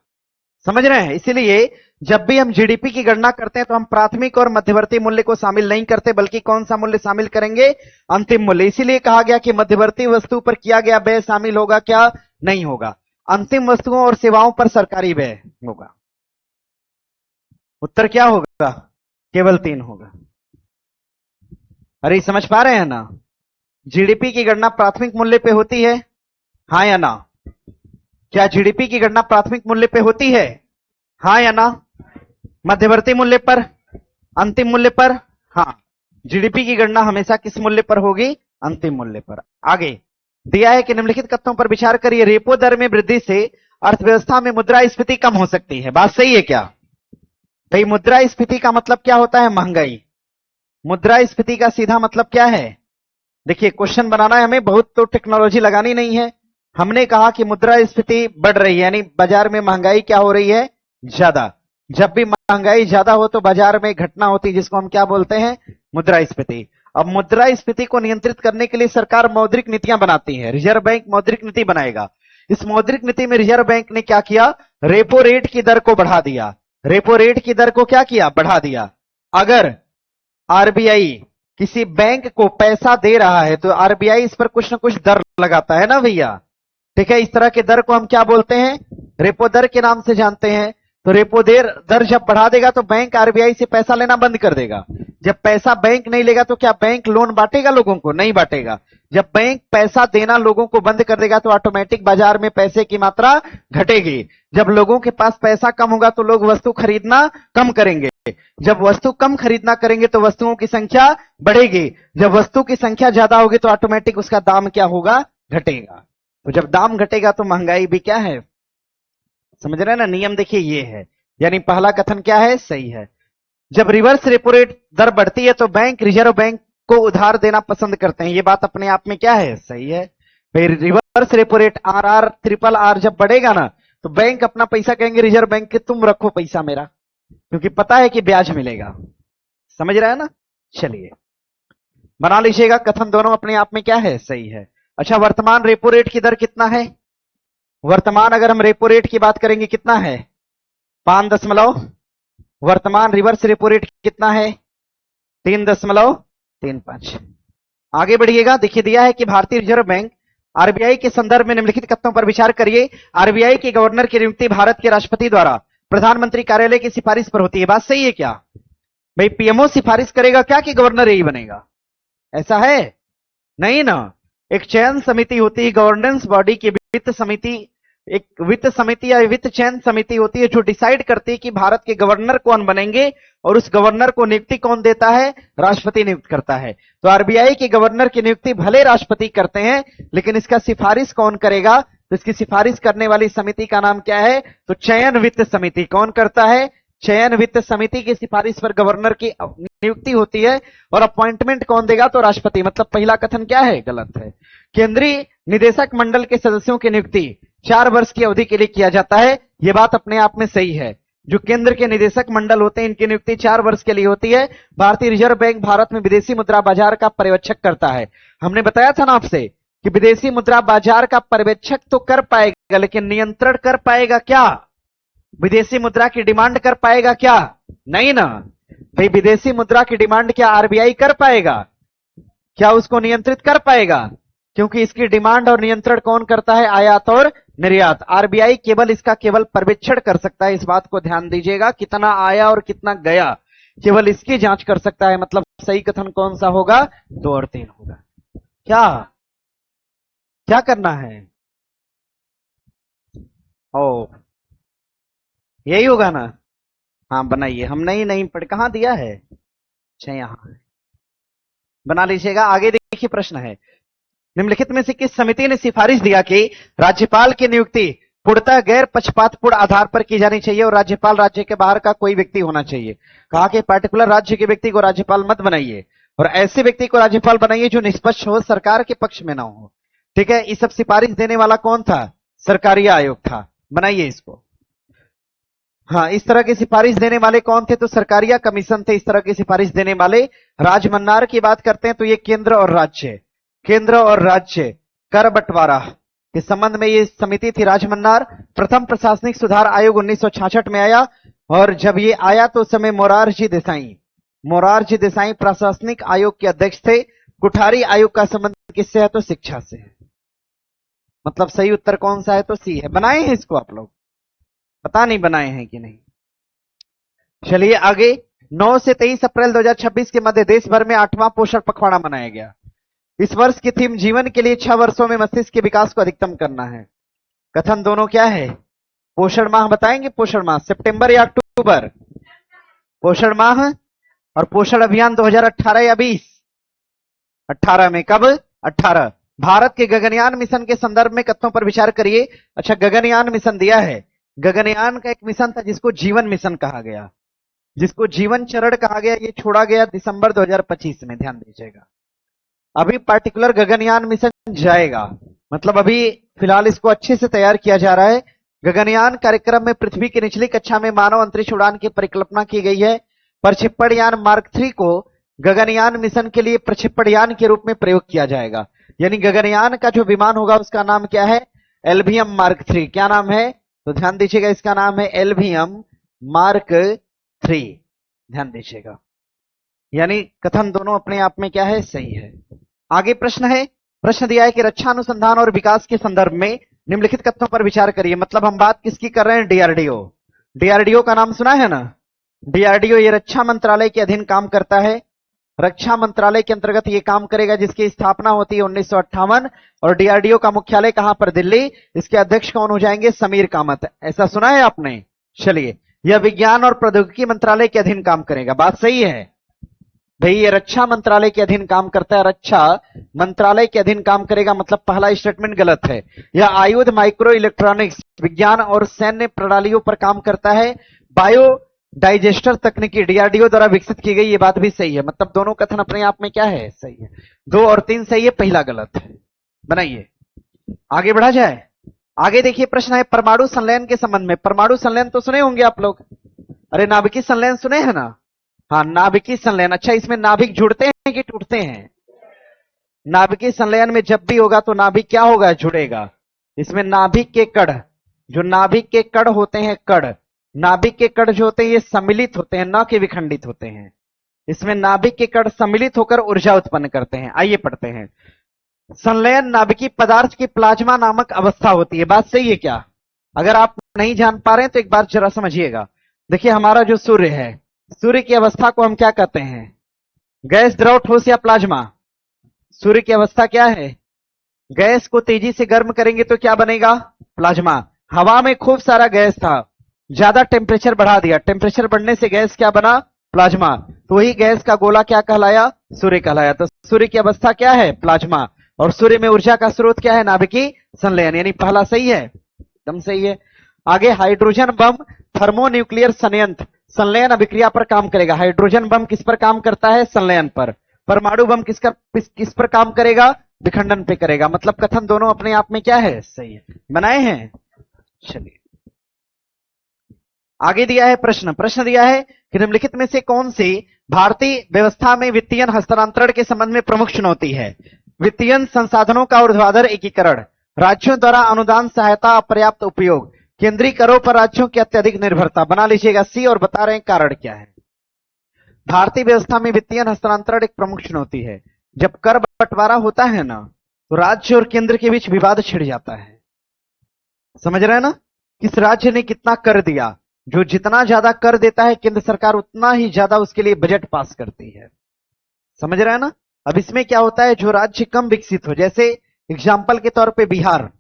समझ रहे हैं। इसीलिए जब भी हम जीडीपी की गणना करते हैं तो हम प्राथमिक और मध्यवर्ती मूल्य को शामिल नहीं करते, बल्कि कौन सा मूल्य शामिल करेंगे, अंतिम मूल्य। इसीलिए कहा गया कि मध्यवर्ती वस्तु पर किया गया व्यय शामिल होगा क्या, नहीं होगा। अंतिम वस्तुओं और सेवाओं पर सरकारी व्यय होगा। उत्तर क्या होगा, केवल 3 होगा। अरे समझ पा रहे हैं ना। जीडीपी की गणना प्राथमिक मूल्य पे होती है, हाँ या ना? क्या जीडीपी की गणना प्राथमिक मूल्य पे होती है, हाँ या ना? मध्यवर्ती मूल्य पर, अंतिम मूल्य पर, हाँ। जीडीपी की गणना हमेशा किस मूल्य पर होगी, अंतिम मूल्य पर। आगे दिया है कि निम्नलिखित कथनों पर विचार करिए। रेपो दर में वृद्धि से अर्थव्यवस्था में मुद्रास्फीति कम हो सकती है। बात सही है क्या भाई? मुद्रास्फीति का मतलब क्या होता है, महंगाई। मुद्रास्फीति का सीधा मतलब क्या है, देखिए क्वेश्चन बनाना है हमें, बहुत तो टेक्नोलॉजी लगानी नहीं है। हमने कहा कि मुद्रास्फीति बढ़ रही है, यानी बाजार में महंगाई क्या हो रही है, ज्यादा। जब भी महंगाई ज्यादा हो तो बाजार में घटना होती है, जिसको हम क्या बोलते हैं, मुद्रास्फीति। अब मुद्रास्फीति को नियंत्रित करने के लिए सरकार मौद्रिक नीतियां बनाती है। रिजर्व बैंक मौद्रिक नीति बनाएगा। इस मौद्रिक नीति में रिजर्व बैंक ने क्या किया, रेपो रेट की दर को बढ़ा दिया। रेपो रेट की दर को क्या किया, बढ़ा दिया। अगर आरबीआई किसी बैंक को पैसा दे रहा है तो आरबीआई इस पर कुछ ना कुछ दर लगाता है ना भैया, ठीक है। इस तरह के दर को हम क्या बोलते हैं, रेपो दर के नाम से जानते हैं। तो रेपो दर जब बढ़ा देगा तो बैंक आरबीआई से पैसा लेना बंद कर देगा। जब पैसा बैंक नहीं लेगा तो क्या बैंक लोन बांटेगा लोगों को, नहीं बांटेगा। जब बैंक पैसा देना लोगों को बंद कर देगा तो ऑटोमेटिक बाजार में पैसे की मात्रा घटेगी। जब लोगों के पास पैसा कम होगा तो लोग वस्तु खरीदना कम करेंगे। जब वस्तु कम खरीदना करेंगे तो वस्तुओं की संख्या बढ़ेगी। जब वस्तु की संख्या ज्यादा होगी तो ऑटोमेटिक उसका दाम क्या होगा, घटेगा। तो जब दाम घटेगा तो महंगाई भी क्या है, समझ रहे हैं ना। नियम देखिए ये है, यानी पहला कथन क्या है, सही है। जब रिवर्स रेपो रेट दर बढ़ती है तो बैंक, रिजर्व बैंक को उधार देना पसंद करते हैं। ये बात अपने आप में क्या है, सही है। फिर reverse repo rate RR, triple R जब बढ़ेगा ना तो बैंक अपना पैसा कहेंगे रिजर्व बैंक के, तुम रखो पैसा मेरा, क्योंकि पता है कि ब्याज मिलेगा। समझ रहा है ना। चलिए बना लीजिएगा, कथन दोनों अपने आप में क्या है, सही है। अच्छा, वर्तमान रेपो रेट की दर कितना है, वर्तमान अगर हम रेपो रेट की बात करेंगे कितना है, 5. वर्तमान रिवर्स रेपो रेट कितना है, 3.35। आगे बढ़िएगा, देखिए दिया है कि भारतीय रिजर्व बैंक आरबीआई के संदर्भ में निम्नलिखित कथनों पर विचार करिए। आरबीआई के गवर्नर की नियुक्ति भारत के राष्ट्रपति द्वारा प्रधानमंत्री कार्यालय की सिफारिश पर होती है। बात सही है क्या भाई? पीएमओ सिफारिश करेगा क्या कि गवर्नर यही बनेगा, ऐसा है नहीं ना। एक चयन समिति होती है, गवर्नेंस बॉडी की वित्त समिति, एक वित्त समिति या वित्त चयन समिति होती है जो डिसाइड करती है कि भारत के गवर्नर कौन बनेंगे, और उस गवर्नर को नियुक्ति कौन देता है, राष्ट्रपति नियुक्त करता है। तो आरबीआई के गवर्नर की नियुक्ति भले राष्ट्रपति करते हैं, लेकिन इसका सिफारिश कौन करेगा, तो इसकी सिफारिश करने वाली समिति का नाम क्या है, तो चयन वित्त समिति। कौन करता है, चयन वित्त समिति की सिफारिश पर गवर्नर की नियुक्ति होती है और अपॉइंटमेंट कौन देगा? तो राष्ट्रपति। मतलब पहला कथन क्या है? गलत है। केंद्रीय निदेशक मंडल के सदस्यों की नियुक्ति 4 वर्ष की अवधि के लिए किया जाता है। यह बात अपने आप में सही है। जो केंद्र के निदेशक मंडल होते हैं इनकी नियुक्ति 4 वर्ष के लिए होती है। भारतीय रिजर्व बैंक भारत में विदेशी मुद्रा बाजार का पर्यवेक्षक करता है। हमने बताया था ना आपसे कि विदेशी मुद्रा बाजार का पर्यवेक्षक तो कर पाएगा, लेकिन नियंत्रण कर पाएगा क्या? विदेशी मुद्रा की डिमांड कर पाएगा क्या? नहीं ना भाई। विदेशी मुद्रा की डिमांड क्या आरबीआई कर पाएगा? क्या उसको नियंत्रित कर पाएगा? क्योंकि इसकी डिमांड और नियंत्रण कौन करता है? आयात और निर्यात। आरबीआई केवल इसका केवल पर्यवेक्षण कर सकता है। इस बात को ध्यान दीजिएगा, कितना आया और कितना गया केवल इसकी जांच कर सकता है। मतलब सही कथन कौन सा होगा? 2 और 3 होगा। क्या करना है? ओ यही होगा ना? हाँ बनाइए। हम नहीं पढ़ कहां दिया है? अच्छा यहां है, बना लीजिएगा। आगे देखिए प्रश्न है, निम्नलिखित में से किस समिति ने सिफारिश दिया कि राज्यपाल की नियुक्ति पूर्णतः गैर पक्षपातपूर्ण आधार पर की जानी चाहिए और राज्यपाल राज्य के बाहर का कोई व्यक्ति होना चाहिए। कहा कि पर्टिकुलर राज्य के व्यक्ति को राज्यपाल मत बनाइए और ऐसे व्यक्ति को राज्यपाल बनाइए जो निष्पक्ष हो, सरकार के पक्ष में ना हो। ठीक है, इस सब सिफारिश देने वाला कौन था? सरकारी आयोग था। बनाइए इसको। हाँ, इस तरह की सिफारिश देने वाले कौन थे? तो सरकारिया कमीशन थे। इस तरह की सिफारिश देने वाले राजमन्नार की बात करते हैं तो ये केंद्र और राज्य कर बंटवारा के संबंध में ये समिति थी राजमन्नार। प्रथम प्रशासनिक सुधार आयोग 1966 में आया और जब ये आया तो उस समय मोरारजी देसाई प्रशासनिक आयोग के अध्यक्ष थे। कुठारी आयोग का संबंध किससे है? तो शिक्षा से है। मतलब सही उत्तर कौन सा है? तो सी है। बनाए हैं इसको आप लोग? पता नहीं बनाए हैं कि नहीं। चलिए आगे। 9 से 23 अप्रैल 2026 के मध्य देश भर में 8वां पोषण पखवाड़ा मनाया गया। इस वर्ष की थीम जीवन के लिए 6 वर्षों में मस्तिष्क के विकास को अधिकतम करना है। कथन दोनों क्या है? पोषण माह बताएंगे। पोषण माह सितंबर या अक्टूबर? पोषण माह और पोषण अभियान 2018 या 20? 18 में। कब? 18। भारत के गगनयान मिशन के संदर्भ में कथनों पर विचार करिए। अच्छा, गगनयान मिशन दिया है। गगनयान का एक मिशन था जिसको जीवन मिशन कहा गया, जिसको जीवन चरण कहा गया। ये छोड़ा गया दिसंबर 2025 में। ध्यान दीजिएगा, अभी पार्टिकुलर गगनयान मिशन जाएगा। मतलब अभी फिलहाल इसको अच्छे से तैयार किया जा रहा है। गगनयान कार्यक्रम में पृथ्वी की निचली कक्षा में मानव अंतरिक्ष उड़ान की परिकल्पना की गई है। प्रक्षेपण यान मार्क 3 को गगनयान मिशन के लिए प्रक्षेपण यान के रूप में प्रयोग किया जाएगा। यानी गगनयान का जो विमान होगा उसका नाम क्या है? LVM mark 3। क्या नाम है? तो ध्यान दीजिएगा, इसका नाम है एलवीएम मार्क 3। ध्यान दीजिएगा। यानी कथन दोनों अपने आप में क्या है? सही है। आगे प्रश्न है। प्रश्न दिया है कि रक्षा अनुसंधान और विकास के संदर्भ में निम्नलिखित कथनों पर विचार करिए। मतलब हम बात किसकी कर रहे हैं? डीआरडीओ। डीआरडीओ का नाम सुना है ना? डीआरडीओ ये रक्षा मंत्रालय के अधीन काम करता है। रक्षा मंत्रालय के अंतर्गत ये काम करेगा, जिसकी स्थापना होती है 1958। और डीआरडीओ का मुख्यालय कहां पर? दिल्ली। इसके अध्यक्ष कौन हो जाएंगे? समीर कामत। ऐसा सुना है आपने? चलिए, यह विज्ञान और प्रौद्योगिकी मंत्रालय के अधीन काम करेगा। बात सही है भाई, ये रक्षा मंत्रालय के अधीन काम करता है। रक्षा मंत्रालय के अधीन काम करेगा, मतलब पहला स्टेटमेंट गलत है। यह आयुध, माइक्रो इलेक्ट्रॉनिक्स, विज्ञान और सैन्य प्रणालियों पर काम करता है। बायो डाइजेस्टर तकनीकी डीआरडीओ द्वारा विकसित की गई। ये बात भी सही है। मतलब दोनों कथन अपने आप में क्या है? सही है। 2 और 3 सही है, पहला गलत है। बनाइए, आगे बढ़ा जाए। आगे देखिए प्रश्न है परमाणु संलयन के संबंध में। परमाणु संलयन तो सुने होंगे आप लोग। अरे नाभिकीय संलयन सुने हैं ना? हाँ, नाभिकीय संलयन। अच्छा, इसमें नाभिक जुड़ते हैं कि टूटते हैं? नाभिकीय संलयन में जब भी होगा तो नाभिक क्या होगा? जुड़ेगा। इसमें नाभिक के कण, जो नाभिक के कण होते हैं, कण, नाभिक के कण जो होते हैं ये सम्मिलित होते हैं, न कि विखंडित होते हैं। इसमें नाभिक के कण सम्मिलित होकर ऊर्जा उत्पन्न करते हैं। आइए पढ़ते हैं। संलयन नाभिकीय पदार्थ की प्लाज्मा नामक अवस्था होती है। बात सही है क्या? अगर आप नहीं जान पा रहे हैं तो एक बार जरा समझिएगा। देखिए, हमारा जो सूर्य है, सूर्य की अवस्था को हम क्या कहते हैं? गैस, द्रव, ठोस या प्लाज्मा? सूर्य की अवस्था क्या है? गैस को तेजी से गर्म करेंगे तो क्या बनेगा? प्लाज्मा। हवा में खूब सारा गैस था, ज्यादा टेम्परेचर बढ़ा दिया, टेम्परेचर बढ़ने से गैस क्या बना? प्लाज्मा। तो वही गैस का गोला क्या कहलाया? सूर्य कहलाया। तो सूर्य की अवस्था क्या है? प्लाज्मा। और सूर्य में ऊर्जा का स्रोत क्या है? नाभिकीय संलयन। यानी पहला सही है, एकदम सही है। आगे, हाइड्रोजन बम थर्मोन्यूक्लियर संयंत्र संलयन अभिक्रिया पर काम करेगा। हाइड्रोजन बम किस पर काम करता है? संलयन पर। परमाणु बम किस पर काम करेगा? विखंडन पे करेगा। मतलब कथन दोनों अपने आप में क्या है? सही है। बनाए हैं। चलिए आगे दिया है प्रश्न दिया है कि निम्नलिखित में से कौन सी भारतीय व्यवस्था में वित्तीय हस्तांतरण के संबंध में प्रमुख चुनौती है? वित्तीय संसाधनों का ऊर्ध्वाधर एकीकरण, राज्यों द्वारा अनुदान सहायता अपर्याप्त उपयोग, केंद्रीय करों पर राज्यों की अत्यधिक निर्भरता। बना लीजिएगा सी और बता रहे हैं कारण क्या है। भारतीय व्यवस्था में वित्तीय हस्तांतरण एक प्रमुख चुनौती है। जब कर बंटवारा होता है ना, तो राज्य और केंद्र के बीच विवाद छिड़ जाता है। समझ रहे हैं ना? किस राज्य ने कितना कर दिया, जो जितना ज्यादा कर देता है केंद्र सरकार उतना ही ज्यादा उसके लिए बजट पास करती है। समझ रहे हैं ना? अब इसमें क्या होता है, जो राज्य कम विकसित हो, जैसे एग्जाम्पल के तौर पे बिहार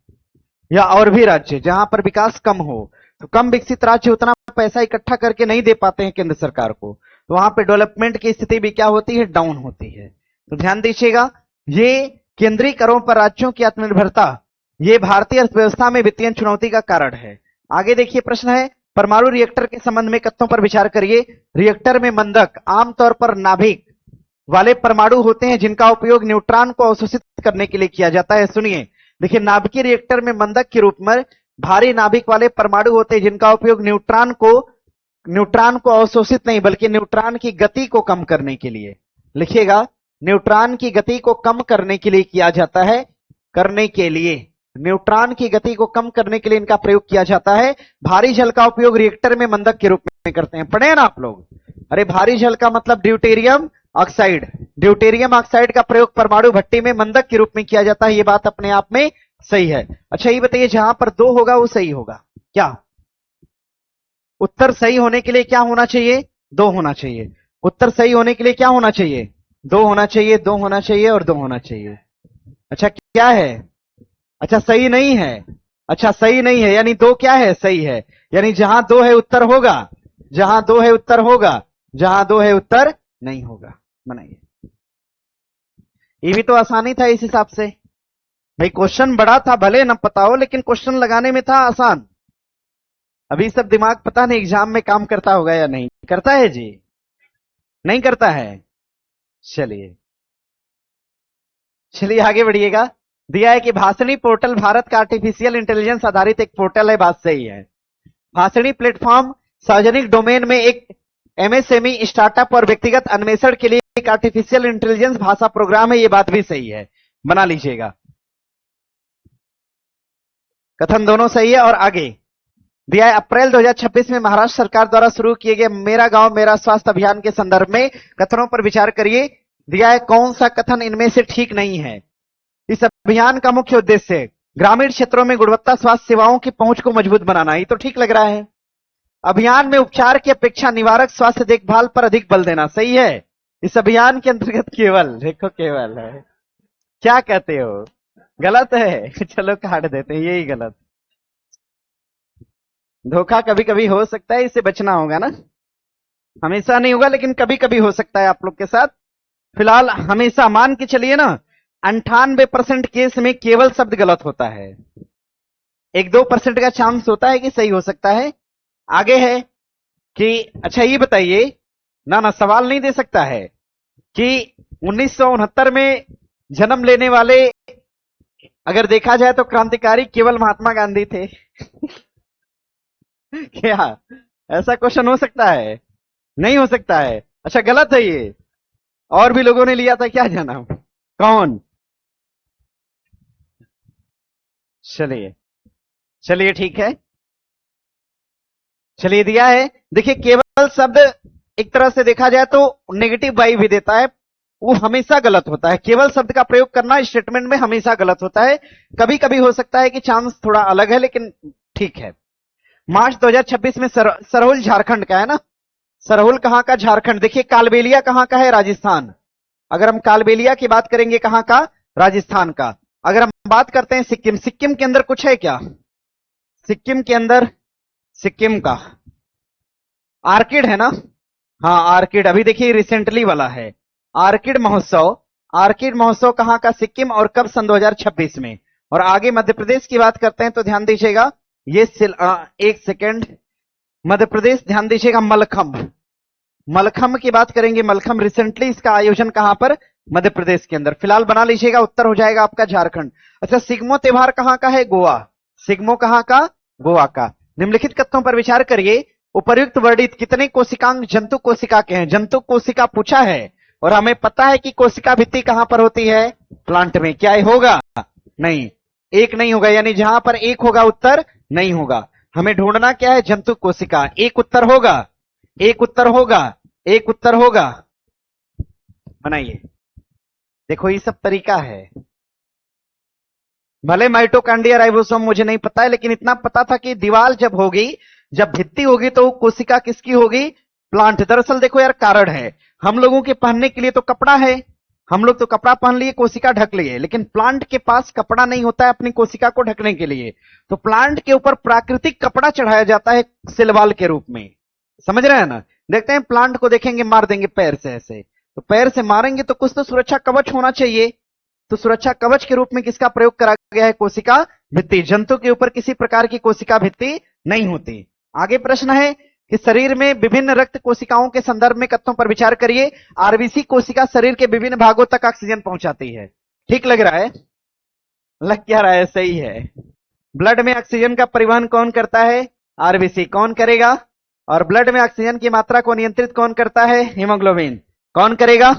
या और भी राज्य जहां पर विकास कम हो, तो कम विकसित राज्य उतना पैसा इकट्ठा करके नहीं दे पाते हैं केंद्र सरकार को, तो वहां पे डेवलपमेंट की स्थिति भी क्या होती है? डाउन होती है। तो ध्यान दीजिएगा, ये केंद्रीय करों पर राज्यों की आत्मनिर्भरता ये भारतीय अर्थव्यवस्था में वित्तीय चुनौती का कारण है। आगे देखिए प्रश्न है, परमाणु रिएक्टर के संबंध में कथनों पर विचार करिए। रिएक्टर में मंदक आमतौर पर नाभिक वाले परमाणु होते हैं जिनका उपयोग न्यूट्रॉन को अवशोषित करने के लिए किया जाता है। सुनिए, देखिए नाभिकीय रिएक्टर में मंदक के रूप में भारी नाभिक वाले परमाणु होते हैं जिनका उपयोग न्यूट्रॉन को अवशोषित नहीं बल्कि न्यूट्रॉन की गति को कम करने के लिए, लिखिएगा, न्यूट्रॉन की गति को कम करने के लिए किया जाता है। न्यूट्रॉन की गति को कम करने के लिए इनका प्रयोग किया जाता है। भारी जल का उपयोग रिएक्टर में मंदक के रूप में करते हैं। पढ़े ना आप लोग? अरे भारी जल का मतलब ड्यूटेरियम ऑक्साइड का प्रयोग परमाणु भट्टी में मंदक के रूप में किया जाता है। ये बात अपने आप में सही है। अच्छा ये बताइए, जहां पर 2 होगा वो सही होगा क्या? उत्तर सही होने के लिए क्या होना चाहिए? 2 होना चाहिए। उत्तर सही होने के लिए क्या होना चाहिए? 2 होना चाहिए, 2 होना चाहिए और 2 होना चाहिए। अच्छा क्या है? अच्छा सही नहीं है। अच्छा सही नहीं है, यानी 2 क्या है? सही है। यानी जहां 2 है उत्तर होगा, जहां 2 है उत्तर होगा, जहां 2 है उत्तर नहीं होगा। बनाइए। ये भी तो आसानी था इस हिसाब से। भाई क्वेश्चन बड़ा था, भले न पता हो, लेकिन क्वेश्चन लगाने में था आसान। अभी सब दिमाग पता नहीं एग्जाम में काम करता होगा या नहीं करता है जी? नहीं करता है। चलिए आगे बढ़िएगा। दिया है कि भाषणी पोर्टल भारत का आर्टिफिशियल इंटेलिजेंस आधारित एक पोर्टल है। बात सही है। भाषणी प्लेटफॉर्म सार्वजनिक डोमेन में एक एमएसएमई स्टार्टअप और व्यक्तिगत अन्वेषण के लिए एक आर्टिफिशियल इंटेलिजेंस भाषा प्रोग्राम है। ये बात भी सही है, बना लीजिएगा। कथन दोनों सही है। और आगे दिया है, अप्रैल 2026 में महाराष्ट्र सरकार द्वारा शुरू किए गए मेरा गांव मेरा स्वास्थ्य अभियान के संदर्भ में कथनों पर विचार करिए। दिया है, कौन सा कथन इनमें से ठीक नहीं है? इस अभियान का मुख्य उद्देश्य ग्रामीण क्षेत्रों में गुणवत्ता स्वास्थ्य सेवाओं की पहुंच को मजबूत बनाना। ये तो ठीक लग रहा है। अभियान में उपचार की अपेक्षा निवारक स्वास्थ्य देखभाल पर अधिक बल देना। सही है। इस अभियान के अंतर्गत केवल है। क्या कहते हो? गलत है। चलो काट देते हैं, यही गलत। धोखा कभी कभी हो सकता है, इससे बचना होगा ना। हमेशा नहीं होगा, लेकिन कभी कभी हो सकता है आप लोग के साथ। फिलहाल हमेशा मान के चलिए ना, 98% केस में केवल शब्द गलत होता है। 1-2% का चांस होता है कि सही हो सकता है। आगे है कि अच्छा ये बताइए ना सवाल नहीं दे सकता है कि 1969 में जन्म लेने वाले अगर देखा जाए तो क्रांतिकारी केवल महात्मा गांधी थे। क्या ऐसा क्वेश्चन हो सकता है? नहीं हो सकता है। अच्छा गलत है ये। और भी लोगों ने लिया था, क्या जाना कौन? चलिए ठीक है। चलिए दिया है, देखिए केवल शब्द एक तरह से देखा जाए तो नेगेटिव वाइब भी देता है, वो हमेशा गलत होता है। केवल शब्द का प्रयोग करना स्टेटमेंट में हमेशा गलत होता है। कभी कभी हो सकता है कि चांस थोड़ा अलग है, लेकिन ठीक है। मार्च 2026 में सरहुल झारखंड का है ना। सरहुल कहां का? झारखंड। देखिए कालबेलिया कहां का है? राजस्थान। अगर हम कालबेलिया की बात करेंगे कहां का? राजस्थान का। अगर हम बात करते हैं सिक्किम के अंदर कुछ है क्या? सिक्किम के अंदर सिक्किम का आर्किड है ना। हाँ आर्किड, अभी देखिए रिसेंटली वाला है आर्किड महोत्सव कहां का? सिक्किम। और कब? सन 2026 में। और आगे मध्य प्रदेश की बात करते हैं तो ध्यान दीजिएगा, ये एक सेकेंड, मध्य प्रदेश, ध्यान दीजिएगा, मलखम। मलखम की बात करेंगे, मलखम रिसेंटली इसका आयोजन कहां पर? मध्य प्रदेश के अंदर। फिलहाल बना लीजिएगा, उत्तर हो जाएगा आपका झारखंड। अच्छा, सिग्मो त्योहार कहां का है? गोवा। सिग्मो कहां का? गोवा का। निम्नलिखित कथनों पर विचार करिए, उपर्युक्त वर्णित कितने कोशिकांग जंतु कोशिका के हैं? जंतु कोशिका पूछा है और हमें पता है कि कोशिका भित्ति कहां पर होती है? प्लांट में। क्या ये होगा? नहीं, एक नहीं होगा, यानी जहां पर एक होगा उत्तर नहीं होगा। हमें ढूंढना क्या है? जंतु कोशिका। एक उत्तर होगा, एक उत्तर होगा, एक उत्तर होगा। बनाइए, देखो ये सब तरीका है। भले माइटोकांड्रिया राइबोसोम मुझे नहीं पता है, लेकिन इतना पता था कि दीवार जब होगी, जब भित्ति होगी, तो कोशिका किसकी होगी? प्लांट। दरअसल देखो यार, कारण है, हम लोगों के पहनने के लिए तो कपड़ा है, हम लोग तो कपड़ा पहन लिए, कोशिका ढक लिए, लेकिन प्लांट के पास कपड़ा नहीं होता है अपनी कोशिका को ढकने के लिए। तो प्लांट के ऊपर प्राकृतिक कपड़ा चढ़ाया जाता है सिलवाल के रूप में। समझ रहे हैं ना? देखते हैं, प्लांट को देखेंगे, मार देंगे पैर से ऐसे, तो पैर से मारेंगे तो कुछ तो सुरक्षा कवच होना चाहिए। तो सुरक्षा कवच के रूप में किसका प्रयोग करा गया है? कोशिका भित्ति। जंतु के ऊपर किसी प्रकार की कोशिका भित्ति नहीं होती। आगे प्रश्न है कि शरीर में विभिन्न रक्त कोशिकाओं के संदर्भ में कथनों पर विचार करिए। आरबीसी कोशिका शरीर के विभिन्न भागों तक ऑक्सीजन पहुंचाती है। ठीक लग रहा है? लग क्या रहा है? सही है। ब्लड में ऑक्सीजन का परिवहन कौन करता है? आरबीसी। कौन करेगा? और ब्लड में ऑक्सीजन की मात्रा को नियंत्रित कौन करता है? हीमोग्लोबिन। कौन करेगा?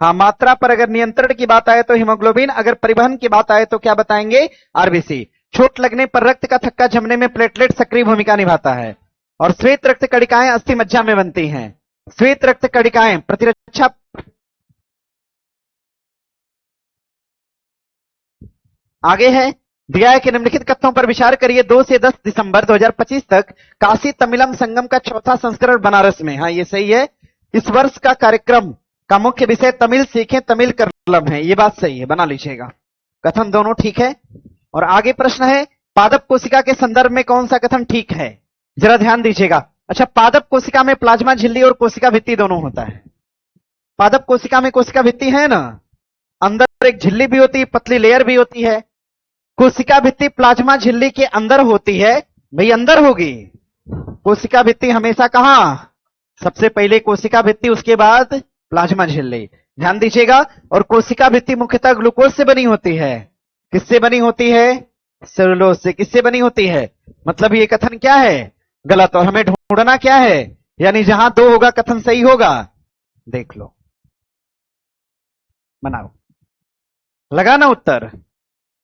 हाँ, मात्रा पर अगर नियंत्रण की बात आए तो हीमोग्लोबिन, अगर परिवहन की बात आए तो क्या बताएंगे? आरबीसी। चोट लगने पर रक्त का थक्का जमने में प्लेटलेट सक्रिय भूमिका निभाता है। और श्वेत रक्त कणिकाएं अस्थि मज्जा में बनती हैं। श्वेत रक्त कणिकाएं प्रतिरक्षा। आगे है, दिया है कि निम्नलिखित कथनों पर विचार करिए। 2 से 10 दिसंबर 2025 तक काशी तमिलम संगम का चौथा संस्करण बनारस में। हाँ, ये सही है। इस वर्ष का कार्यक्रम का मुख्य विषय तमिल सीखें, तमिल करलम है। ये बात सही है, बना लीजिएगा। कथन दोनों ठीक है। और आगे प्रश्न है, पादप कोशिका के संदर्भ में कौन सा कथन ठीक है? जरा ध्यान दीजिएगा। अच्छा, पादप कोशिका में प्लाज्मा झिल्ली और कोशिका भित्ति दोनों होता है। पादप कोशिका में कोशिका भित्ति है ना, अंदर एक झिल्ली भी होती है, पतली लेयर भी होती है। कोशिका भित्ति प्लाज्मा झिल्ली के अंदर होती है। भाई अंदर होगी कोशिका भित्ति हमेशा। कहां? सबसे पहले कोशिका भित्ति, उसके बाद प्लाज्मा झिल्ली। ध्यान दीजिएगा। और कोशिका भित्ति मुख्यतः ग्लूकोज से बनी होती है। किससे बनी होती है? सेलुलोज से। किससे बनी होती है? मतलब ये कथन क्या है? गलत। और हमें ढूंढना क्या है? यानी जहां 2 होगा कथन सही होगा। देख लो, बनाओ, लगा ना उत्तर?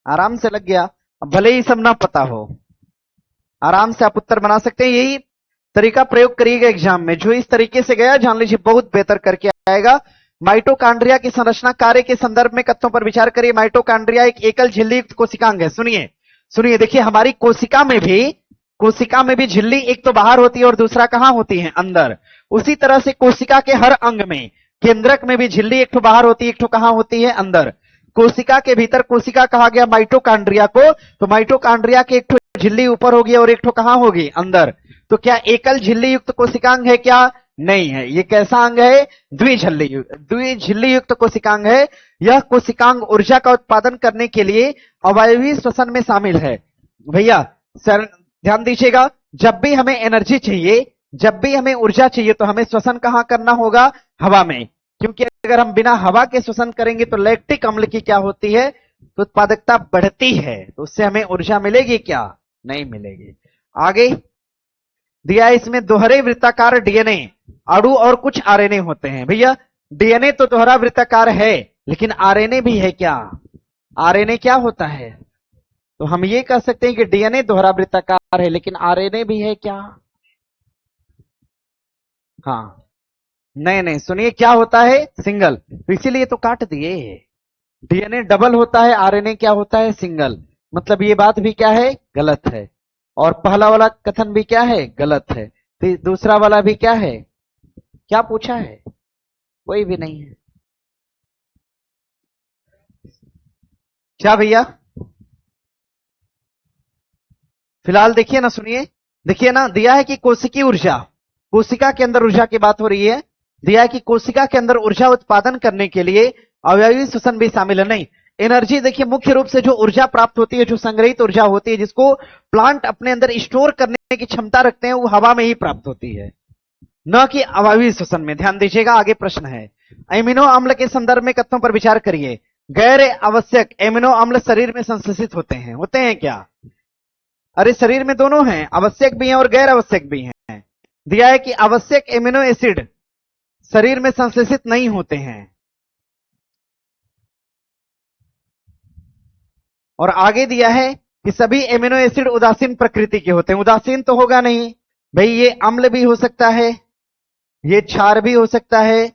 आराम से लग गया। अब भले ही सब ना पता हो, आराम से आप उत्तर बना सकते हैं। यही तरीका प्रयोग करिएगा एग्जाम में। जो इस तरीके से गया, जान लीजिए बहुत बेहतर करके आएगा। माइटोकांड्रिया की संरचना कार्य के संदर्भ में कथनों पर विचार करिए। माइटोकांड्रिया एक एकल झिल्ली युक्त कोशिकांग है। सुनिए सुनिए, देखिए, हमारी कोशिका में भी झिल्ली एक तो बाहर होती है और दूसरा कहां होती है? अंदर। उसी तरह से कोशिका के हर अंग में, केंद्रक में भी झिल्ली एक तो बाहर होती है, एक तो कहां होती है? अंदर। कोशिका के भीतर कोशिका कहा गया माइटोकांड्रिया को, तो माइटोकांड्रिया की एक तो झिल्ली ऊपर होगी और एक तो कहां होगी? अंदर। तो क्या एकल झिल्ली युक्त कोशिकांग है क्या? नहीं है। ये कैसा अंग है? द्विझिल्ली युक्त कोशिकांग है। यह कोशिकांग ऊर्जा का उत्पादन करने के लिए अवयवी श्वसन में शामिल है। भैया सर ध्यान दीजिएगा, जब भी हमें एनर्जी चाहिए, जब भी हमें ऊर्जा चाहिए, तो हमें श्वसन कहां करना होगा? हवा में। क्योंकि अगर हम बिना हवा के श्वसन करेंगे तो लैक्टिक अम्ल की क्या होती है? तो उत्पादकता बढ़ती है। तो उससे हमें ऊर्जा मिलेगी क्या? नहीं मिलेगी। आगे दिया है, इसमें दोहरे वृत्ताकार डीएनए अणु और कुछ आरएनए होते हैं। भैया डीएनए तो दोहरा वृत्ताकार है, लेकिन आरएनए भी है क्या? आरएनए क्या होता है? तो हम ये कह सकते हैं कि डीएनए दोहरा वृत्ताकार है, लेकिन आरएनए भी है क्या? हाँ, नहीं नहीं, सुनिए, क्या होता है? सिंगल। तो इसीलिए तो काट दिए। डीएनए डबल होता है, आरएनए क्या होता है? सिंगल। मतलब ये बात भी क्या है? गलत है। और पहला वाला कथन भी क्या है? गलत है। तो दूसरा वाला भी क्या है? क्या पूछा है? कोई भी नहीं है। क्या भैया? फिलहाल देखिए ना, सुनिए, देखिए ना, दिया है कि कोशिकीय ऊर्जा, कोशिका के अंदर ऊर्जा की बात हो रही है। दिया है कि कोशिका के अंदर ऊर्जा उत्पादन करने के लिए अवयवी श्वसन भी शामिल है। नहीं, एनर्जी देखिए, मुख्य रूप से जो ऊर्जा प्राप्त होती है, जो संग्रहित ऊर्जा होती है, जिसको प्लांट अपने अंदर स्टोर करने की क्षमता रखते हैं वो हवा में ही प्राप्त होती है, न कि अवायवीय श्वसन में। ध्यान दीजिएगा, आगे प्रश्न है, एमिनो अम्ल के संदर्भ में कथनों पर विचार करिए। गैर आवश्यक एमिनो अम्ल शरीर में संश्लेषित होते हैं क्या? अरे शरीर में दोनों हैं, आवश्यक भी हैं और गैर आवश्यक भी हैं। दिया है कि आवश्यक एमिनो एसिड शरीर में संश्लेषित नहीं होते हैं। और आगे दिया है कि सभी एमिनो एसिड उदासीन प्रकृति के होते हैं। उदासीन तो होगा नहीं भाई, ये अम्ल भी हो सकता है, ये क्षार भी हो सकता है,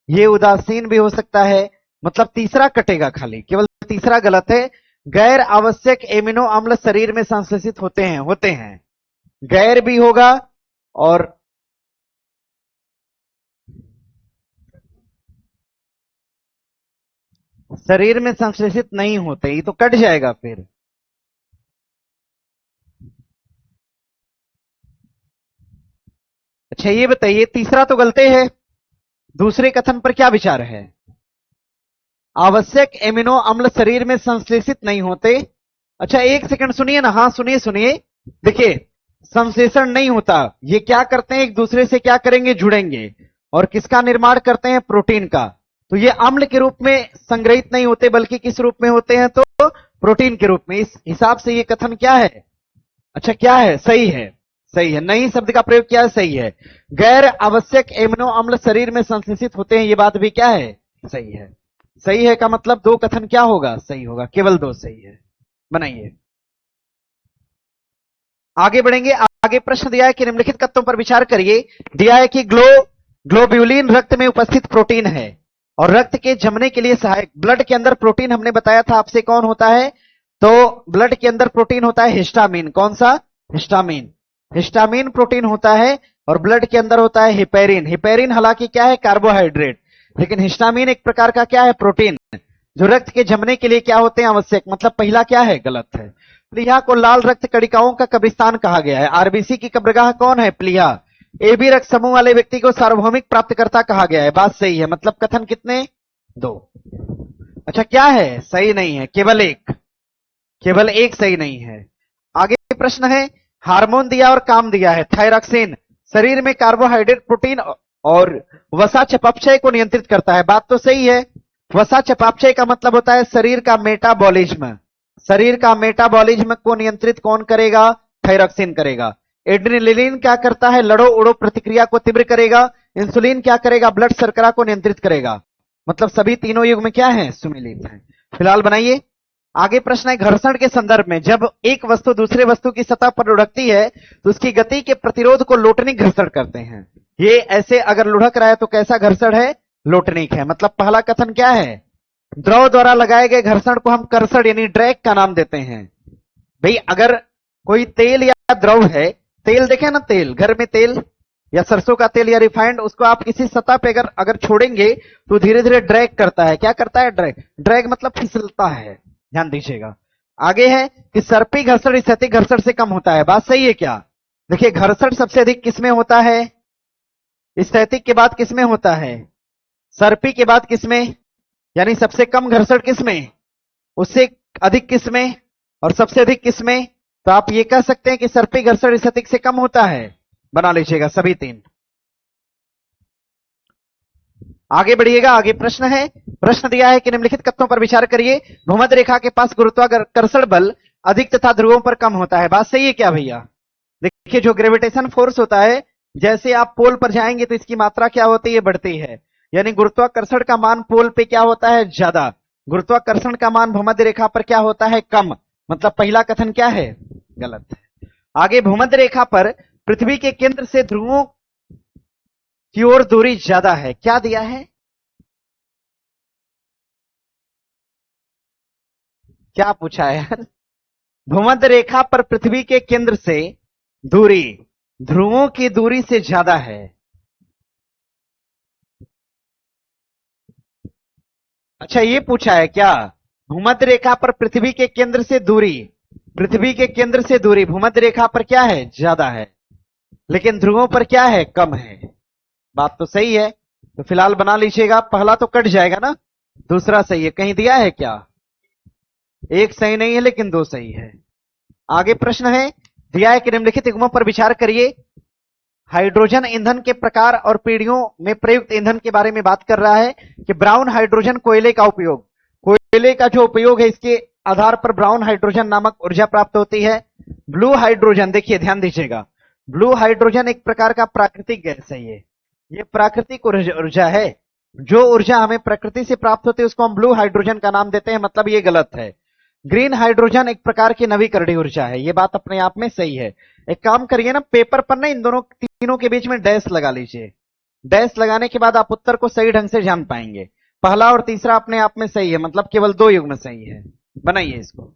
ये उदासीन भी हो सकता है, मतलब तीसरा कटेगा खाली, केवल तीसरा गलत है। गैर आवश्यक एमिनो अम्ल शरीर में संश्लेषित होते हैं। गैर भी होगा और शरीर में संश्लेषित नहीं होते, ये तो कट जाएगा फिर। अच्छा ये बताइए, तीसरा तो गलते है, दूसरे कथन पर क्या विचार है? आवश्यक एमिनो अम्ल शरीर में संश्लेषित नहीं होते। अच्छा एक सेकंड सुनिए ना, हाँ सुनिए, देखिए संश्लेषण नहीं होता, ये क्या करते हैं, एक दूसरे से क्या करेंगे, जुड़ेंगे, और किसका निर्माण करते हैं, प्रोटीन का। तो ये अम्ल के रूप में संग्रहित नहीं होते, बल्कि किस रूप में होते हैं, तो प्रोटीन के रूप में। इस हिसाब से ये कथन क्या है? अच्छा क्या है? सही है, सही है, नहीं शब्द का प्रयोग किया है, सही है। गैर आवश्यक एमिनो अम्ल शरीर में संश्लेषित होते हैं, ये बात भी क्या है, सही है। सही है का मतलब दो कथन क्या होगा, सही होगा, केवल दो सही है। बनाइए, आगे बढ़ेंगे। आगे प्रश्न दिया है कि निम्नलिखित तत्वों पर विचार करिए। दिया है कि ग्लोब्यूलिन रक्त में उपस्थित प्रोटीन है और रक्त के जमने के लिए सहायक। ब्लड के अंदर प्रोटीन हमने बताया था आपसे कौन होता है, तो ब्लड के अंदर प्रोटीन होता है हिस्टामिन। कौन सा? हिस्टामिन। हिस्टामिन प्रोटीन होता है और ब्लड के अंदर होता है हिपेरिन। हिपेरिन हालांकि क्या है, कार्बोहाइड्रेट, लेकिन हिस्टामिन एक प्रकार का क्या है, प्रोटीन, जो रक्त के जमने के लिए क्या होते हैं, आवश्यक। मतलब पहला क्या है, गलत है। प्लीहा को लाल रक्त कणिकाओं का कब्रिस्तान कहा गया है। आरबीसी की कब्रगाह कौन है, प्लीहा। एबी रक्त समूह वाले व्यक्ति को सार्वभौमिक प्राप्तकर्ता कहा गया है। बात सही है, मतलब कथन कितने, दो। अच्छा क्या है, सही नहीं है, केवल एक सही नहीं है। आगे प्रश्न है, हार्मोन दिया और काम दिया है। थायरॉक्सिन शरीर में कार्बोहाइड्रेट, प्रोटीन और वसा चयापचय को नियंत्रित करता है। बात तो सही है। वसा चयापचय का मतलब होता है शरीर का मेटाबॉलिज्म। शरीर का मेटाबॉलिज्म को नियंत्रित कौन करेगा, थायरॉक्सिन करेगा। एड्रेनलिन क्या करता है, लड़ो उड़ो प्रतिक्रिया को तीव्र करेगा। इंसुलिन क्या करेगा, ब्लड शर्करा को नियंत्रित करेगा। मतलब सभी तीनों युग में क्या है, सुमेलित है। फिलहाल बनाइए। आगे प्रश्न है, घर्षण के संदर्भ में जब एक वस्तु दूसरे वस्तु की सतह पर लुढ़कती है तो उसकी गति के प्रतिरोध को लोटनिक घर्षण कहते हैं। ये ऐसे अगर लुढ़क रहा है तो कैसा घर्षण है, लोटनिक है। मतलब पहला कथन क्या है, द्रव द्वारा लगाए गए घर्षण को हम कर्षण यानी ड्रैग का नाम देते हैं। भाई अगर कोई तेल या द्रव है, तेल देखे ना, तेल घर में तेल या सरसों का तेल या रिफाइंड, उसको आप किसी सतह पे अगर छोड़ेंगे तो धीरे धीरे ड्रैग करता है। क्या करता है, ड्रैग मतलब फिसलता है। ध्यान दीजिएगा। आगे है कि सर्पी घर्षण स्थैतिक घर्षण से कम होता है। बात सही है क्या? देखिए घर्षण सबसे अधिक किसमें होता है, स्थैतिक के बाद किसमें होता है, सर्पी के बाद किसमें, यानी सबसे कम घर्षण किसमें, उससे अधिक किसमें, और सबसे अधिक किसमें। तो आप ये कह सकते हैं कि सर्पी घर्षण स्थैतिक से कम होता है। बना लीजिएगा सभी तीन। आगे बढ़िएगा। आगे प्रश्न है, प्रश्न दिया है कि निम्नलिखित कथनों पर विचार करिए। भूमध्य रेखा के पास गुरुत्वाकर्षण बल अधिक तथा ध्रुवों पर कम होता है। बात सही है क्या भैया? देखिए जो ग्रेविटेशन फोर्स होता है, जैसे आप पोल पर जाएंगे तो इसकी मात्रा क्या होती है, बढ़ती है। यानी गुरुत्वाकर्षण का मान पोल पे क्या होता है, ज्यादा। गुरुत्वाकर्षण का मान भूमध्य रेखा पर क्या होता है, कम। मतलब पहला कथन क्या है, गलत है। आगे भूमध्य रेखा पर पृथ्वी के केंद्र से ध्रुवों की ओर दूरी ज्यादा है। क्या दिया है, क्या पूछा है यार? भूमध्य रेखा पर पृथ्वी के केंद्र से दूरी ध्रुवों की दूरी से ज्यादा है। अच्छा ये पूछा है क्या, भूमध्य रेखा पर पृथ्वी के केंद्र से दूरी, पृथ्वी के केंद्र से दूरी भूमध्य रेखा पर क्या है, ज्यादा है, लेकिन ध्रुवों पर क्या है, कम है। बात तो सही है। तो फिलहाल बना लीजिएगा। पहला तो कट जाएगा ना, दूसरा सही है। कहीं दिया है क्या, एक सही नहीं है लेकिन दो सही है। आगे प्रश्न है, दिया है कि निम्नलिखित युग्मों पर विचार करिए। हाइड्रोजन ईंधन के प्रकार और पीढ़ियों में प्रयुक्त ईंधन के बारे में बात कर रहा है कि ब्राउन हाइड्रोजन कोयले का उपयोग, कोयले का जो उपयोग है इसके आधार पर ब्राउन हाइड्रोजन नामक ऊर्जा प्राप्त होती है। ब्लू हाइड्रोजन, देखिए ध्यान दीजिएगा, ब्लू हाइड्रोजन एक प्रकार का प्राकृतिक गैस है। ये प्राकृतिक ऊर्जा है। जो ऊर्जा हमें प्रकृति से प्राप्त होती है उसको हम ब्लू हाइड्रोजन का नाम देते हैं, मतलब ये गलत है। ग्रीन हाइड्रोजन एक प्रकार की नवीकरणीय ऊर्जा है। ये बात अपने आप में सही है। एक काम करिए ना, पेपर पर ना इन दोनों तीनों के बीच में डैश लगा लीजिए। डैश लगाने के बाद आप उत्तर को सही ढंग से जान पाएंगे। पहला और तीसरा अपने आप में सही है, मतलब केवल 2 युग्म सही है। बनाइए इसको।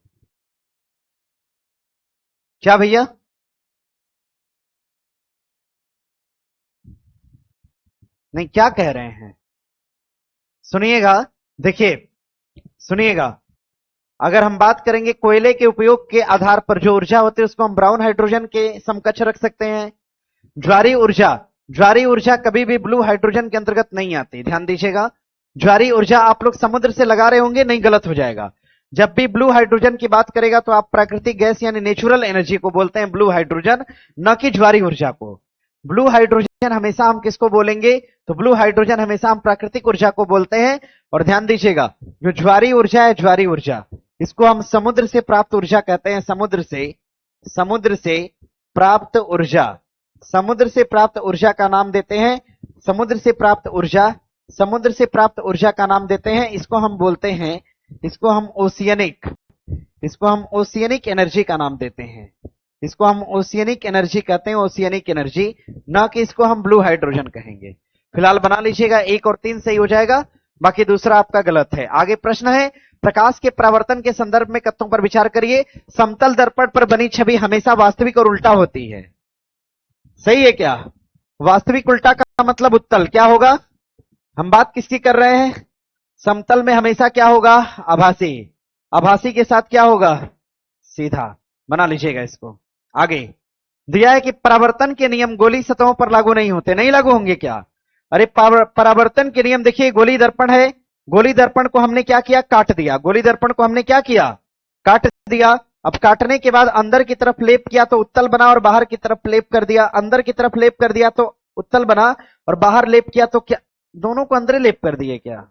क्या भैया? नहीं, क्या कह रहे हैं? सुनिएगा, देखिए सुनिएगा, अगर हम बात करेंगे कोयले के उपयोग के आधार पर जो ऊर्जा होती है उसको हम ब्राउन हाइड्रोजन के समकक्ष रख सकते हैं। ज्वारी ऊर्जा, ज्वारी ऊर्जा कभी भी ब्लू हाइड्रोजन के अंतर्गत नहीं आती, ध्यान दीजिएगा। ज्वारी ऊर्जा आप लोग समुद्र से लगा रहे होंगे, नहीं, गलत हो जाएगा। जब भी ब्लू हाइड्रोजन की बात करेगा तो आप प्राकृतिक गैस यानी नेचुरल एनर्जी को बोलते हैं ब्लू हाइड्रोजन, न कि ज्वारी ऊर्जा को। ब्लू हाइड्रोजन हमेशा हम किसको बोलेंगे? तो ब्लू हाइड्रोजन हमेशा हम प्राकृतिक ऊर्जा को बोलते हैं। और ध्यान दीजिएगा, जो ज्वारी ऊर्जा है, ज्वारी ऊर्जा, इसको हम समुद्र से प्राप्त ऊर्जा कहते हैं। समुद्र से प्राप्त ऊर्जा, समुद्र से प्राप्त ऊर्जा का नाम देते हैं, समुद्र से प्राप्त ऊर्जा, समुद्र से प्राप्त ऊर्जा का नाम देते हैं, इसको हम बोलते हैं, इसको हम ओशियनिक एनर्जी का नाम देते हैं। इसको हम ओशियनिक एनर्जी कहते हैं, ओशियनिक एनर्जी, ना कि इसको हम ब्लू हाइड्रोजन कहेंगे। फिलहाल बना लीजिएगा, 1 और 3 सही हो जाएगा, बाकी दूसरा आपका गलत है। आगे प्रश्न है, प्रकाश के परावर्तन के संदर्भ में कथनों पर विचार करिए। समतल दर्पण पर बनी छवि हमेशा वास्तविक और उल्टा होती है। सही है क्या? वास्तविक उल्टा का मतलब उत्तल, क्या होगा? हम बात किसकी कर रहे हैं? समतल में हमेशा क्या होगा? आभासी। आभासी के साथ क्या होगा? सीधा। बना लीजिएगा इसको। आगे दिया है कि परावर्तन के नियम गोली सतहों पर लागू नहीं होते। नहीं लागू होंगे क्या? अरे परावर्तन के नियम देखिए, गोली दर्पण है, गोली दर्पण को हमने क्या किया? काट दिया। गोली दर्पण को हमने क्या किया? काट दिया। अब काटने के बाद अंदर की तरफ लेप किया तो उत्तल बना, और बाहर की तरफ लेप कर दिया, अंदर की तरफ लेप कर दिया तो उत्तल बना, और बाहर लेप किया तो क्या? दोनों को अंदर लेप कर दिए क्या?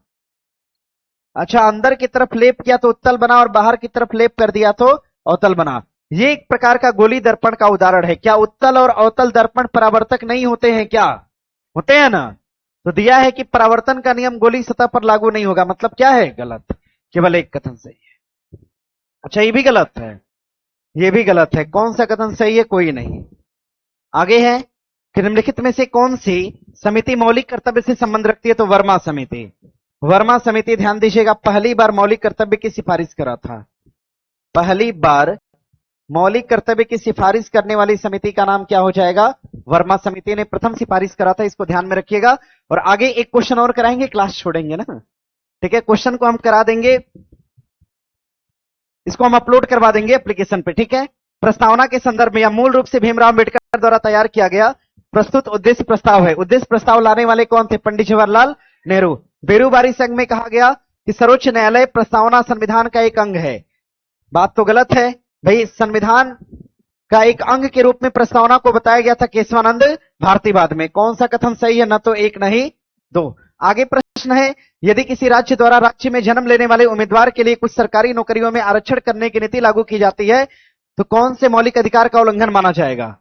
अच्छा, अंदर की तरफ लेप किया तो उत्तल बना, और बाहर की तरफ लेप कर दिया तो अवतल बना। ये एक प्रकार का गोली दर्पण का उदाहरण है। क्या उत्तल और अवतल दर्पण परावर्तक नहीं होते हैं? क्या होते हैं ना? तो दिया है कि परावर्तन का नियम गोली सतह पर लागू नहीं होगा, मतलब क्या है? गलत। केवल एक कथन सही है। अच्छा, ये भी गलत है, ये भी गलत है। कौन सा कथन सही है? कोई नहीं। आगे है कि निम्नलिखित में से कौन सी समिति मौलिक कर्तव्य से संबंध रखती है? तो वर्मा समिति। वर्मा समिति, ध्यान दीजिएगा, पहली बार मौलिक कर्तव्य की सिफारिश करा था। पहली बार मौलिक कर्तव्य की सिफारिश करने वाली समिति का नाम क्या हो जाएगा? वर्मा समिति ने प्रथम सिफारिश करा था, इसको ध्यान में रखिएगा। और आगे एक क्वेश्चन और कराएंगे, क्लास छोड़ेंगे ना, ठीक है? क्वेश्चन को हम करा देंगे, इसको हम अपलोड करवा देंगे एप्लीकेशन पे, ठीक है? प्रस्तावना के संदर्भ में, या मूल रूप से भीमराव अंबेडकर द्वारा तैयार किया गया प्रस्तुत उद्देश्य प्रस्ताव है। उद्देश्य प्रस्ताव लाने वाले कौन थे? पंडित जवाहरलाल नेहरू। बेरूबारी संघ में कहा गया कि सर्वोच्च न्यायालय प्रस्तावना संविधान का एक अंग है। बात तो गलत है भाई, संविधान का एक अंग के रूप में प्रस्तावना को बताया गया था केशवानंद भारतीवाद में। कौन सा कथन सही है? न तो 1 नहीं 2। आगे प्रश्न है, यदि किसी राज्य द्वारा राज्य में जन्म लेने वाले उम्मीदवार के लिए कुछ सरकारी नौकरियों में आरक्षण करने की नीति लागू की जाती है तो कौन से मौलिक अधिकार का उल्लंघन माना जाएगा?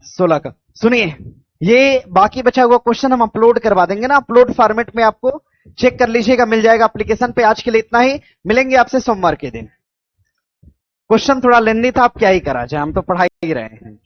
16 का। सुनिए, ये बाकी बचा हुआ क्वेश्चन हम अपलोड करवा देंगे ना, अपलोड फॉर्मेट में आपको चेक कर लीजिएगा, मिल जाएगा एप्लीकेशन पे। आज के लिए इतना ही, मिलेंगे आपसे सोमवार के दिन। क्वेश्चन थोड़ा लेंदी था, आप क्या ही करा जाए, हम तो पढ़ा ही रहे हैं।